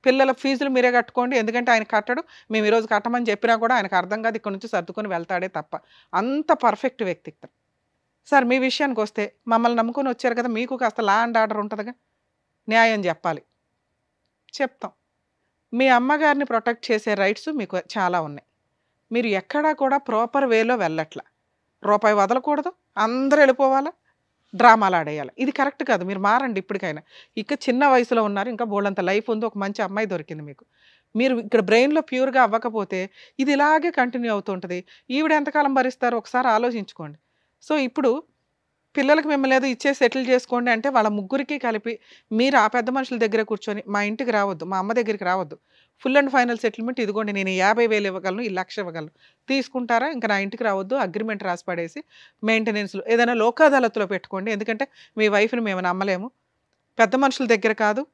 పిల్లల ఫీజులు మీరే కట్టుకోండి, ఎందుకంటే ఆయన కట్టడు. మేము ఈరోజు కట్టమని చెప్పినా కూడా ఆయనకు అర్థం కాదు, ఇక్కడ నుంచి సర్దుకొని వెళ్తాడే తప్ప. అంత పర్ఫెక్ట్ వ్యక్తి. సార్ మీ విషయానికి వస్తే, మమ్మల్ని నమ్ముకొని వచ్చారు కదా, మీకు కాస్త లా అండ్ ఆర్డర్ ఉంటుందిగా, న్యాయం చెప్పాలి, చెప్తాం. మీ అమ్మగారిని ప్రొటెక్ట్ చేసే రైట్స్ మీకు చాలా ఉన్నాయి. మీరు ఎక్కడా కూడా ప్రాపర్ వేలో వెళ్ళట్లా. రూపాయి వదలకూడదు, అందరూ వెళ్ళిపోవాలా, డ్రామాలు ఆడేయాలి. ఇది కరెక్ట్ కాదు. మీరు మారండి ఇప్పటికైనా. ఇక చిన్న వయసులో ఉన్నారు, ఇంకా బోల్డంత లైఫ్ ఉంది, ఒక మంచి అమ్మాయి దొరికింది మీకు. మీరు ఇక్కడ బ్రెయిన్లో ప్యూర్గా అవ్వకపోతే ఇది ఇలాగే కంటిన్యూ అవుతుంటుంది. ఈవిడ ఎంతకాలం భరిస్తారో ఒకసారి ఆలోచించుకోండి. సో ఇప్పుడు పిల్లలకి మిమ్మల్ని ఏదో ఇచ్చే సెటిల్ చేసుకోండి అంటే వాళ్ళ ముగ్గురికి కలిపి మీరు ఆ పెద్ద మనుషుల దగ్గర కూర్చొని, మా ఇంటికి రావద్దు, మా అమ్మ దగ్గరికి రావద్దు, ఫుల్ అండ్ ఫైనల్ సెటిల్మెంట్ ఇదిగోండి, నేను 50,000 ఇవ్వగలను, 1,00,000 ఇవ్వగలను, తీసుకుంటారా, ఇంకా నా ఇంటికి రావద్దు, అగ్రిమెంట్ రాసి పడేసి మెయింటెనెన్స్లో ఏదైనా లోక్ అదాలత్లో పెట్టుకోండి. ఎందుకంటే మీ వైఫ్ని మేము నమ్మలేము. పెద్ద మనుషుల దగ్గర కాదు,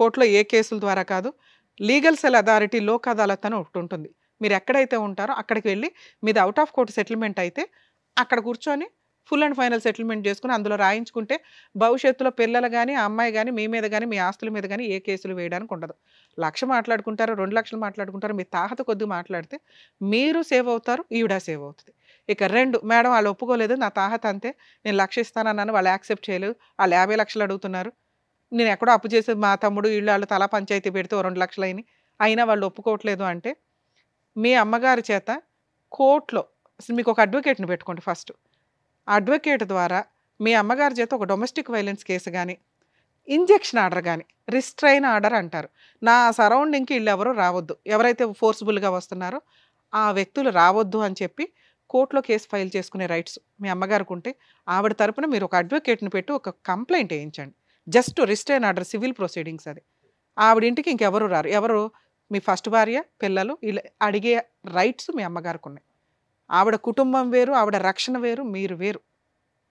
కోర్టులో ఏ కేసుల ద్వారా కాదు, legal cell authority Lok Adalat అని ఒకటి ఉంటుంది. మీరు ఎక్కడైతే ఉంటారో అక్కడికి వెళ్ళి మీది అవుట్ ఆఫ్ కోర్టు సెటిల్మెంట్ అయితే అక్కడ కూర్చొని ఫుల్ అండ్ ఫైనల్ సెటిల్మెంట్ చేసుకుని అందులో రాయించుకుంటే భవిష్యత్తులో పిల్లలు కానీ, ఆ అమ్మాయి కానీ, మీ మీద కానీ, మీ ఆస్తుల మీద కానీ ఏ కేసులు వేయడానికి ఉండదు. 1,00,000 మాట్లాడుకుంటారు, 2,00,000 మాట్లాడుకుంటారు, మీ తాహత కొద్దిగా మాట్లాడితే మీరు సేవ్ అవుతారు, ఈవిడ సేవ్ అవుతుంది. ఇక 2, మేడం వాళ్ళు ఒప్పుకోలేదు, నా తాహత అంతే, నేను 1,00,000 ఇస్తానన్నాను, వాళ్ళు యాక్సెప్ట్ చేయలేదు, వాళ్ళు 50,00,000 అడుగుతున్నారు, నేను ఎక్కడో అప్పు చేసి మా తమ్ముడు వీళ్ళు వాళ్ళు తలా పంచాయతీ పెడితే 2,00,000 అయినాయి, అయినా వాళ్ళు ఒప్పుకోవట్లేదు అంటే మీ అమ్మగారి చేత కోర్టులో మీకు ఒక అడ్వకేట్ని పెట్టుకోండి. ఫస్ట్ అడ్వకేట్ ద్వారా మీ అమ్మగారి చేత ఒక డొమెస్టిక్ వైలెన్స్ కేసు కానీ, ఇంజెక్షన్ ఆర్డర్ కానీ, రిస్ట్రైన్ ఆర్డర్ అంటారు, నా సరౌండింగ్కి వీళ్ళు ఎవరు రావద్దు, ఎవరైతే ఫోర్స్ఫుల్గా వస్తున్నారో ఆ వ్యక్తులు రావద్దు అని చెప్పి కోర్టులో కేసు ఫైల్ చేసుకునే రైట్స్ మీ అమ్మగారికి ఉంటే ఆవిడ తరపున మీరు ఒక అడ్వకేట్ని పెట్టి ఒక కంప్లైంట్ వేయించండి. Just restrain order, civil proceedings. అది ఆవిడ ఇంటికి ఇంకెవరు రారు. ఎవరు? మీ ఫస్ట్ భార్య, పిల్లలు, ఇలా అడిగే రైట్స్ మీ అమ్మగారికి ఉన్నాయి. ఆవిడ కుటుంబం వేరు, ఆవిడ రక్షణ వేరు, మీరు వేరు.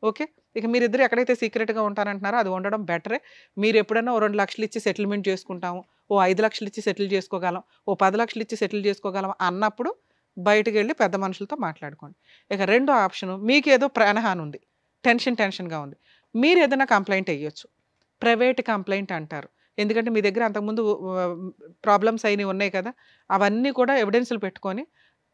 ఓకే, ఇక మీరిద్దరు ఎక్కడైతే సీక్రెట్గా ఉంటారంటున్నారో అది ఉండడం బెటరే. మీరు ఎప్పుడైనా ఓ 2,00,000 ఇచ్చి సెటిల్మెంట్ చేసుకుంటాము, ఓ 5,00,000 ఇచ్చి సెటిల్ చేసుకోగలం, ఓ 10,00,000 ఇచ్చి సెటిల్ చేసుకోగలం అన్నప్పుడు బయటకు వెళ్ళి పెద్ద మనుషులతో మాట్లాడుకోండి. ఇక 2వ ఆప్షన్, మీకు ఏదో ప్రాణహాని ఉంది, టెన్షన్గా ఉంది, మీరు ఏదైనా కంప్లైంట్ వేయొచ్చు. ప్రైవేట్ కంప్లైంట్ అంటారు. ఎందుకంటే మీ దగ్గర అంతకుముందు ప్రాబ్లమ్స్ అయినవి ఉన్నాయి కదా, అవన్నీ కూడా ఎవిడెన్స్లు పెట్టుకొని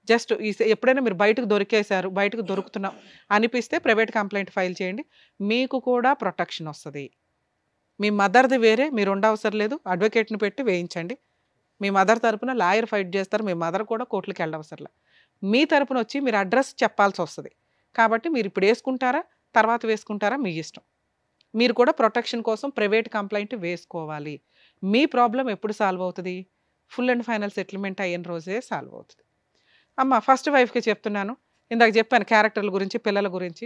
జస్ట్ ఎప్పుడైనా మీరు బయటకు దొరికేశారు, బయటకు దొరుకుతున్నాం అనిపిస్తే ప్రైవేట్ కంప్లైంట్ ఫైల్ చేయండి. మీకు కూడా ప్రొటెక్షన్ వస్తుంది. మీ మదర్ది వేరే, మీరు ఉండవసరం లేదు, అడ్వకేట్ని పెట్టి వేయించండి. మీ మదర్ తరపున లాయర్ ఫైట్ చేస్తారు, మీ మదర్ కూడా కోర్టులకు వెళ్ళవసరం లేదు. మీ తరపున వచ్చి మీరు అడ్రస్ చెప్పాల్సి వస్తుంది. కాబట్టి మీరు ఇప్పుడు వేసుకుంటారా, తర్వాత వేసుకుంటారా, మీ ఇష్టం. మీరు కూడా ప్రొటెక్షన్ కోసం ప్రైవేట్ కంప్లైంట్ వేసుకోవాలి. మీ ప్రాబ్లం ఎప్పుడు సాల్వ్ అవుతుంది? ఫుల్ అండ్ ఫైనల్ సెటిల్మెంట్ అయిన రోజే సాల్వ్ అవుతుంది. అమ్మ ఫస్ట్ వైఫ్కి చెప్తున్నాను, ఇందాక చెప్పాను క్యారెక్టర్ల గురించి, పిల్లల గురించి.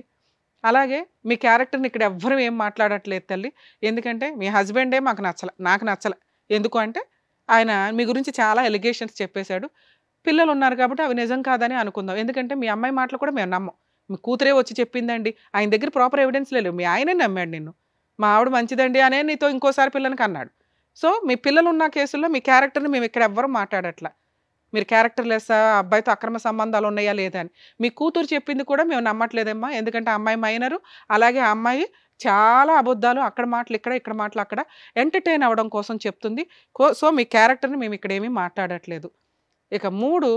అలాగే మీ క్యారెక్టర్ని ఇక్కడ ఎవ్వరూ ఏం మాట్లాడట్లేదు తల్లి. ఎందుకంటే మీ హస్బెండే మాకు నచ్చల, నాకు నచ్చల. ఎందుకు అంటే ఆయన మీ గురించి చాలా ఎలిగేషన్స్ చెప్పేశాడు. పిల్లలు ఉన్నారు కాబట్టి అవి నిజం కాదని అనుకుందాం. ఎందుకంటే మీ అమ్మాయి మాటలు కూడా మేము నమ్మం. మీ కూతురే వచ్చి చెప్పిందండి, ఆయన దగ్గర ప్రాపర్ ఎవిడెన్స్ లేదు, మీ ఆయనే నమ్మాడు నిన్ను. మా ఆవిడ మంచిదండి అనే నీతో ఇంకోసారి పిల్లలకి అన్నాడు. సో మీ పిల్లలు ఉన్న కేసుల్లో మీ క్యారెక్టర్ని మేము ఇక్కడ ఎవ్వరూ మాట్లాడట్లా. మీరు క్యారెక్టర్ లెస్సా, అబ్బాయితో అక్రమ సంబంధాలు ఉన్నాయా లేదా అని. మీ కూతురు చెప్పింది కూడా మేము నమ్మట్లేదమ్మా, ఎందుకంటే ఆ అమ్మాయి మైనరు, అలాగే ఆ అమ్మాయి చాలా అబద్ధాలు, అక్కడ మాటలు ఇక్కడ, ఇక్కడ మాటలు అక్కడ, ఎంటర్టైన్ అవ్వడం కోసం చెప్తుంది. సో మీ క్యారెక్టర్ని మేము ఇక్కడ ఏమీ మాట్లాడట్లేదు. ఇక 3,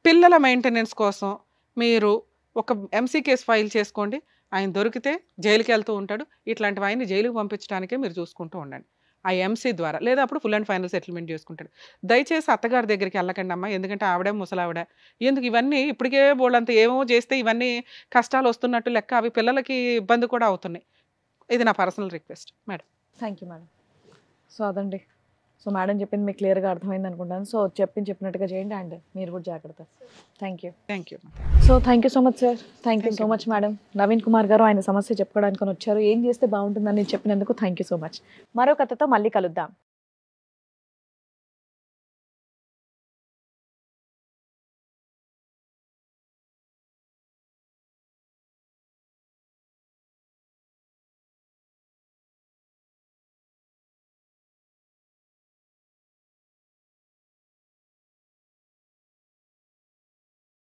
పిల్లల మెయింటెనెన్స్ కోసం మీరు ఒక ఎంసీ కేసు ఫైల్ చేసుకోండి. ఆయన దొరికితే జైలుకి వెళ్తూ ఉంటాడు. ఇట్లాంటివి ఆయన్ని జైలుకి పంపించడానికే మీరు చూసుకుంటూ ఉండండి ఆ ఎంసీ ద్వారా, లేదా అప్పుడు ఫుల్ అండ్ ఫైనల్ సెటిల్మెంట్ చేసుకుంటాడు. దయచేసి అత్తగారి దగ్గరికి వెళ్ళకండి అమ్మా, ఎందుకంటే ఆవిడే ముసలావిడ. ఎందుకు ఇవన్నీ ఇప్పటికే బోళ్ళంత ఏమో చేస్తే ఇవన్నీ కష్టాలు వస్తున్నట్టు లెక్క, అవి పిల్లలకి ఇబ్బంది కూడా అవుతున్నాయి. ఇది నా personal request madam. Thank you madam. So అదండి, సో మేడం చెప్పింది మీకు క్లియర్గా అర్థమైంది అనుకుంటాను. సో చెప్పినట్టుగా చేయండి అండ్ మీరు కూడా జాగ్రత్త. Thank you. Thank you. So thank you so much sir. Thank you so much madam. Naveen Kumar గారు ఆయన సమస్య చెప్పుకోవడానికి వచ్చారు. ఏం చేస్తే బాగుంటుందని చెప్పినందుకు థ్యాంక్ యూ సో మచ్. మరో కథతో మళ్ళీ కలుద్దాం.